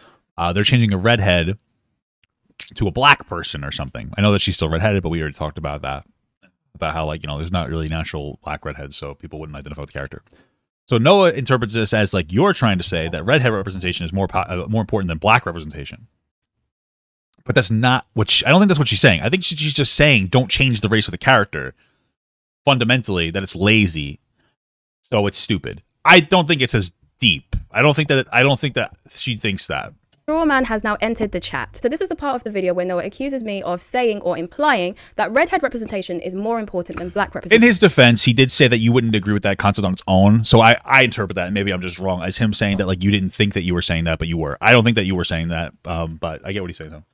they're changing a redhead to a black person or something. I know that she's still redheaded, but we already talked about that. About how, like, you know, there's not really natural black redheads, so people wouldn't identify with the character. So Noah interprets this as, like, you're trying to say that redhead representation is more important than black representation. But that's not what I don't think that's what she's saying. I think she's just saying don't change the race of the character. Fundamentally, that it's lazy, so it's stupid. I don't think it's as deep. I don't think that she thinks that. Straw Man has now entered the chat. So this is the part of the video where Noah accuses me of saying or implying that redhead representation is more important than black representation. In his defense, he did say that you wouldn't agree with that concept on its own. So I interpret that, and maybe I'm just wrong, as him saying that, like, you didn't think that you were saying that, but you were. I don't think that you were saying that, but I get what he's saying, though.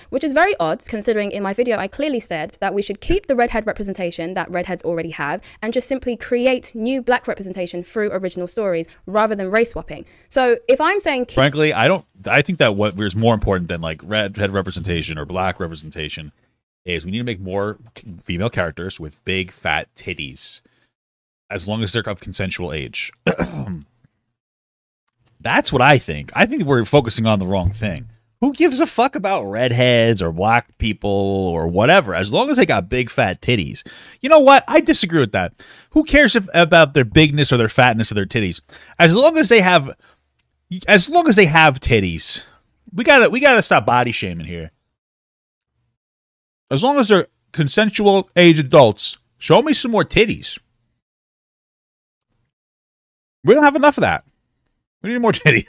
Which is very odd, considering in my video I clearly said that we should keep the redhead representation that redheads already have and just simply create new black representation through original stories rather than race swapping. So if I'm saying, frankly, I think that what is more important than, like, redhead representation or black representation is we need to make more female characters with big fat titties, as long as they're of consensual age. That's what I think. I think we're focusing on the wrong thing. Who gives a fuck about redheads or black people or whatever, as long as they got big fat titties? You know what? I disagree with that. Who cares about their bigness or their fatness or their titties? As long as they have titties. We gotta stop body shaming here. As long as they're consensual age adults, show me some more titties. We don't have enough of that. We need more titties.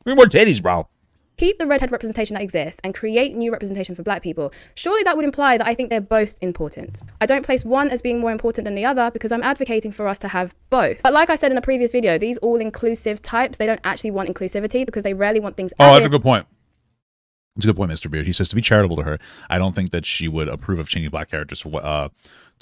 We need more titties, bro. Keep the redhead representation that exists and create new representation for black people. Surely that would imply that I think they're both important. I don't place one as being more important than the other because I'm advocating for us to have both. But like I said in the previous video, these all-inclusive types, they don't actually want inclusivity because they rarely want things. Oh, that's a good point. That's a good point, Mr. Beard. He says, to be charitable to her, I don't think that she would approve of changing black characters to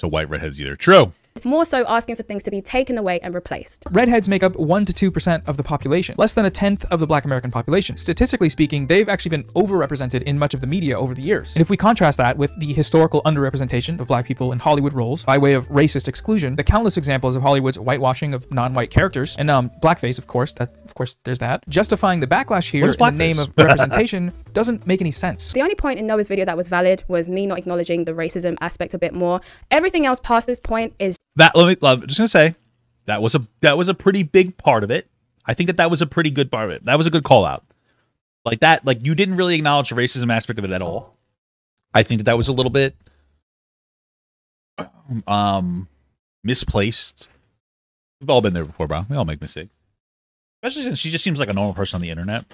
white redheads either. True. More so asking for things to be taken away and replaced. Redheads make up 1 to 2% of the population, less than 1/10 of the black American population. Statistically speaking, they've actually been overrepresented in much of the media over the years. And if we contrast that with the historical underrepresentation of black people in Hollywood roles by way of racist exclusion, the countless examples of Hollywood's whitewashing of non-white characters, and blackface, of course, there's that, justifying the backlash here in the name of representation doesn't make any sense. The only point in Noah's video that was valid was me not acknowledging the racism aspect a bit more. Everything else past this point is I'm just gonna say that was a pretty big part of it. I think that was a pretty good part of it. That was a good call out. Like that, like you didn't really acknowledge the racism aspect of it at all. I think that was a little bit misplaced. We've all been there before, bro. We all make mistakes. Especially since she just seems like a normal person on the internet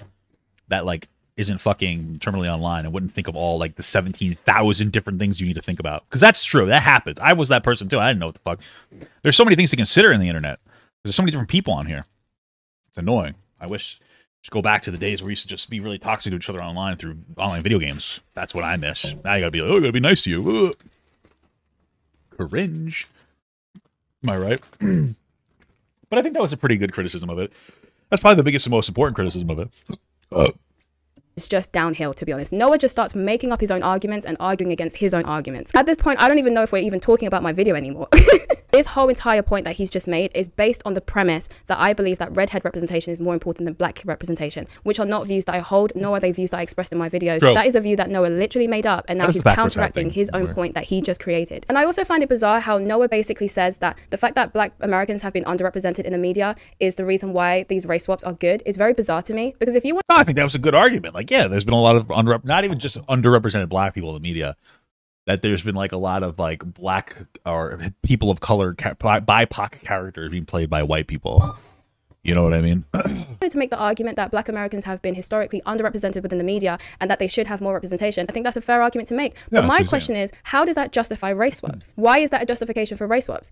that, like, isn't fucking terminally online and wouldn't think of all, like, the 17,000 different things you need to think about. Because that's true. That happens. I was that person, too. I didn't know what the fuck. There's so many things to consider in the internet. There's so many different people on here. It's annoying. I wish just go back to the days where we used to just be really toxic to each other online through online video games. That's what I miss. Now you gotta be like, oh, you gotta be nice to you. Ugh. Cringe. Am I right? But I think that was a pretty good criticism of it. That's probably the biggest and most important criticism of it. It's just downhill, to be honest. Noah just starts making up his own arguments and arguing against his own arguments. At this point, I don't even know if we're even talking about my video anymore. This whole entire point that he's just made is based on the premise that I believe that redhead representation is more important than black representation, which are not views that I hold, nor are they views that I expressed in my videos. Bro. That is a view that Noah literally made up, and now he's counteracting his own point that he just created. And I also find it bizarre how Noah basically says that the fact that black Americans have been underrepresented in the media is the reason why these race swaps are good. Is very bizarre to me, because if you want... I think that was a good argument. Like, yeah, there's been a lot of not even just underrepresented black people in the media, that there's been like a lot of like black or people of color BIPOC characters being played by white people. You know what I mean? To make the argument that black Americans have been historically underrepresented within the media and that they should have more representation, I think that's a fair argument to make. But my question is, how does that justify race swaps? Why is that a justification for race swaps?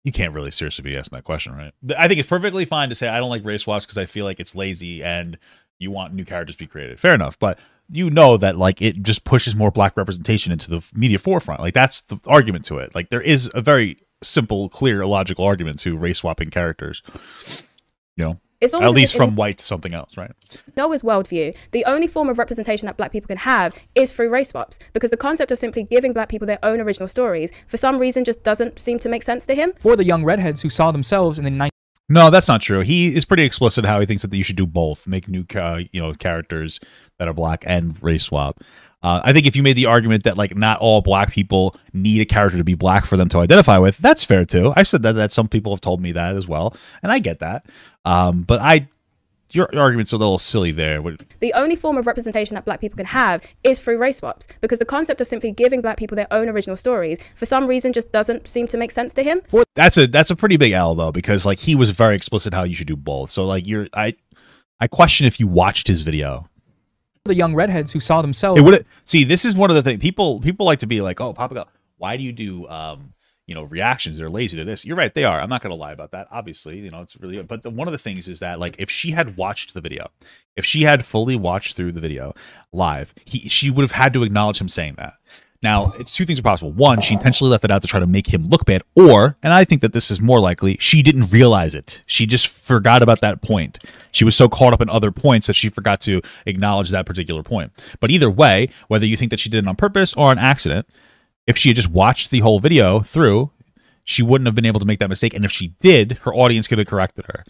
You can't really seriously be asking that question, right? I think it's perfectly fine to say I don't like race swaps because I feel like it's lazy and you want new characters to be created. Fair enough. But you know that like it just pushes more black representation into the media forefront. Like that's the argument to it. Like there is a very simple, clear, logical argument to race swapping characters. You know, at least from white to something else, right? Noah's worldview, the only form of representation that black people can have is through race swaps, because the concept of simply giving black people their own original stories for some reason just doesn't seem to make sense to him. For the young redheads who saw themselves in the No, that's not true. He is pretty explicit how he thinks that you should do both, make new characters that are black and race swap. I think if you made the argument that like not all black people need a character to be black for them to identify with, that's fair too. I said that some people have told me that as well, and I get that. But your argument's a little silly there. The only form of representation that black people can have is through race swaps, because the concept of simply giving black people their own original stories for some reason just doesn't seem to make sense to him. That's a pretty big L though, because like he was very explicit how you should do both. So like I question if you watched his video. The young redheads who saw themselves. See, this is one of the things people like to be like, oh, Papa, why do you do reactions? They're lazy to this. You're right, they are. I'm not going to lie about that. Obviously, it's really. But one of the things is that like if she had watched the video, if she had fully watched through the video live, she would have had to acknowledge him saying that. Now, it's two things are possible. One, she intentionally left it out to try to make him look bad, or, and I think that this is more likely, she didn't realize it. She just forgot about that point. She was so caught up in other points that she forgot to acknowledge that particular point. But either way, whether you think that she did it on purpose or on accident, if she had just watched the whole video through, she wouldn't have been able to make that mistake. And if she did, her audience could have corrected her.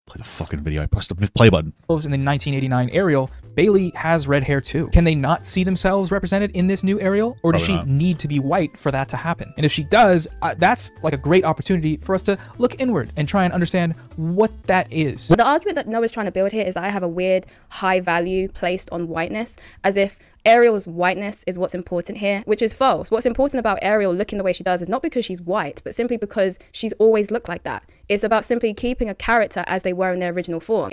Play the fucking video. I pressed the play button. In the 1989 Ariel, Bailey has red hair too. Can they not see themselves represented in this new Ariel? Or does she need to be white for that to happen? And if she does, that's like a great opportunity for us to look inward and try and understand what that is. The argument that Noah's trying to build here is that I have a weird high value placed on whiteness, as if Ariel's whiteness is what's important here, which is false. What's important about Ariel looking the way she does is not because she's white, but simply because she's always looked like that. It's about simply keeping a character as they were in their original form.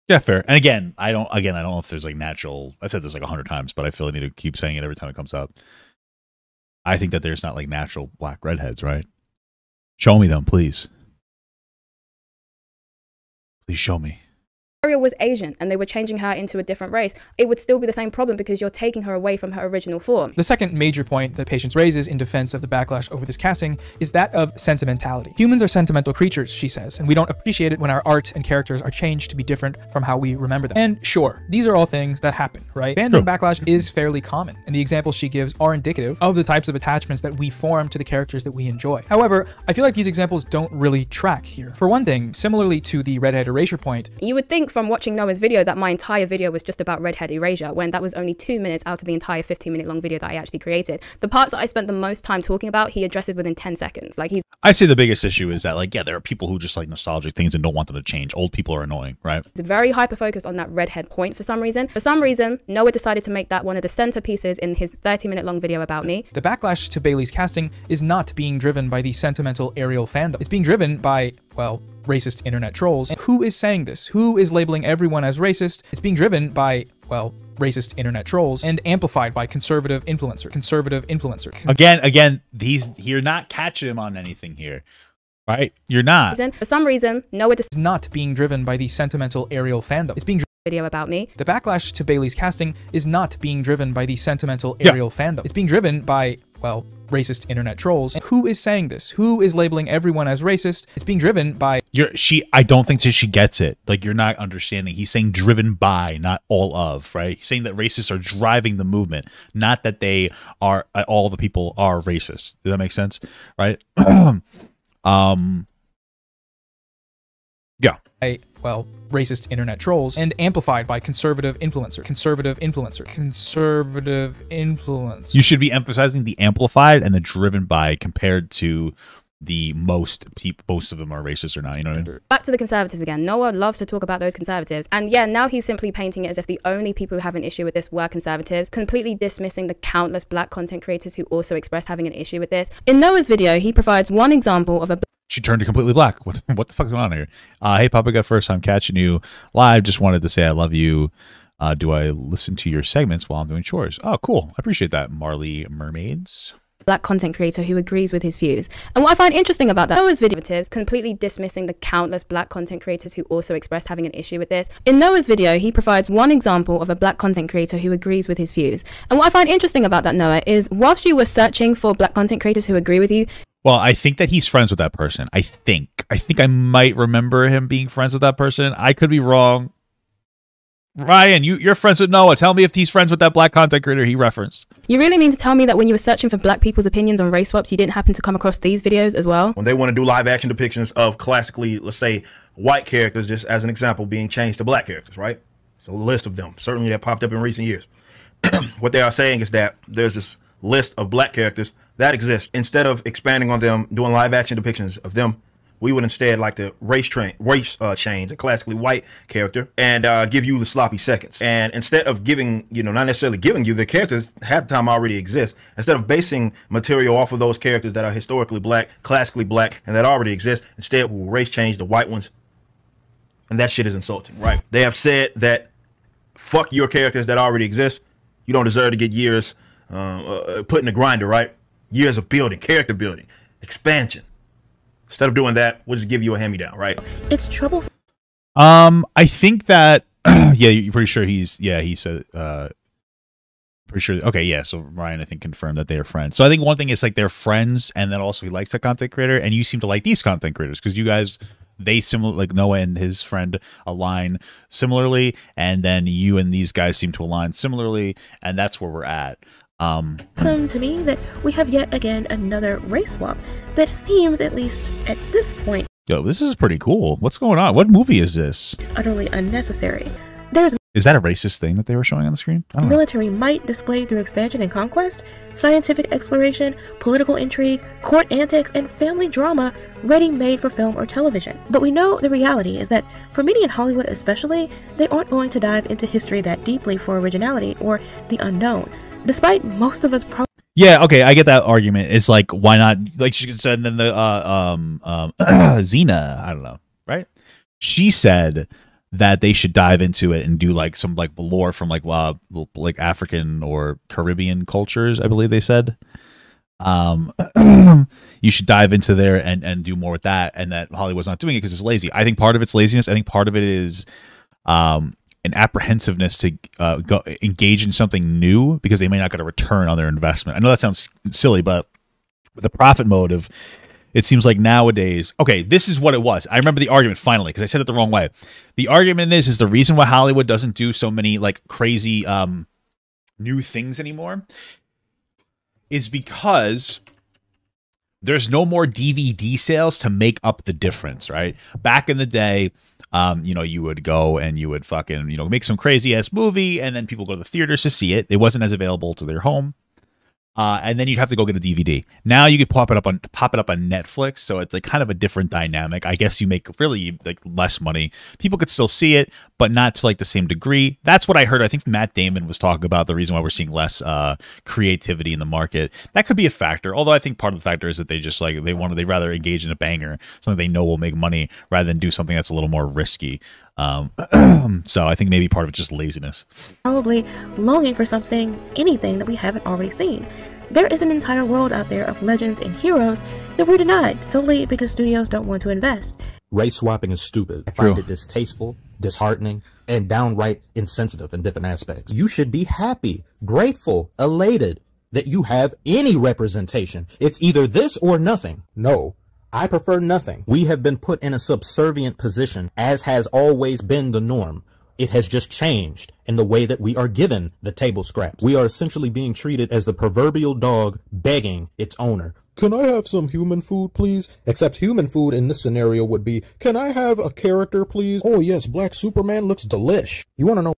Yeah, fair. And again, I don't know if there's like natural. I've said this like 100 times, but I feel I need to keep saying it every time it comes up. I think that there's not like natural black redheads, right? Show me them, please. Please show me. Ariel was Asian and they were changing her into a different race, it would still be the same problem because you're taking her away from her original form. The second major point that Patience raises in defense of the backlash over this casting is that of sentimentality. Humans are sentimental creatures, she says, and we don't appreciate it when our art and characters are changed to be different from how we remember them. And sure, these are all things that happen, right? Fandom backlash is fairly common, and the examples she gives are indicative of the types of attachments that we form to the characters that we enjoy. However, I feel like these examples don't really track here. For one thing, similarly to the redhead erasure point, you would think from watching Noah's video that my entire video was just about redhead erasure, when that was only 2 minutes out of the entire 15-minute long video that I actually created. The parts that I spent the most time talking about, he addresses within 10 seconds. Like I say the biggest issue is that, like, yeah, there are people who just like nostalgic things and don't want them to change. Old people are annoying, right? It's very hyper-focused on that redhead point for some reason. For some reason, Noah decided to make that one of the centerpieces in his 30-minute long video about me. The backlash to Bailey's casting is not being driven by the sentimental Ariel fandom. It's being driven by, well, racist internet trolls. And who is saying this? Who is labeling everyone as racist? It's being driven by, well, racist internet trolls and amplified by conservative influencer. Again, you're not catching him on anything here, right? You're not. For some reason, Noah is not being driven by the sentimental Ariel fandom. It's being video about me. The backlash to Bailey's casting is not being driven by the sentimental Ariel fandom. It's being driven by, well, racist internet trolls. And who is saying this? Who is labeling everyone as racist? It's being driven by I don't think that she gets it. Like, you're not understanding. He's saying driven by, not all of, right? He's saying that racists are driving the movement, not that they are, all the people are racist. Does that make sense? Right? Yeah. Well, racist internet trolls and amplified by conservative influencer. You should be emphasizing the amplified and the driven by compared to the most of them are racist or not, you know what I mean? Back to the conservatives again. Noah loves to talk about those conservatives. And yeah, now he's simply painting it as if the only people who have an issue with this were conservatives, completely dismissing the countless black content creators who also express having an issue with this. In Noah's video, he provides one example of a She turned completely black. What the fuck's going on here? Hey, Papa, got first time catching you live. Just wanted to say I love you. Do I listen to your segments while I'm doing chores? Oh, cool. I appreciate that, Marley Mermaids. Black content creator who agrees with his views. And what I find interesting about that Noah's video is completely dismissing the countless black content creators who also expressed having an issue with this. In Noah's video, he provides one example of a black content creator who agrees with his views. And what I find interesting about that, Noah, is whilst you were searching for black content creators who agree with you, well, I think that he's friends with that person. I think I might remember him being friends with that person. I could be wrong. Ryan, you're friends with Noah. Tell me if he's friends with that black content creator he referenced. You really mean to tell me that when you were searching for black people's opinions on race swaps, you didn't happen to come across these videos as well? When they want to do live action depictions of classically, let's say, white characters, just as an example, being changed to black characters, right? So a list of them, certainly that popped up in recent years. What they are saying is that there's this list of black characters that exists. Instead of expanding on them, doing live action depictions of them, we would instead like to race change a classically white character and give you the sloppy seconds. And instead of giving, not necessarily giving you, the characters half the time already exist. Instead of basing material off of those characters that are historically black, classically black, and that already exist, instead we'll race change the white ones. And that shit is insulting, right? They have said that fuck your characters that already exist. You don't deserve to get years put in the grinder, right? Years of building, character building, expansion. Instead of doing that, we'll just give you a hand-me-down, right? It's troublesome. I think that yeah, you're pretty sure he said pretty sure. Okay, yeah. So Ryan, I think, confirmed that they are friends. So I think one thing is like they're friends, and then also he likes the content creator, and you seem to like these content creators because you guys, like Noah and his friend align similarly, and then you and these guys seem to align similarly, and that's where we're at. To me that we have yet again another race swap that seems, at least at this point, yo, this is pretty cool. What's going on? What movie is this? Utterly unnecessary. Is that a racist thing that they were showing on the screen? I don't know. Military might displayed through expansion and conquest, scientific exploration, political intrigue, court antics, and family drama ready-made for film or television. But we know the reality is that for many in Hollywood especially, they aren't going to dive into history that deeply for originality or the unknown. Despite most of us yeah, okay, I get that argument. It's like, why not, like she said, then the Xina, I don't know, right? She said that they should dive into it and do like some like lore from like African or Caribbean cultures, I believe they said. You should dive into there and do more with that, and that Hollywood's not doing it because it's lazy. I think part of it's laziness. I think part of it is an apprehensiveness to go engage in something new because they may not get a return on their investment. I know that sounds silly, but with the profit motive, it seems like nowadays, okay, this is what it was. I remember the argument finally because I said it the wrong way. The argument is the reason why Hollywood doesn't do so many like crazy new things anymore is because there's no more DVD sales to make up the difference, right? Back in the day, you would go and you would fucking, make some crazy ass movie and then people go to the theaters to see it. It wasn't as available to their home. And then you'd have to go get a DVD. Now you could pop it up on Netflix, so it's like kind of a different dynamic. I guess you make really like less money. People could still see it, but not to like the same degree. That's what I heard. I think Matt Damon was talking about the reason why we're seeing less creativity in the market. That could be a factor. Although I think part of the factor is that they just like they rather engage in a banger, something they know will make money, rather than do something that's a little more risky. So I think maybe part of it's just laziness. Probably longing for anything that we haven't already seen. There is an entire world out there of legends and heroes that were denied solely because studios don't want to invest. Race swapping is stupid. I find it distasteful, disheartening, and downright insensitive in different aspects. You should be happy, grateful, elated that you have any representation. It's either this or nothing. No. I prefer nothing. We have been put in a subservient position, as has always been the norm. It has just changed in the way that we are given the table scraps. We are essentially being treated as the proverbial dog begging its owner. Can I have some human food, please? Except human food in this scenario would be, can I have a character, please? Oh yes, Black Superman looks delish. You want to know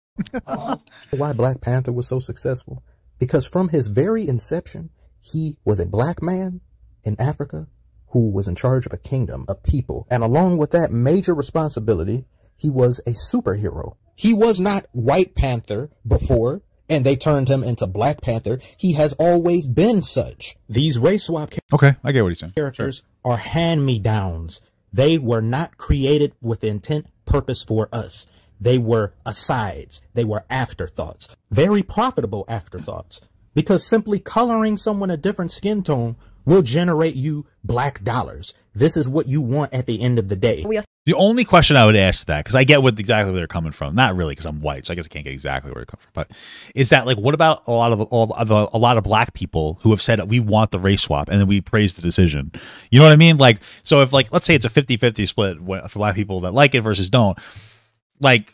why Black Panther was so successful? Because from his very inception, he was a black man in Africa who was in charge of a kingdom, a people. And along with that major responsibility, he was a superhero. He was not White Panther before, and they turned him into Black Panther. He has always been such. These race swap okay, I get what he's saying. Characters are hand-me-downs. They were not created with the intent, purpose for us. They were asides. They were afterthoughts. Very profitable afterthoughts. Because simply coloring someone a different skin tone will generate you black dollars. This is what you want at the end of the day. The only question I would ask that, because I get exactly where they're coming from, not really because I'm white, so I guess I can't get exactly where they're coming from, but is that like, what about a lot of black people who have said we want the race swap and then we praise the decision? You know what I mean? Like, so if like, let's say it's a 50-50 split for black people that like it versus don't, like,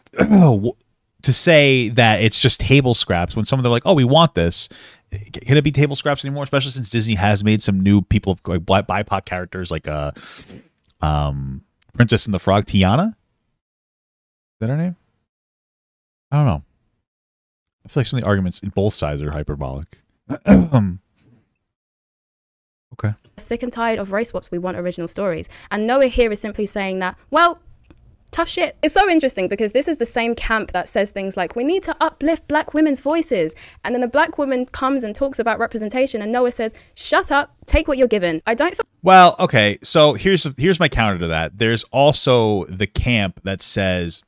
to say that it's just table scraps when some of them are like, oh, we want this. Can it be table scraps anymore? Especially since Disney has made some new people of like BIPOC characters, like Princess and the Frog, Tiana. Is that her name? I don't know. I feel like some of the arguments in both sides are hyperbolic. Okay. Sick and tired of race swaps. We want original stories. And Noah here is simply saying that, well, tough shit. It's so interesting because this is the same camp that says things like, we need to uplift black women's voices. And then a black woman comes and talks about representation and Noah says, shut up, take what you're given. I don't feel... Well, okay, so here's my counter to that. There's also the camp that says...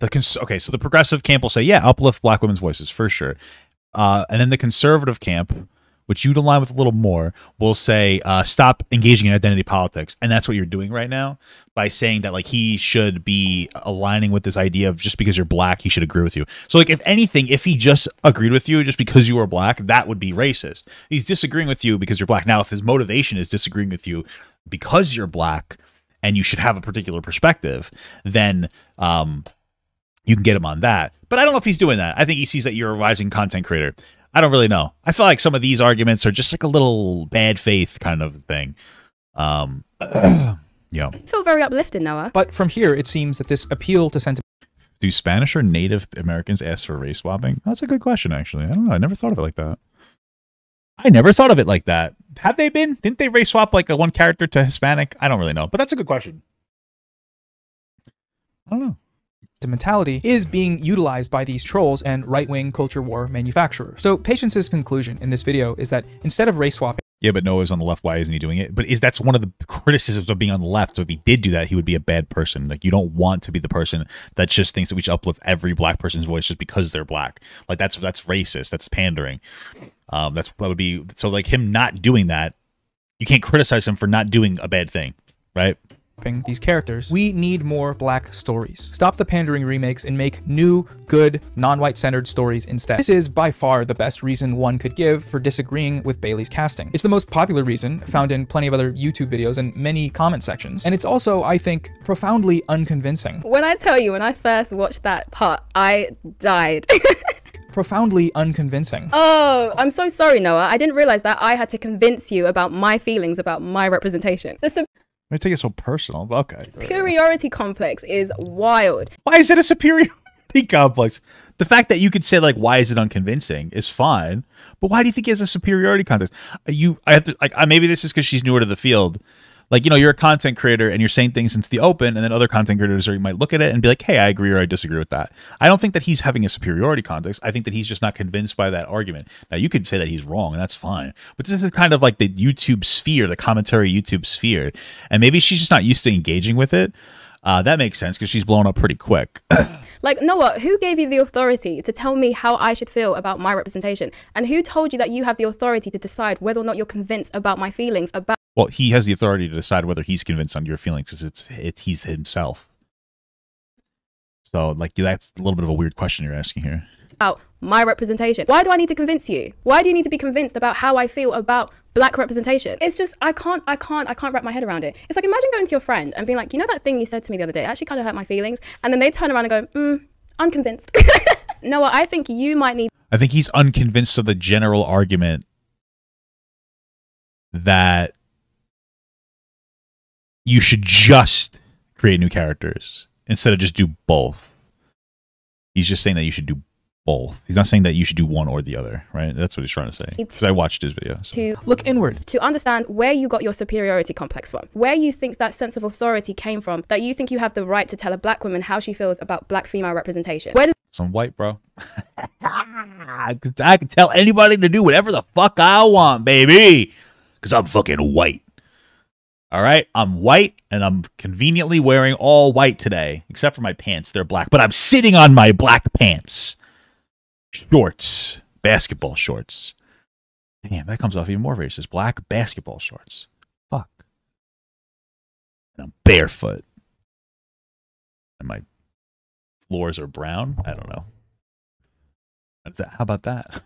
okay, so the progressive camp will say, yeah, uplift black women's voices, for sure. And then the conservative camp, which you'd align with a little more, will say, stop engaging in identity politics. And that's what you're doing right now by saying that, like, he should be aligning with this idea of just because you're black, he should agree with you. So, like, if anything, if he just agreed with you just because you were black, that would be racist. He's disagreeing with you because you're black. Now, if his motivation is disagreeing with you because you're black and you should have a particular perspective, then you can get him on that. But I don't know if he's doing that. I think he sees that you're a rising content creator. I don't really know. I feel like some of these arguments are just like a little bad faith kind of thing. Yeah. I feel very uplifted, Noah. But from here, it seems that this appeal to sentiment... Do Spanish or Native Americans ask for race swapping? That's a good question, actually. I don't know. I never thought of it like that. Have they been? Didn't they race swap like one character to Hispanic? I don't really know. But that's a good question. I don't know. Mentality is being utilized by these trolls and right-wing culture war manufacturers. So Patience's conclusion in this video is that instead of race swapping... Yeah, but Noah's on the left. Why isn't he doing it? But that's one of the criticisms of being on the left. So if he did do that, he would be a bad person. Like, you don't want to be the person that just thinks that we should uplift every black person's voice just because they're black. Like, that's racist. That's pandering. That would be... So, like, him not doing that, you can't criticize him for not doing a bad thing, right? These characters, we need more black stories. Stop the pandering remakes and make new, good, non-white centered stories instead. This is by far the best reason one could give for disagreeing with Bailey's casting. It's the most popular reason, found in plenty of other YouTube videos and many comment sections. And it's also, I think, profoundly unconvincing. When I tell you, when I first watched that part, I died. Profoundly unconvincing. Oh, I'm so sorry, Noah. I didn't realize that I had to convince you about my feelings about my representation. I take it so personal, but okay. Superiority complex is wild. Why is it a superiority complex? The fact that you could say, like, why is it unconvincing is fine, but why do you think he has a superiority complex? I have to, like, maybe this is because she's newer to the field. Like, you know, you're a content creator and you're saying things into the open, and then other content creators might look at it and be like, hey, I agree or I disagree with that. I don't think that he's having a superiority complex. I think that he's just not convinced by that argument. Now, you could say that he's wrong, and that's fine. But this is kind of like the YouTube sphere, the commentary YouTube sphere. And maybe she's just not used to engaging with it. That makes sense because she's blown up pretty quick. Like, Noah, who gave you the authority to tell me how I should feel about my representation? And who told you that you have the authority to decide whether or not you're convinced about my feelings about... Well, he has the authority to decide whether he's convinced on your feelings because he's himself. So, like, that's a little bit of a weird question you're asking here. About my representation. Why do I need to convince you? Why do you need to be convinced about how I feel about black representation? It's just, I can't wrap my head around it. It's like, imagine going to your friend and being like, you know that thing you said to me the other day? It actually kind of hurt my feelings. And then they turn around and go, unconvinced. Noah, I think you might need... I think he's unconvinced of the general argument that you should just create new characters instead of just do both. He's just saying that you should do both. He's not saying that you should do one or the other, right? That's what he's trying to say. Because I watched his video. So. To look inward. To understand where you got your superiority complex from. Where you think that sense of authority came from. That you think you have the right to tell a black woman how she feels about black female representation. Where does... I'm white, bro. I can tell anybody to do whatever the fuck I want, baby. Because I'm fucking white. All right? I'm white, and I'm conveniently wearing all white today. Except for my pants. They're black. But I'm sitting on my black pants. Shorts. Basketball shorts. Damn, that comes off even more racist. Black basketball shorts. Fuck. And I'm barefoot. And my floors are brown. I don't know. How about that?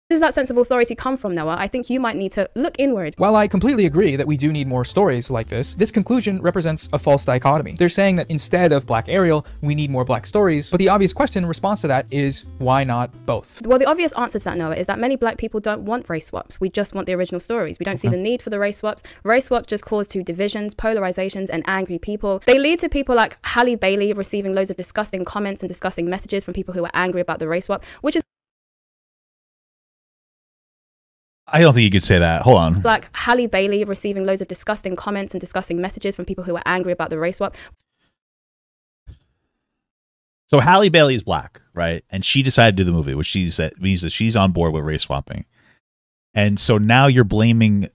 does that sense of authority come from, Noah? I think you might need to look inward. While I completely agree that we do need more stories like this conclusion represents a false dichotomy. They're saying that instead of Black Ariel, we need more Black stories, but the obvious question in response to that is, why not both? Well, the obvious answer to that, Noah, is that many Black people don't want race swaps. We just want the original stories. We don't see the need for the race swaps. Race swaps just cause to divisions, polarizations, and angry people. They lead to people like Halle Bailey receiving loads of disgusting comments and disgusting messages from people who are angry about the race swap, which is I don't think you could say that. Hold on. Like Halle Bailey receiving loads of disgusting comments and disgusting messages from people who are angry about the race swap. So Halle Bailey is Black, right? And she decided to do the movie, which means that she's on board with race swapping. And so now you're blaming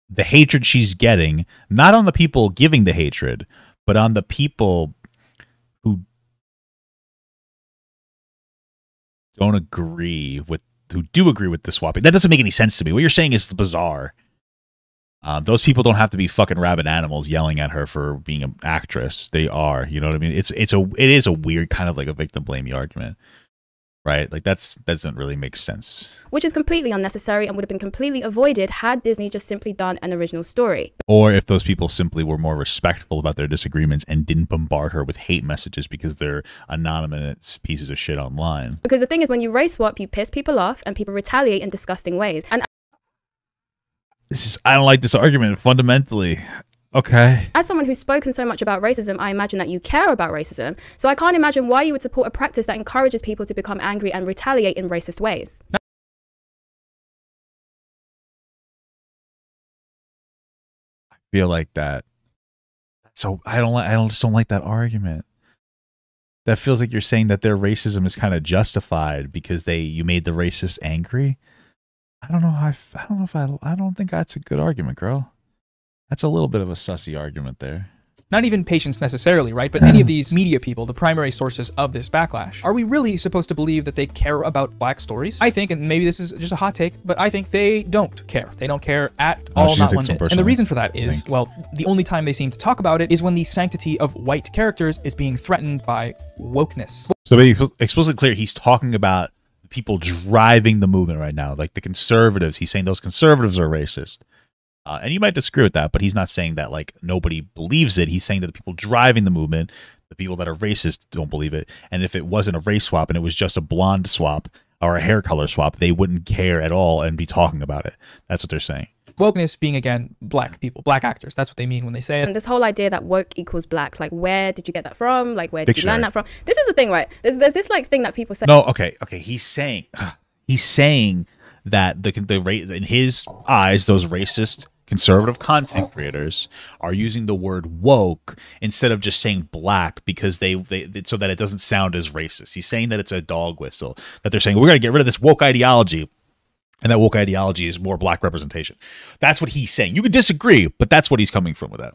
the hatred she's getting, not on the people giving the hatred, but on the people who don't agree with who do agree with the swapping. That doesn't make any sense to me. What you're saying is bizarre. Those people don't have to be fucking rabid animals yelling at her for being an actress. They are, you know what I mean? It is a weird kind of like a victim blamey argument, right? Like that doesn't really make sense. Which is completely unnecessary and would have been completely avoided had Disney just simply done an original story. Or if those people simply were more respectful about their disagreements and didn't bombard her with hate messages because they're anonymous pieces of shit online. Because the thing is, when you race swap, you piss people off and people retaliate in disgusting ways. And I don't like this argument fundamentally. Okay. As someone who's spoken so much about racism, I imagine that you care about racism. So I can't imagine why you would support a practice that encourages people to become angry and retaliate in racist ways. I feel like that. So I just don't like that argument. That feels like you're saying that their racism is kind of justified because you made the racist angry. I don't think that's a good argument, girl. That's a little bit of a sussy argument there. Not even patients necessarily, right? But any of these media people, the primary sources of this backlash, are we really supposed to believe that they care about Black stories? I think, and maybe this is just a hot take, but I think they don't care. They don't care at all, not one bit. And the reason for that is, well, the only time they seem to talk about it is when the sanctity of white characters is being threatened by wokeness. So to be explicitly clear, he's talking about people driving the movement right now, like the conservatives. He's saying those conservatives are racist. And you might disagree with that, but he's not saying that like nobody believes it. He's saying that the people driving the movement, the people that are racist, don't believe it. And if it wasn't a race swap and it was just a blonde swap or a hair color swap, they wouldn't care at all and be talking about it. That's what they're saying. Wokeness being, again, Black people, Black actors. That's what they mean when they say it. And this whole idea that woke equals Black, like where did you get that from? Like where did you learn that from? This is the thing, right? There's this like thing that people say. No, okay. He's saying that in his eyes, those racist conservative content creators are using the word woke instead of just saying Black because they so that it doesn't sound as racist. He's saying that it's a dog whistle, that they're saying we're going to get rid of this woke ideology. And that woke ideology is more Black representation. That's what he's saying. You could disagree, but that's what he's coming from with that.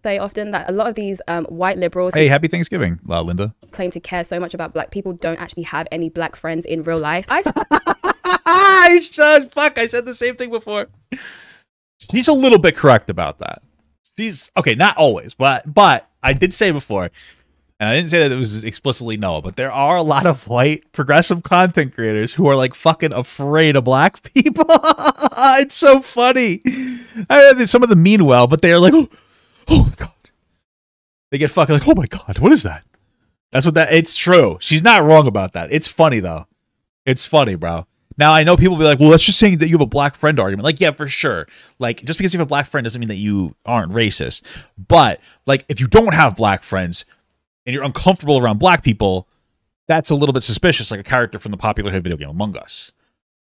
Say often that a lot of these white liberals... Hey, happy Thanksgiving, Linda. ...claim to care so much about Black people don't actually have any Black friends in real life. Fuck, I said the same thing before. She's a little bit correct about that. She's... Okay, not always, but I did say before... And I didn't say that it was explicitly no, but there are a lot of white progressive content creators who are like fucking afraid of Black people. It's so funny. Some of them mean well, but they're like, oh my God. They get fucking like, oh my God, what is that? It's true. She's not wrong about that. It's funny though. It's funny, bro. Now, I know people will be like, well, that's just saying that you have a Black friend argument. Like, yeah, for sure. Like, just because you have a Black friend doesn't mean that you aren't racist. But like, if you don't have Black friends, and you're uncomfortable around Black people, that's a little bit suspicious, like a character from the popular hit video game Among Us,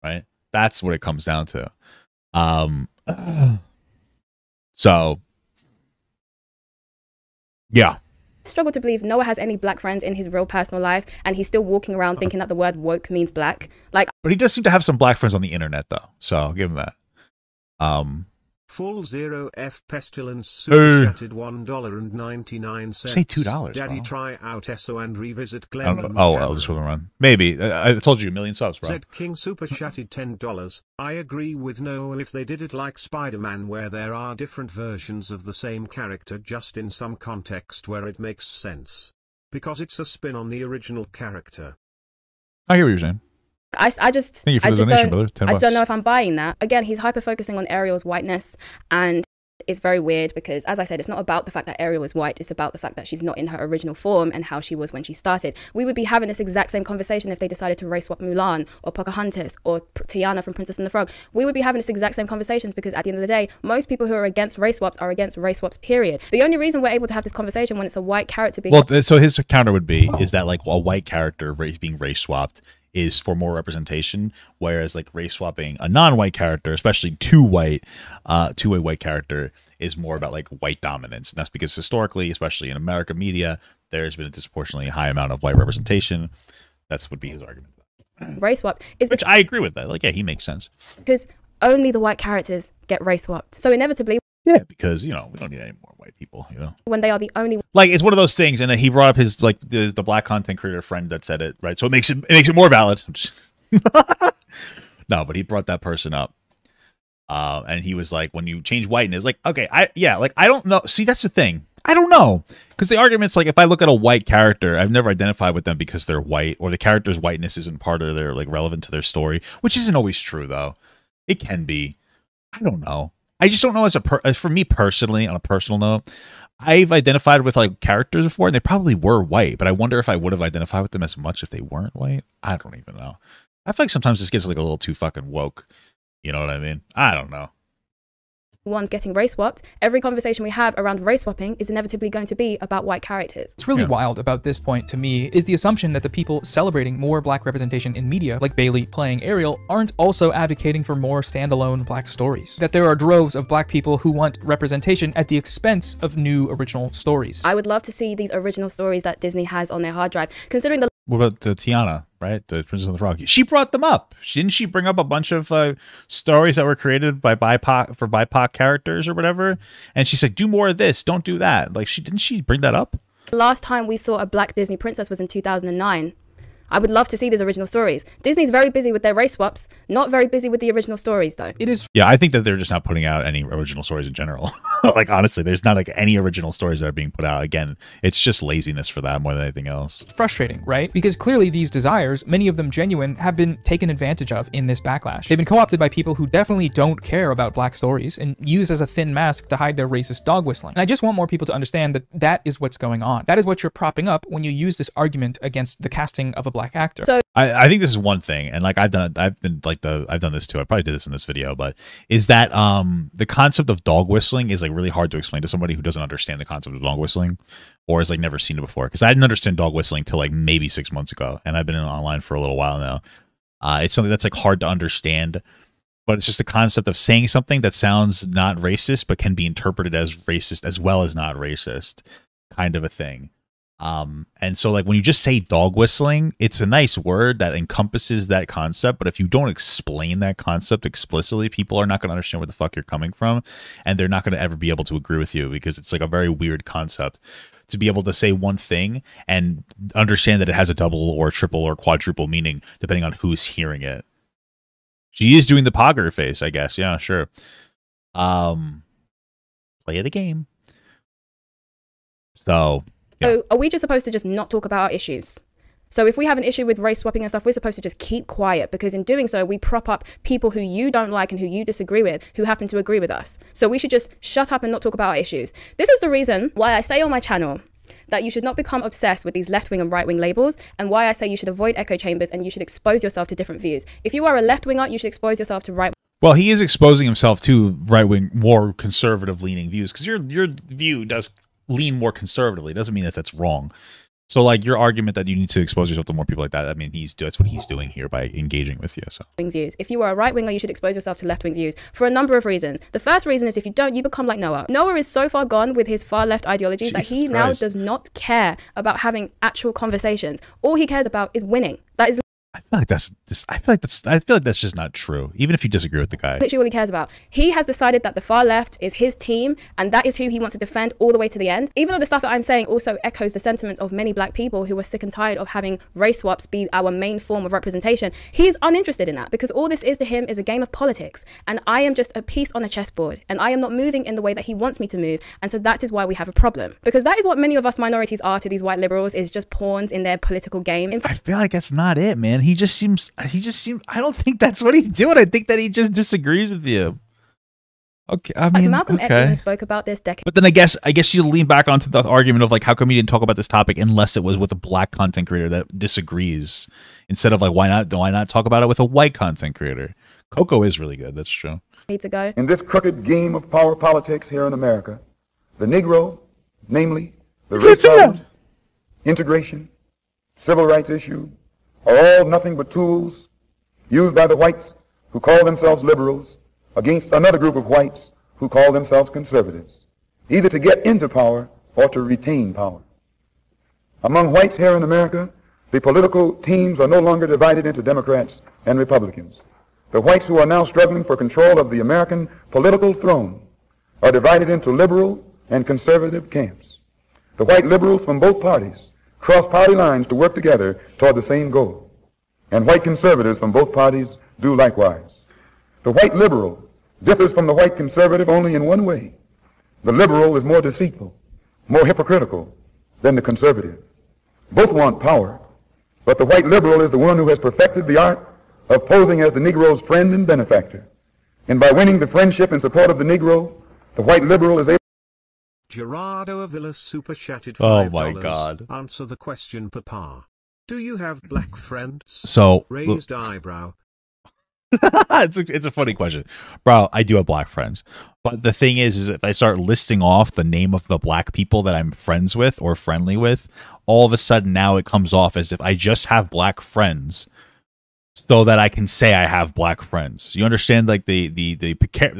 right? That's what it comes down to. So, yeah. I struggle to believe Noah has any Black friends in his real personal life, and he's still walking around thinking that the word woke means Black. Like, but he does seem to have some Black friends on the internet, though. So I'll give him that. Full Zero F Pestilence super chatted $1.99. Say $2. Daddy, bro. try out ESO and revisit Glenn. I'll just run. Maybe. I told you 1 million subs, bro. Said King super chatted $10. I agree with Noah if they did it like Spider-Man, where there are different versions of the same character, just in some context where it makes sense. Because it's a spin on the original character. I hear what you're saying. I just don't know if I'm buying that. Again, he's hyper focusing on Ariel's whiteness, and it's very weird because, as I said, it's not about the fact that Ariel is white, it's about the fact that she's not in her original form and how she was when she started. We would be having this exact same conversation if they decided to race swap Mulan or Pocahontas or Tiana from Princess and the Frog. We would be having this exact same conversations because at the end of the day, most people who are against race swaps are against race swaps, period. The only reason we're able to have this conversation when it's a white character being... Well, so his counter would be, is that like a white character being race swapped is for more representation, whereas like race swapping a non-white character, especially two-way white character, is more about like white dominance. And that's because historically, especially in American media, there's been a disproportionately high amount of white representation. That's would be his argument. Race swapped is, which I agree with that. Like, yeah, he makes sense because only the white characters get race swapped. So inevitably, yeah, because you know we don't need any more white people. You know, when they are the only, like, it's one of those things. And he brought up his like the black content creator friend that said it, right? So it makes it more valid. No, but he brought that person up. And he was like, when you change whiteness, like, okay, I don't know. See, that's the thing. I don't know. Because the argument's like, if I look at a white character, I've never identified with them because they're white, or the character's whiteness isn't part of their, like, relevant to their story, which isn't always true, though. It can be. I don't know. I just don't know as for me personally, on a personal note, I've identified with, like, characters before, and they probably were white, but I wonder if I would have identified with them as much if they weren't white. I don't even know. I feel like sometimes this gets, like, a little too fucking woke. You know what I mean? I don't know. One's getting race swapped. Every conversation we have around race swapping is inevitably going to be about white characters. What's really wild about this point to me is the assumption that the people celebrating more black representation in media, like Bailey playing Ariel, aren't also advocating for more standalone black stories. That there are droves of black people who want representation at the expense of new original stories. I would love to see these original stories that Disney has on their hard drive, considering the... What about Tiana, right? The Princess and the Frog. She brought them up. Didn't she bring up a bunch of stories that were created by BIPOC characters or whatever? And she's like, do more of this. Don't do that. Like, didn't she bring that up? The last time we saw a black Disney princess was in 2009. I would love to see these original stories. Disney's very busy with their race swaps, not very busy with the original stories, though. It is. Yeah, I think that they're just not putting out any original stories in general. Like, honestly, there's not like any original stories that are being put out. Again, it's just laziness for that more than anything else. Frustrating, right? Because clearly these desires, many of them genuine, have been taken advantage of in this backlash. They've been co-opted by people who definitely don't care about black stories and used as a thin mask to hide their racist dog whistling. And I just want more people to understand that that is what's going on. That is what you're propping up when you use this argument against the casting of a black actor. So I think this is one thing, and like I've done this too. I probably did this in this video, but is that the concept of dog whistling is like really hard to explain to somebody who doesn't understand the concept of dog whistling, or has like never seen it before. Because I didn't understand dog whistling till like maybe 6 months ago, and I've been online for a little while now. It's something that's like hard to understand, but it's just the concept of saying something that sounds not racist but can be interpreted as racist as well as not racist, kind of a thing. And so like when you just say dog whistling, it's a nice word that encompasses that concept, but if you don't explain that concept explicitly, people are not going to understand where the fuck you're coming from, and they're not going to ever be able to agree with you, because it's like a very weird concept to be able to say one thing and understand that it has a double or triple or quadruple meaning depending on who's hearing it. She is doing the Pogger face, I guess. Yeah, sure. Play the game. So So are we just supposed to just not talk about our issues? So if we have an issue with race swapping and stuff, we're supposed to just keep quiet, because in doing so, we prop up people who you don't like and who you disagree with, who happen to agree with us. So we should just shut up and not talk about our issues. This is the reason why I say on my channel that you should not become obsessed with these left-wing and right-wing labels, and why I say you should avoid echo chambers and you should expose yourself to different views. If you are a left-winger, you should expose yourself to right. Well, he is exposing himself to right-wing, more conservative-leaning views, because your view does lean more conservatively. It doesn't mean that that's wrong. So like your argument that you need to expose yourself to more people like that, I mean, that's what he's doing here by engaging with you. So views. If you are a right winger, you should expose yourself to left wing views for a number of reasons. The first reason is if you don't, you become like Noah. Noah is so far gone with his far left ideologies that he now does not care about having actual conversations. All he cares about is winning. That is. I feel like that's just not true. Even if you disagree with the guy, literally all he cares about. He has decided that the far left is his team, and that is who he wants to defend all the way to the end. Even though the stuff that I'm saying also echoes the sentiments of many black people who are sick and tired of having race swaps be our main form of representation, he's uninterested in that, because all this is to him is a game of politics, and I am just a piece on a chessboard, and I am not moving in the way that he wants me to move, and so that is why we have a problem. Because that is what many of us minorities are to these white liberals, is just pawns in their political game. In fact, I feel like that's not it, man. and he just seems. I don't think that's what he's doing. I think that he just disagrees with you. Okay, I mean, Malcolm X even spoke about this decade. But then I guess you lean back onto the argument of like, how come you didn't talk about this topic unless it was with a black content creator that disagrees, instead of like, why not talk about it with a white content creator? Coco is really good. That's true. Ago. In this crooked game of power politics here in America, the Negro, namely the race problems, integration, civil rights issue, are all nothing but tools used by the whites who call themselves liberals against another group of whites who call themselves conservatives, either to get into power or to retain power. Among whites here in America, the political teams are no longer divided into Democrats and Republicans. The whites who are now struggling for control of the American political throne are divided into liberal and conservative camps. The white liberals from both parties cross party lines to work together toward the same goal, and white conservatives from both parties do likewise. The white liberal differs from the white conservative only in one way. The liberal is more deceitful, more hypocritical than the conservative. Both want power, but the white liberal is the one who has perfected the art of posing as the Negro's friend and benefactor. And by winning the friendship and support of the Negro, the white liberal is able... Gerardo Avila super chatted $5. Oh my God. Answer the question, Papa. Do you have black friends? So raised eyebrow. it's a funny question, bro. I do have black friends, but the thing is if I start listing off the name of the black people that I'm friends with or friendly with, all of a sudden now it comes off as if I just have black friends, so that I can say I have black friends. You understand, like the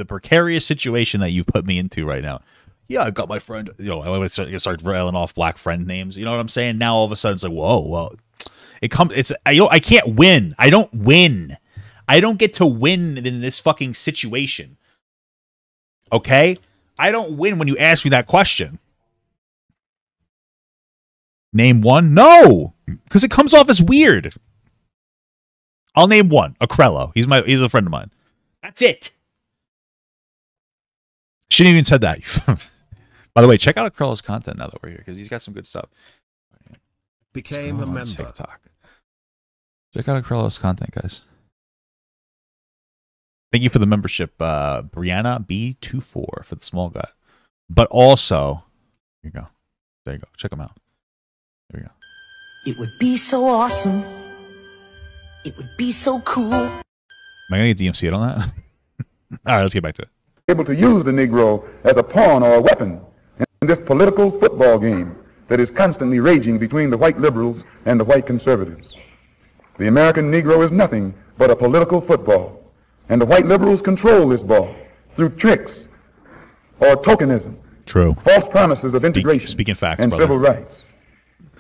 precarious situation that you've put me into right now. Yeah, I've got my friend. You know, I start railing off black friend names. You know what I'm saying? Now all of a sudden it's like, whoa, well, I can't win. I don't win. I don't get to win in this fucking situation. Okay? I don't win when you ask me that question. Name one? No! Because it comes off as weird. I'll name one. Acrello. He's a friend of mine. That's it. She didn't even said that. By the way, check out Acrello's content now that we're here, because he's got some good stuff. Became a member. TikTok. Check out Acrello's content, guys. Thank you for the membership, Brianna B24 for the small guy. But also, here you go. There you go. Check him out. There we go. It would be so awesome. It would be so cool. Am I going to get DMC'd on that? All right, let's get back to it. Able to use the Negro as a pawn or a weapon in this political football game that is constantly raging between the white liberals and the white conservatives. The American Negro is nothing but a political football. And the white liberals control this ball through tricks or tokenism. True. False promises of integration speaking facts, and brother. Civil rights.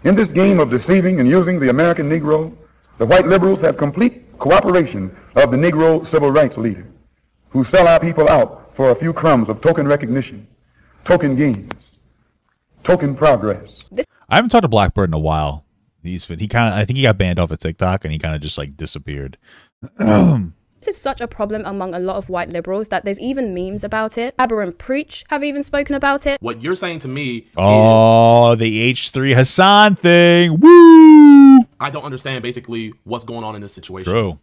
In this game of deceiving and using the American Negro, the white liberals have complete cooperation of the Negro civil rights leader, who sell our people out for a few crumbs of token recognition, token gains, token progress. I haven't talked to Blackbird in a while. I think he got banned off of TikTok and he kind of just like disappeared. This is such a problem among a lot of white liberals that there's even memes about it. Aber and Preach have even spoken about it. What you're saying to me is... the H3 Hassan thing. Woo! I don't understand basically what's going on in this situation. True.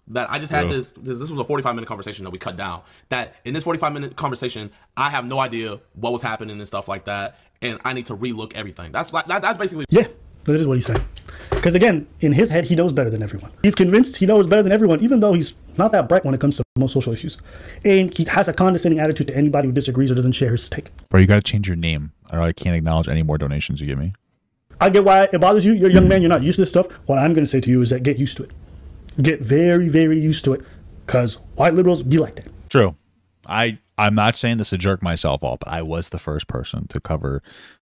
That I just had this was a 45-minute conversation that we cut down. That in this 45-minute conversation, I have no idea what was happening and stuff like that. And I need to relook everything. That's basically... Yeah, that is what he's saying. Because again, in his head, he knows better than everyone. He's convinced he knows better than everyone, even though he's not that bright when it comes to most social issues. And he has a condescending attitude to anybody who disagrees or doesn't share his take. Bro, you got to change your name, or I can't acknowledge any more donations you give me. I get why it bothers you. You're a young man. You're not used to this stuff. What I'm going to say to you is that get used to it. Get very, very used to it, because white liberals be like that. True. I'm not saying this to jerk myself off, but I was the first person to cover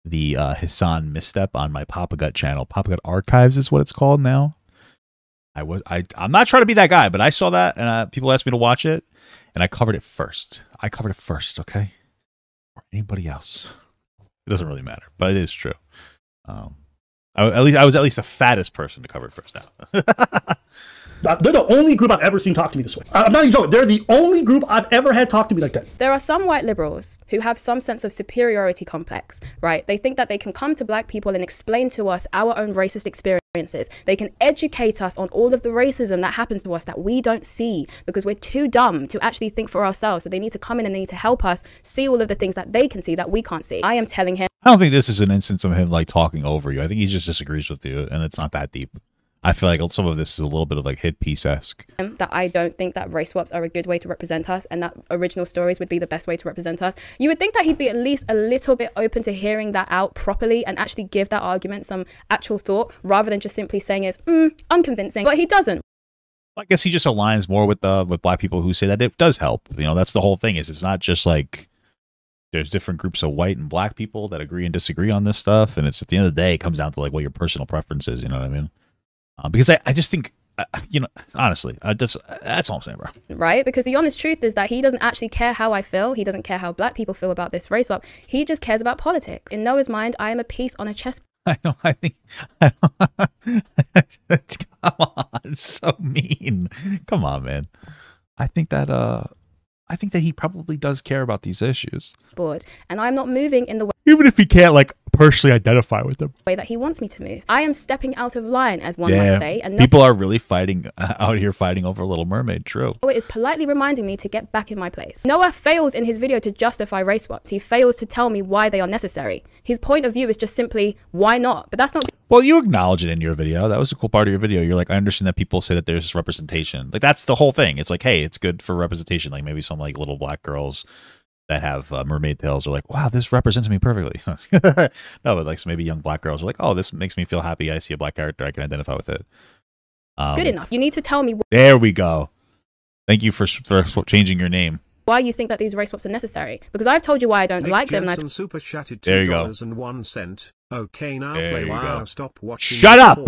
the Hassan misstep on my Papa Gut channel. Papa Gut Archives is what it's called now. I'm not trying to be that guy, but I saw that and people asked me to watch it, and I covered it first. Okay? Or anybody else. It doesn't really matter, but it is true. I was at least the fattest person to cover it first now. They're the only group I've ever seen talk to me this way. I'm not even joking. They're the only group I've ever had talk to me like that. There are some white liberals who have some sense of superiority complex, right? They think that they can come to black people and explain to us our own racist experience They can educate us on all of the racism that happens to us that we don't see because we're too dumb to actually think for ourselves. So they need to come in and they need to help us see all of the things that they can see that we can't see. I am telling him. I don't think this is an instance of him like talking over you. I think he just disagrees with you, and it's not that deep. I feel like some of this is a little bit of like hit piece-esque. That I don't think that race swaps are a good way to represent us and that original stories would be the best way to represent us. You would think that he'd be at least a little bit open to hearing that out properly and actually give that argument some actual thought rather than just simply saying it's unconvincing, but he doesn't. I guess he just aligns more with black people who say that it does help. You know, that's the whole thing is it's not just like there's different groups of white and black people that agree and disagree on this stuff. And it's at the end of the day, it comes down to like what your personal preference is. You know what I mean? Because I just think, you know, honestly, that's all I'm saying, bro. Right? Because the honest truth is that he doesn't actually care how I feel. He doesn't care how black people feel about this race swap. He just cares about politics. In Noah's mind, I am a piece on a chess. I know. Come on, it's so mean. Come on, man. I think that he probably does care about these issues. Board, and I'm not moving in the way. Even if he can't like personally identify with them. Way that he wants me to move. I am stepping out of line, as one might say. And people are really fighting out here fighting over Little Mermaid. True. Noah is politely reminding me to get back in my place. Noah fails in his video to justify race swaps. He fails to tell me why they are necessary. His point of view is just simply, why not? But that's not... Well, you acknowledge it in your video. That was a cool part of your video. You're like, I understand that people say that there's representation. Like, that's the whole thing. It's like, hey, it's good for representation. Like, maybe some, like, little black girls that have mermaid tails are like, wow, this represents me perfectly. No, but, like, so maybe young black girls are like, oh, this makes me feel happy. I see a black character. I can identify with it. Good enough. You need to tell me... There we go. Thank you for changing your name. Why you think that these race swaps are necessary. Because I've told you why I don't like them. And super chatted there you go. $2.01. Okay, now there play you while go. Stop watching. Shut up!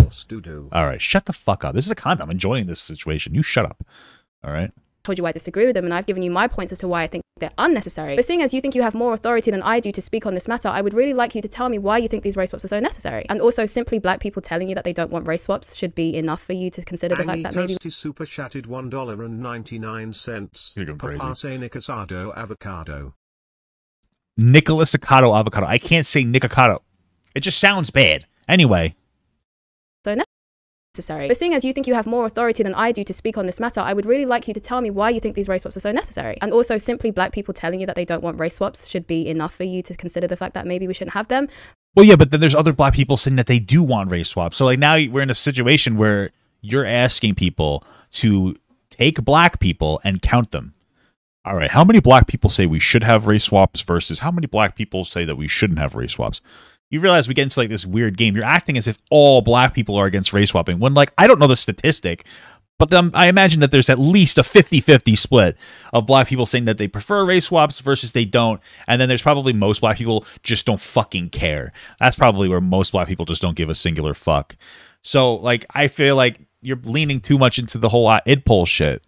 All right, shut the fuck up. This is a content. I'm enjoying this situation. You shut up. All right? Told you why I disagree with them, and I've given you my points as to why I think they're unnecessary. But seeing as you think you have more authority than I do to speak on this matter, I would really like you to tell me why you think these race swaps are so necessary. And also, simply black people telling you that they don't want race swaps should be enough for you to consider the fact that maybe... super chatted $1.99. You're going crazy. Nicasado avocado. Nicholas Acado avocado. I can't say Nicocado. It just sounds bad. Anyway. So necessary. But seeing as you think you have more authority than I do to speak on this matter, I would really like you to tell me why you think these race swaps are so necessary. And also, simply black people telling you that they don't want race swaps should be enough for you to consider the fact that maybe we shouldn't have them. Well, yeah, but then there's other black people saying that they do want race swaps. So, like, now we're in a situation where you're asking people to take black people and count them. All right, how many black people say we should have race swaps versus how many black people say that we shouldn't have race swaps? You realize we get into like this weird game. You're acting as if all black people are against race swapping when, like, I don't know the statistic, but I imagine that there's at least a 50-50 split of black people saying that they prefer race swaps versus they don't. And then there's probably most black people just don't fucking care. That's probably where most black people just don't give a singular fuck. So, like, I feel like you're leaning too much into the whole id poll shit.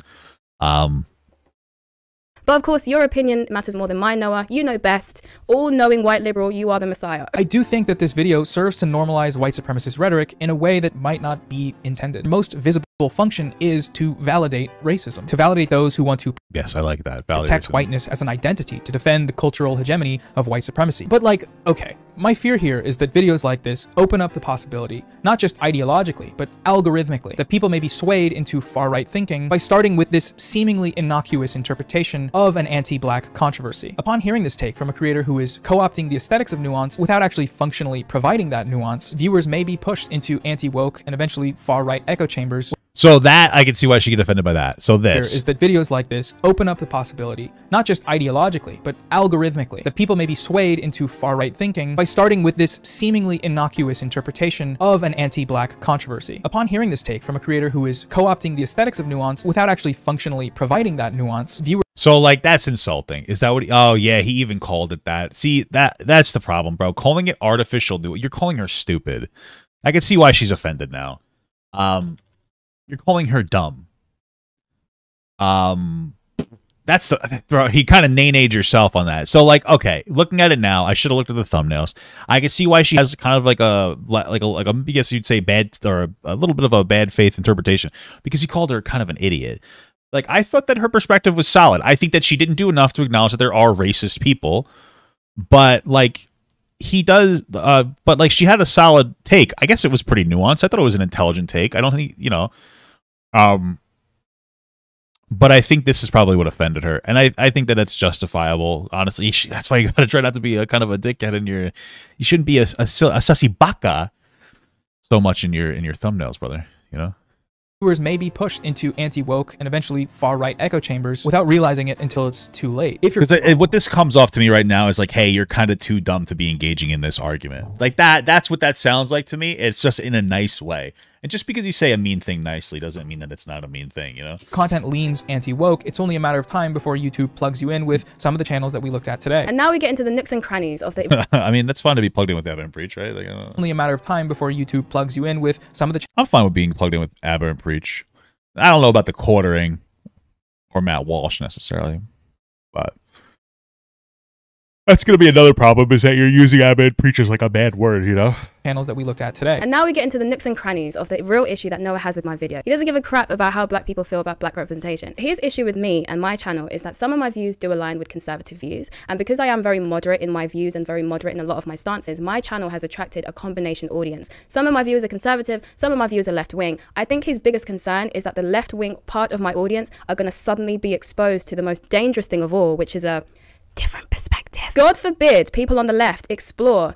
But of course, your opinion matters more than mine, Noah. You know best. All-knowing white liberal, you are the messiah. I do think that this video serves to normalize white supremacist rhetoric in a way that might not be intended. The most visible function is to validate racism, to validate those who want to yes, I like that. protect whiteness as an identity, to defend the cultural hegemony of white supremacy. But like, okay, my fear here is that videos like this open up the possibility, not just ideologically, but algorithmically, that people may be swayed into far-right thinking by starting with this seemingly innocuous interpretation of an anti-black controversy. Upon hearing this take from a creator who is co-opting the aesthetics of nuance without actually functionally providing that nuance, viewers may be pushed into anti-woke and eventually far-right echo chambers. So that, I can see why she get offended by that. So this is that videos like this open up the possibility, not just ideologically, but algorithmically, that people may be swayed into far-right thinking by starting with this seemingly innocuous interpretation of an anti-black controversy. Upon hearing this take from a creator who is co-opting the aesthetics of nuance without actually functionally providing that nuance, viewers... So, like, that's insulting. Is that what oh, yeah, he even called it that. See, that's the problem, bro. Calling it artificial, you're calling her stupid. I can see why she's offended now. You're calling her dumb. That's the bro. He kind of nay-nayed yourself on that. So, like, okay, looking at it now, I should have looked at the thumbnails. I can see why she has kind of like a I guess you'd say bad or a little bit of a bad faith interpretation because he called her kind of an idiot. Like, I thought that her perspective was solid. I think that she didn't do enough to acknowledge that there are racist people, but like, he does, but like she had a solid take. I guess it was pretty nuanced. I thought it was an intelligent take. I don't think, you know, but I think this is probably what offended her, and I think that it's justifiable. Honestly, that's why you gotta try not to be a kind of a dickhead in your. You shouldn't be a sussy baka so much in your thumbnails, brother. You know. Viewers may be pushed into anti-woke and eventually far-right echo chambers without realizing it until it's too late. If you're what this comes off to me right now is like, hey, you're kind of too dumb to be engaging in this argument. Like that's what that sounds like to me. It's just in a nice way. And just because you say a mean thing nicely doesn't mean that it's not a mean thing, you know? Content leans anti-woke, it's only a matter of time before YouTube plugs you in with some of the channels that we looked at today. And now we get into the nooks and crannies of the... I mean, that's fun to be plugged in with Aberrant Preach, right? Like, only a matter of time before YouTube plugs you in with some of the... I'm fine with being plugged in with Aberrant Preach. I don't know about the quartering or Matt Walsh necessarily, but... That's going to be another problem, is that you're using Aberrant Preach as like a bad word, you know? Channels that we looked at today. And now we get into the nooks and crannies of the real issue that Noah has with my video. He doesn't give a crap about how black people feel about black representation. His issue with me and my channel is that some of my views do align with conservative views. And because I am very moderate in my views and very moderate in a lot of my stances, my channel has attracted a combination audience. Some of my viewers are conservative, some of my viewers are left-wing. I think his biggest concern is that the left-wing part of my audience are going to suddenly be exposed to the most dangerous thing of all, which is a different perspective. God forbid people on the left explore.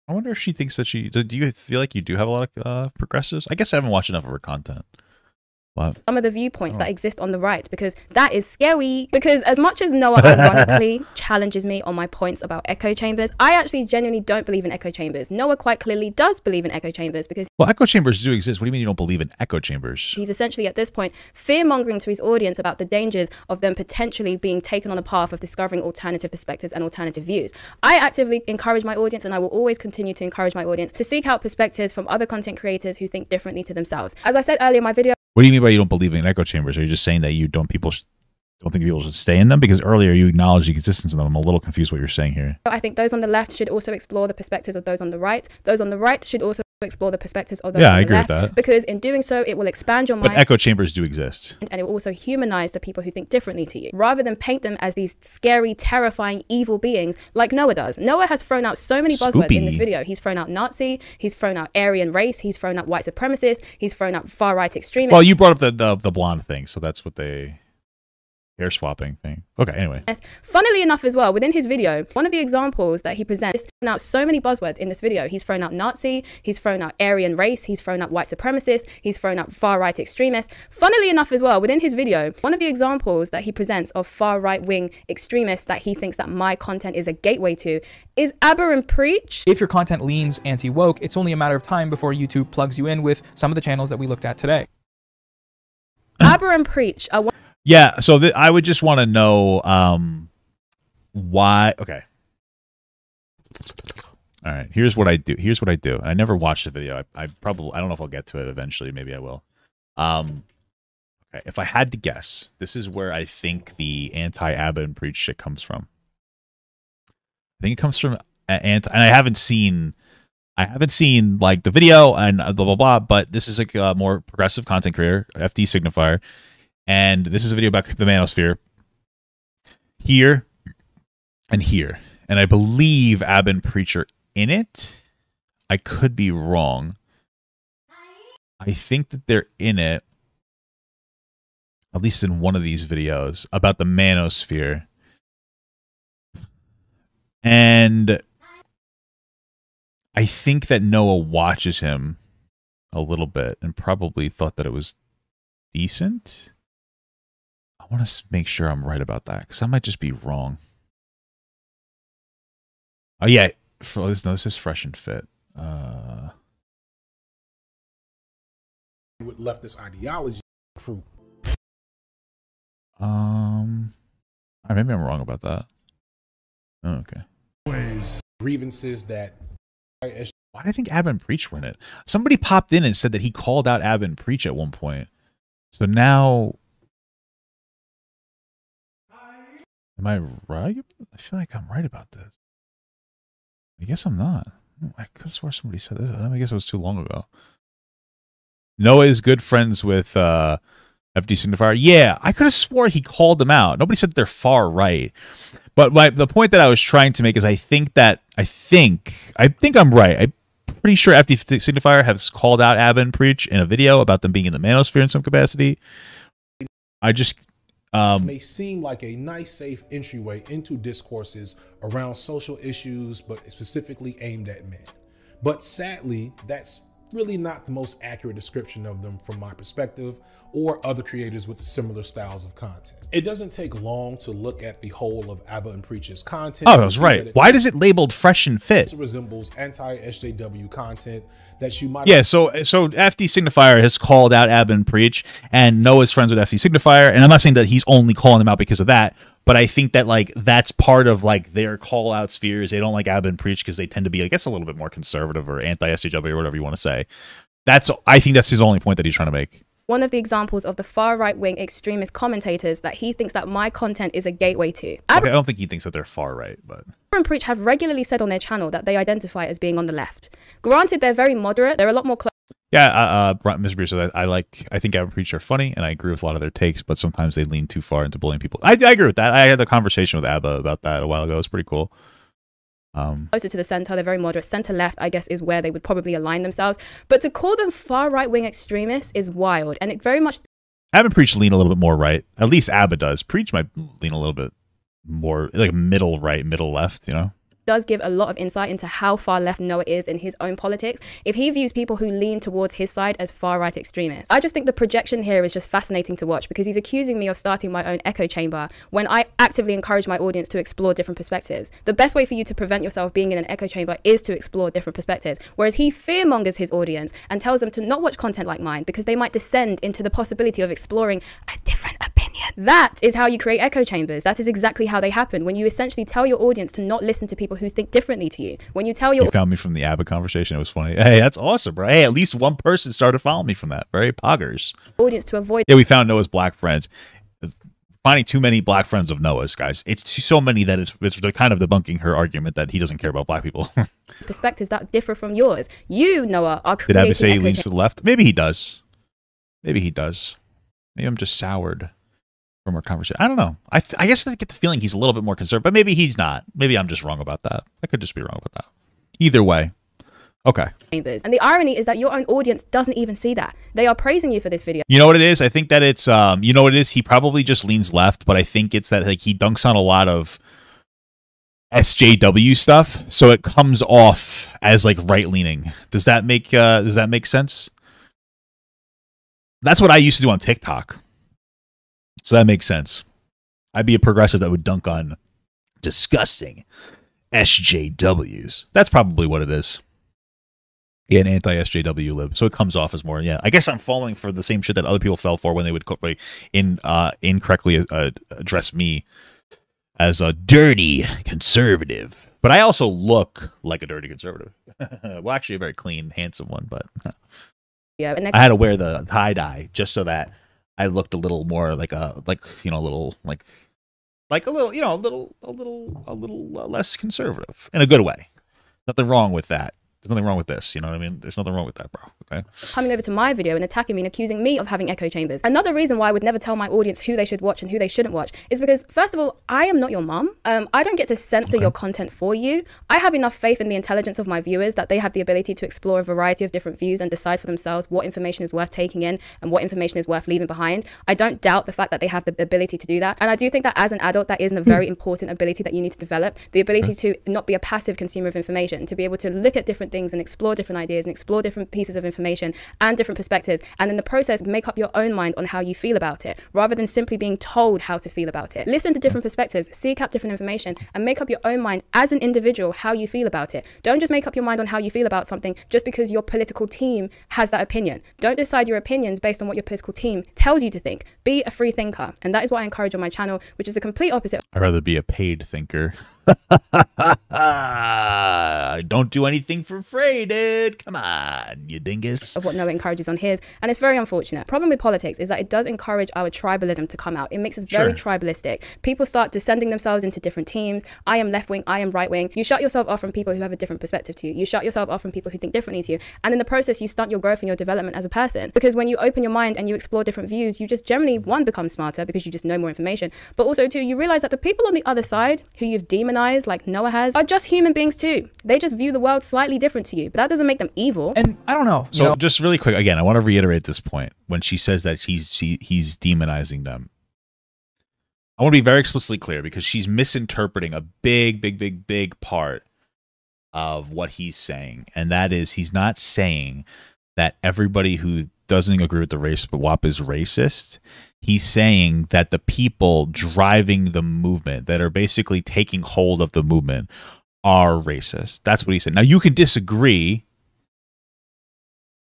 I wonder if she thinks that do you feel like you do have a lot of progressives? I guess I haven't watched enough of her content. What? Some of the viewpoints that exist on the right, because that is scary. Because as much as Noah ironically challenges me on my points about echo chambers, I actually genuinely don't believe in echo chambers. Noah quite clearly does believe in echo chambers because... Well, echo chambers do exist. What do you mean you don't believe in echo chambers? He's essentially at this point fear-mongering to his audience about the dangers of them potentially being taken on a path of discovering alternative perspectives and alternative views. I actively encourage my audience, and I will always continue to encourage my audience to seek out perspectives from other content creators who think differently to themselves. As I said earlier in my video... What do you mean by you don't believe in echo chambers? Are you just saying that you don't think people should stay in them? Because earlier you acknowledged the existence of them. I'm a little confused what you're saying here. I think those on the left should also explore the perspectives of those on the right. Those on the right should also explore the perspectives of those on the left. Yeah, I agree with that. Because in doing so, it will expand your mind. But echo chambers do exist. And it will also humanize the people who think differently to you, rather than paint them as these scary, terrifying, evil beings like Noah does. Noah has thrown out so many buzzwords in this video. He's thrown out Nazi, he's thrown out Aryan race, he's thrown out white supremacist, he's thrown out far-right extremists. Well, you brought up the blonde thing, so that's what they... hair swapping thing. Okay, anyway. Funnily enough as well, within his video, one of the examples that he presents, he's thrown out so many buzzwords in this video. He's thrown out Nazi, he's thrown out Aryan race, he's thrown out white supremacist, he's thrown out far-right extremists. Funnily enough as well, within his video, one of the examples that he presents of far-right-wing extremists that he thinks that my content is a gateway to is Aberrant Preach. If your content leans anti-woke, it's only a matter of time before YouTube plugs you in with some of the channels that we looked at today. Aberrant Preach. Yeah, so I would just want to know why. Okay. All right. Here's what I do. And I never watched the video. I don't know if I'll get to it eventually. Maybe I will. Okay. If I had to guess, this is where I think the anti-Aberrant Preach shit comes from. I think it comes from and I haven't seen like the video and blah blah blah. But this is like a more progressive content creator, FD signifier. And this is a video about the manosphere here and here. And I believe Aberrant Preach are in it. I could be wrong. I think that they're in it, at least in one of these videos, about the manosphere. And I think that Noah watches him a little bit and probably thought that it was decent. I want to make sure I'm right about that because I might just be wrong. Oh yeah, no, this is Fresh and Fit. With leftist ideology, maybe I'm wrong about that. Oh, okay. Grievances that. Why do I think Aberrant Preach were in it? Somebody popped in and said that he called out Aberrant Preach at one point. So now. Am I right? I feel like I'm right about this. I guess I'm not. I could have sworn somebody said this. I guess it was too long ago. Noah is good friends with FD Signifier. Yeah, I could have swore he called them out. Nobody said they're far right. But the point that I was trying to make is I think I'm right. I'm pretty sure FD Signifier has called out Abba and Preach in a video about them being in the manosphere in some capacity. I just may seem like a nice, safe entryway into discourses around social issues, but specifically aimed at men. But sadly, that's really not the most accurate description of them from my perspective or other creators with similar styles of content. It doesn't take long to look at the whole of Abba and Preach's content. Oh, that's right. Why does it labeled fresh and fit? It resembles anti-SJW content that you might... Yeah, so FD Signifier has called out Abba and Preach, and Noah's friends with FD Signifier, and I'm not saying that he's only calling them out because of that, but I think that like that's part of like their call out spheres. They don't like Abba and Preach because they tend to be, I guess, a little bit more conservative or anti-SJW or whatever you want to say. I think that's his only point that he's trying to make. One of the examples of the far right-wing extremist commentators that he thinks that my content is a gateway to. Okay, I don't think he thinks that they're far right, but... Abba and Preach have regularly said on their channel that they identify as being on the left. Granted, they're very moderate. They're a lot more... Yeah, Mr. Beer says I think Abba and Preach are funny, and I agree with a lot of their takes, but sometimes they lean too far into bullying people. I agree with that. I had a conversation with Abba about that a while ago. It's pretty cool. Closer to the center, they're very moderate. Center left, I guess, is where they would probably align themselves. But to call them far right wing extremists is wild, and it very much. Abba and Preach lean a little bit more right. At least Abba does. Preach might lean a little bit more like middle right, middle left. You know. Does give a lot of insight into how far left Noah is in his own politics if he views people who lean towards his side as far right extremists. I just think the projection here is just fascinating to watch because he's accusing me of starting my own echo chamber when I actively encourage my audience to explore different perspectives. The best way for you to prevent yourself being in an echo chamber is to explore different perspectives, whereas he fearmongers his audience and tells them to not watch content like mine because they might descend into the possibility of exploring a different opinion. That is how you create echo chambers. That is exactly how they happen. When you essentially tell your audience to not listen to people who think differently to you. When you tell your... You found me from the Abba conversation. It was funny. Hey, that's awesome, bro. Hey, at least one person started following me from that. Very poggers. Audience to avoid... Yeah, we found Noah's black friends. Finding too many black friends of Noah's, guys. It's so many that it's kind of debunking her argument that he doesn't care about black people. Perspectives that differ from yours. You, Noah, are creating... Did Abba say he leans to the left? Maybe he does. Maybe he does. Maybe I'm just soured from our conversation. I don't know. I guess I get the feeling he's a little bit more conservative, but maybe he's not. Maybe I'm just wrong about that. I could just be wrong about that. Either way. Okay. And the irony is that your own audience doesn't even see that. They are praising you for this video. You know what it is? I think that it's, you know what it is? He probably just leans left, but I think it's that like he dunks on a lot of SJW stuff, so it comes off as like right-leaning. Does that make sense? That's what I used to do on TikTok. So that makes sense. I'd be a progressive that would dunk on disgusting SJWs. That's probably what it is. Yeah, an anti-SJW lib. So it comes off as more, yeah. I guess I'm falling for the same shit that other people fell for when they would incorrectly address me as a dirty conservative. But I also look like a dirty conservative. Well, actually a very clean, handsome one, but yeah. And I had to wear the tie-dye just so that I looked a little more like a little less conservative in a good way. Nothing wrong with that. There's nothing wrong with this, you know what I mean? There's nothing wrong with that, bro, okay? Coming over to my video and attacking me and accusing me of having echo chambers. Another reason why I would never tell my audience who they should watch and who they shouldn't watch is because, first of all, I am not your mom. I don't get to censor your content for you. I have enough faith in the intelligence of my viewers that they have the ability to explore a variety of different views and decide for themselves what information is worth taking in and what information is worth leaving behind. I don't doubt the fact that they have the ability to do that. And I do think that as an adult, that is a very important ability that you need to develop. The ability to not be a passive consumer of information, to be able to look at different things and explore different ideas and explore different pieces of information and different perspectives, and in the process make up your own mind on how you feel about it rather than simply being told how to feel about it. Listen to different perspectives, seek out different information, and make up your own mind as an individual how you feel about it. Don't just make up your mind on how you feel about something just because your political team has that opinion. Don't decide your opinions based on what your political team tells you to think. Be a free thinker, and that is what I encourage on my channel, which is the complete opposite. I'd rather be a paid thinker. Don't do anything for free, dude. Come on, you dingus. Of what Noah encourages on his, and it's very unfortunate. Problem with politics is that it does encourage our tribalism to come out. It makes us very tribalistic. People start descending themselves into different teams. I am left wing, I am right wing. You shut yourself off from people who have a different perspective to you. You shut yourself off from people who think differently to you. And in the process, you stunt your growth and your development as a person. Because when you open your mind and you explore different views, you just generally, one, become smarter because you just know more information. But also, two, you realize that the people on the other side who you've demonized, like Noah has, are just human beings too. They just view the world slightly different to you, but that doesn't make them evil. And I don't know. So just really quick, again, I want to reiterate this point. When she says that he's demonizing them, I want to be very explicitly clear because she's misinterpreting a big part of what he's saying. And that is, he's not saying that everybody who doesn't agree with the race but WAP is racist. He's saying that the people driving the movement, that are basically taking hold of the movement, are racist. That's what he said. Now, you can disagree,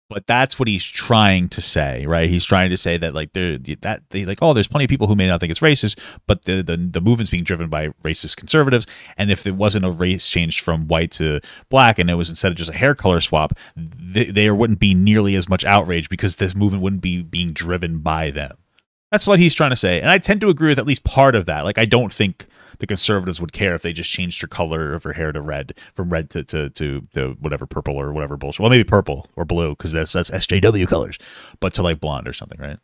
but that's what he's trying to say, right? He's trying to say that, like, there's plenty of people who may not think it's racist, but the movement's being driven by racist conservatives, and if it wasn't a race change from white to black, and it was instead of just a hair color swap, there wouldn't be nearly as much outrage because this movement wouldn't be being driven by them. That's what he's trying to say, and I tend to agree with at least part of that. Like, I don't think the conservatives would care if they just changed her color of her hair to red, from red to the whatever, purple or whatever bullshit. Well, maybe purple or blue because that's SJW colors, but to like blonde or something, right?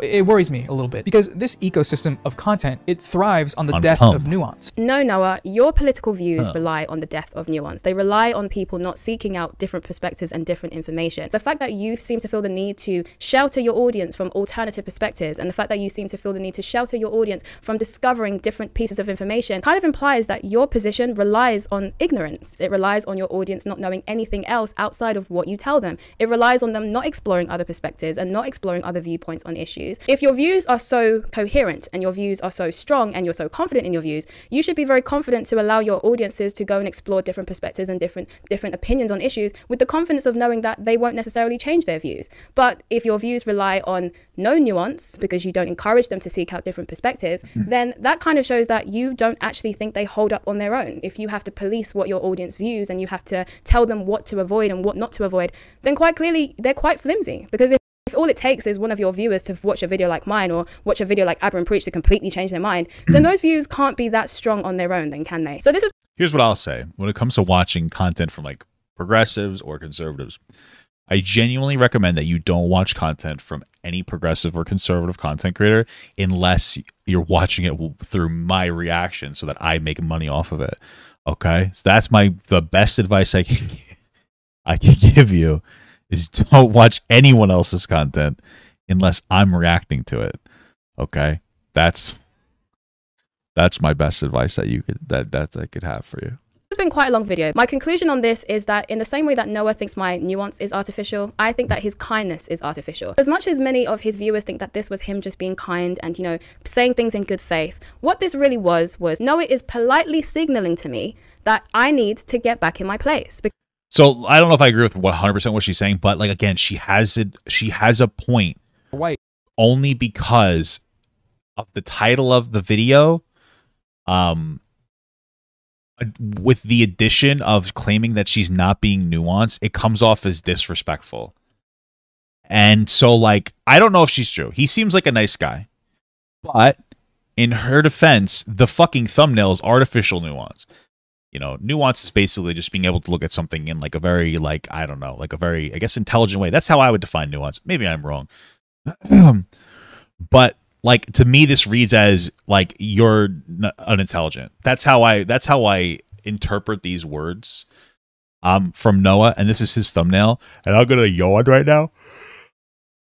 It worries me a little bit because this ecosystem of content, it thrives on the death of nuance. No, Noah, your political views rely on the death of nuance. They rely on people not seeking out different perspectives and different information. The fact that you seem to feel the need to shelter your audience from alternative perspectives, and the fact that you seem to feel the need to shelter your audience from discovering different pieces of information kind of implies that your position relies on ignorance. It relies on your audience not knowing anything else outside of what you tell them. It relies on them not exploring other perspectives and not exploring other viewpoints on issues. If your views are so coherent and your views are so strong and you're so confident in your views, you should be very confident to allow your audiences to go and explore different perspectives and different opinions on issues with the confidence of knowing that they won't necessarily change their views. But if your views rely on no nuance because you don't encourage them to seek out different perspectives, then that kind of shows that you don't actually think they hold up on their own. If you have to police what your audience views and you have to tell them what to avoid and what not to avoid, then quite clearly they're quite flimsy. Because if all it takes is one of your viewers to watch a video like mine or watch a video like Abra and Preach to completely change their mind, then those views can't be that strong on their own, then can they? So here's what I'll say. When it comes to watching content from like progressives or conservatives, I genuinely recommend that you don't watch content from any progressive or conservative content creator unless you're watching it through my reaction so that I make money off of it. Okay? So that's the best advice I can give you. Is don't watch anyone else's content unless I'm reacting to it. Okay, that's my best advice that I could have for you. It's been quite a long video. My conclusion on this is that in the same way that Noah thinks my nuance is artificial, I think that his kindness is artificial. As much as many of his viewers think that this was him just being kind and, you know, saying things in good faith, what this really was Noah is politely signaling to me that I need to get back in my place. So I don't know if I agree with 100% what she's saying, but like, again, she has a point. Right. Only because of the title of the video, with the addition of claiming that she's not being nuanced, it comes off as disrespectful. And so, like, I don't know if she's true. He seems like a nice guy, but in her defense, the fucking thumbnail is artificial nuance. You know, nuance is basically just being able to look at something in like a very, like, I don't know, like a very, I guess, intelligent way. That's how I would define nuance. Maybe I'm wrong. But like, to me, this reads as like you're unintelligent. That's how I interpret these words from Noah. And this is his thumbnail. And I'm going to yawn right now.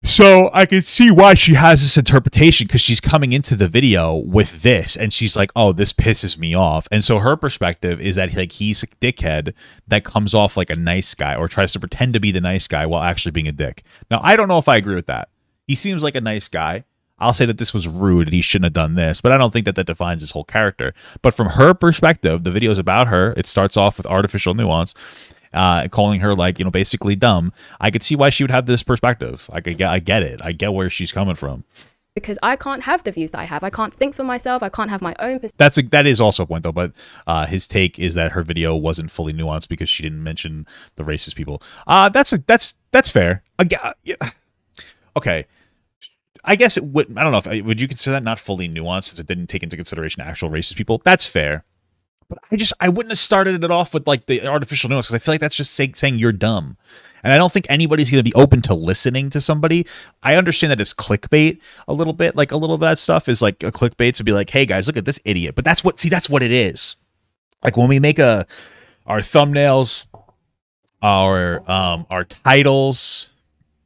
So I can see why she has this interpretation, because she's coming into the video with this and she's like, oh, this pisses me off. And so her perspective is that like he's a dickhead that comes off like a nice guy or tries to pretend to be the nice guy while actually being a dick. Now, I don't know if I agree with that. He seems like a nice guy. I'll say that this was rude and he shouldn't have done this, but I don't think that defines his whole character. But from her perspective, the video is about her. It starts off with artificial nuance. Calling her, like, you know, basically dumb. I could see why she would have this perspective. I get it. I get where she's coming from. because I can't have the views that I have. I can't think for myself. I can't have my own perspective. That is also a point though, but his take is that her video wasn't fully nuanced because she didn't mention the racist people. That's fair. Okay. I guess it would. I don't know if would you consider that not fully nuanced since it didn't take into consideration actual racist people. That's fair, but I wouldn't have started it off with like the artificial nuance because I feel like that's just saying you're dumb, and I don't think anybody's going to be open to listening to somebody. I understand that it's clickbait a little bit, like a little bit of that stuff is like a clickbait to be like, hey guys, look at this idiot. But that's what it is. Like when we make our thumbnails, our titles.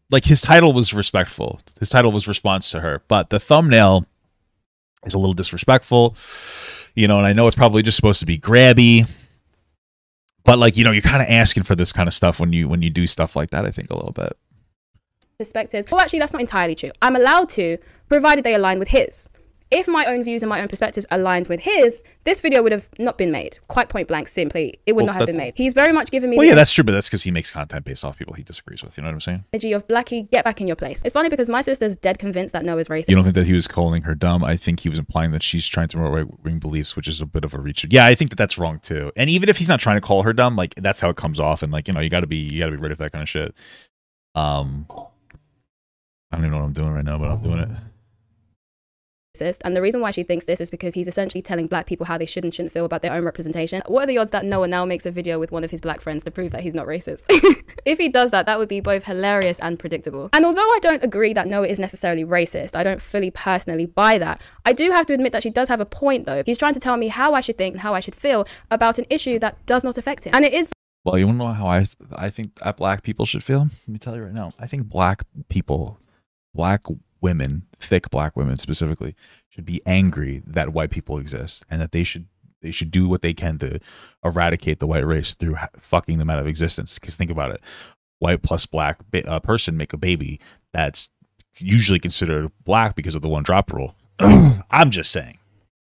Like his title was respectful. His title was response to her, but the thumbnail is a little disrespectful, you know, and I know it's probably just supposed to be grabby, but like, you know, you're kind of asking for this kind of stuff when you do stuff like that, I think a little bit. Perspectives. Well, actually, that's not entirely true. I'm allowed to, provided they align with his. If my own views and my own perspectives aligned with his, this video would have not been made. Quite point blank, simply. It would not have been made. He's very much given me Well, yeah, that's true, but that's because he makes content based off people he disagrees with. You know what I'm saying? Energy of Blackie, get back in your place. It's funny because my sister's dead convinced that Noah's racist. You don't think that he was calling her dumb? I think he was implying that she's trying to promote right-wing beliefs, which is a bit of a reach. Yeah, I think that that's wrong too. And even if he's not trying to call her dumb, like that's how it comes off. And like, you know, you gotta be ready for that kind of shit. I don't even know what I'm doing right now, but I'm doing it. And the reason why she thinks this is because he's essentially telling black people how they should and shouldn't feel about their own representation. What are the odds that Noah now makes a video with one of his black friends to prove that he's not racist? If he does that, that would be both hilarious and predictable. And although I don't agree that Noah is necessarily racist, I don't fully personally buy that, I do have to admit that she does have a point though. He's trying to tell me how I should think and how I should feel about an issue that does not affect him. And it is... Well, you want to know how I think that black people should feel? Let me tell you right now. I think black people, black women, thick black women specifically, should be angry that white people exist and that they should do what they can to eradicate the white race through fucking them out of existence. Because think about it, white plus black person make a baby that's usually considered black because of the one drop rule. I'm just saying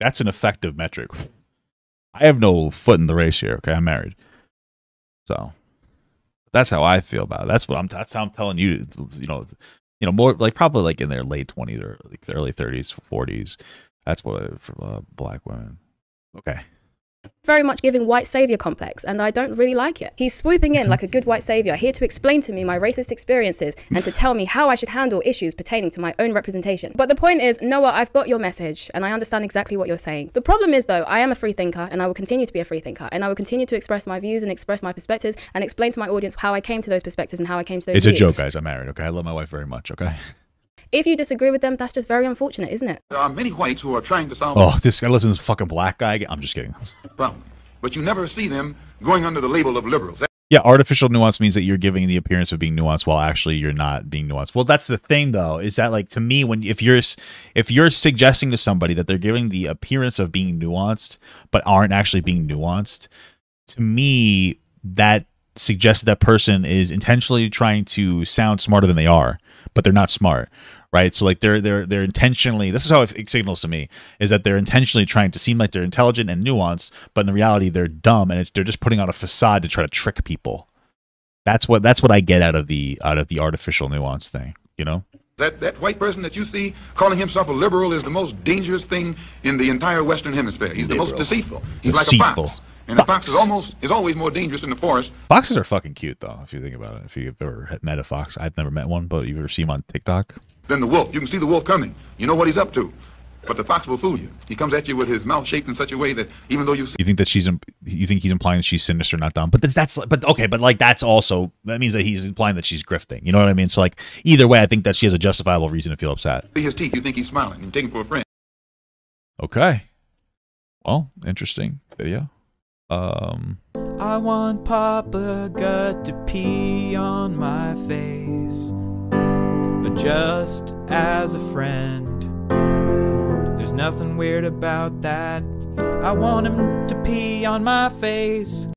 that's an effective metric. I have no foot in the race here. Okay, I'm married, so that's how I feel about it. That's how I'm telling you. You know, more like probably like in their late 20s or like the early 30s, 40s. That's what for black women. Okay. Very much giving white savior complex, and I don't really like it. He's swooping in like a good white savior, here to explain to me my racist experiences and to tell me how I should handle issues pertaining to my own representation. But the point is, Noah, I've got your message and I understand exactly what you're saying. The problem is though, I am a free thinker and I will continue to be a free thinker, and I will continue to express my views and express my perspectives and explain to my audience how I came to those perspectives and how I came to those views. It's a joke, guys. I'm married, okay? I love my wife very much, okay? If you disagree with them, that's just very unfortunate, isn't it? There are many whites who are trying to solve... Oh, this guy listens to this fucking black guy. I'm just kidding. problem. But you never see them going under the label of liberals. Yeah, artificial nuance means that you're giving the appearance of being nuanced while actually you're not being nuanced. Well, that's the thing, though, is that like to me, if you're suggesting to somebody that they're giving the appearance of being nuanced but aren't actually being nuanced, to me that suggests that person is intentionally trying to sound smarter than they are, but they're not smart. Right, so like they're intentionally. This is how it signals to me, is that they're intentionally trying to seem like they're intelligent and nuanced, but in reality they're dumb and they're just putting on a facade to try to trick people. That's what I get out of the artificial nuance thing. You know, that white person that you see calling himself a liberal is the most dangerous thing in the entire Western Hemisphere. He's the most deceitful. He's like a fox, and a fox is always more dangerous in the forest. Foxes are fucking cute though, if you think about it. If you've ever met a fox, I've never met one, but you've ever seen them on TikTok. Then the wolf, you can see the wolf coming. You know what he's up to. But the fox will fool you. He comes at you with his mouth shaped in such a way that even though you see... You think he's implying that she's sinister, not dumb. But that means that he's implying that she's grifting. You know what I mean? So like either way, I think that she has a justifiable reason to feel upset. See his teeth, you think he's smiling. You take him for a friend. Okay. Well, interesting video. I want Papa Gut to pee on my face, but just as a friend. There's nothing weird about that. I want him to pee on my face.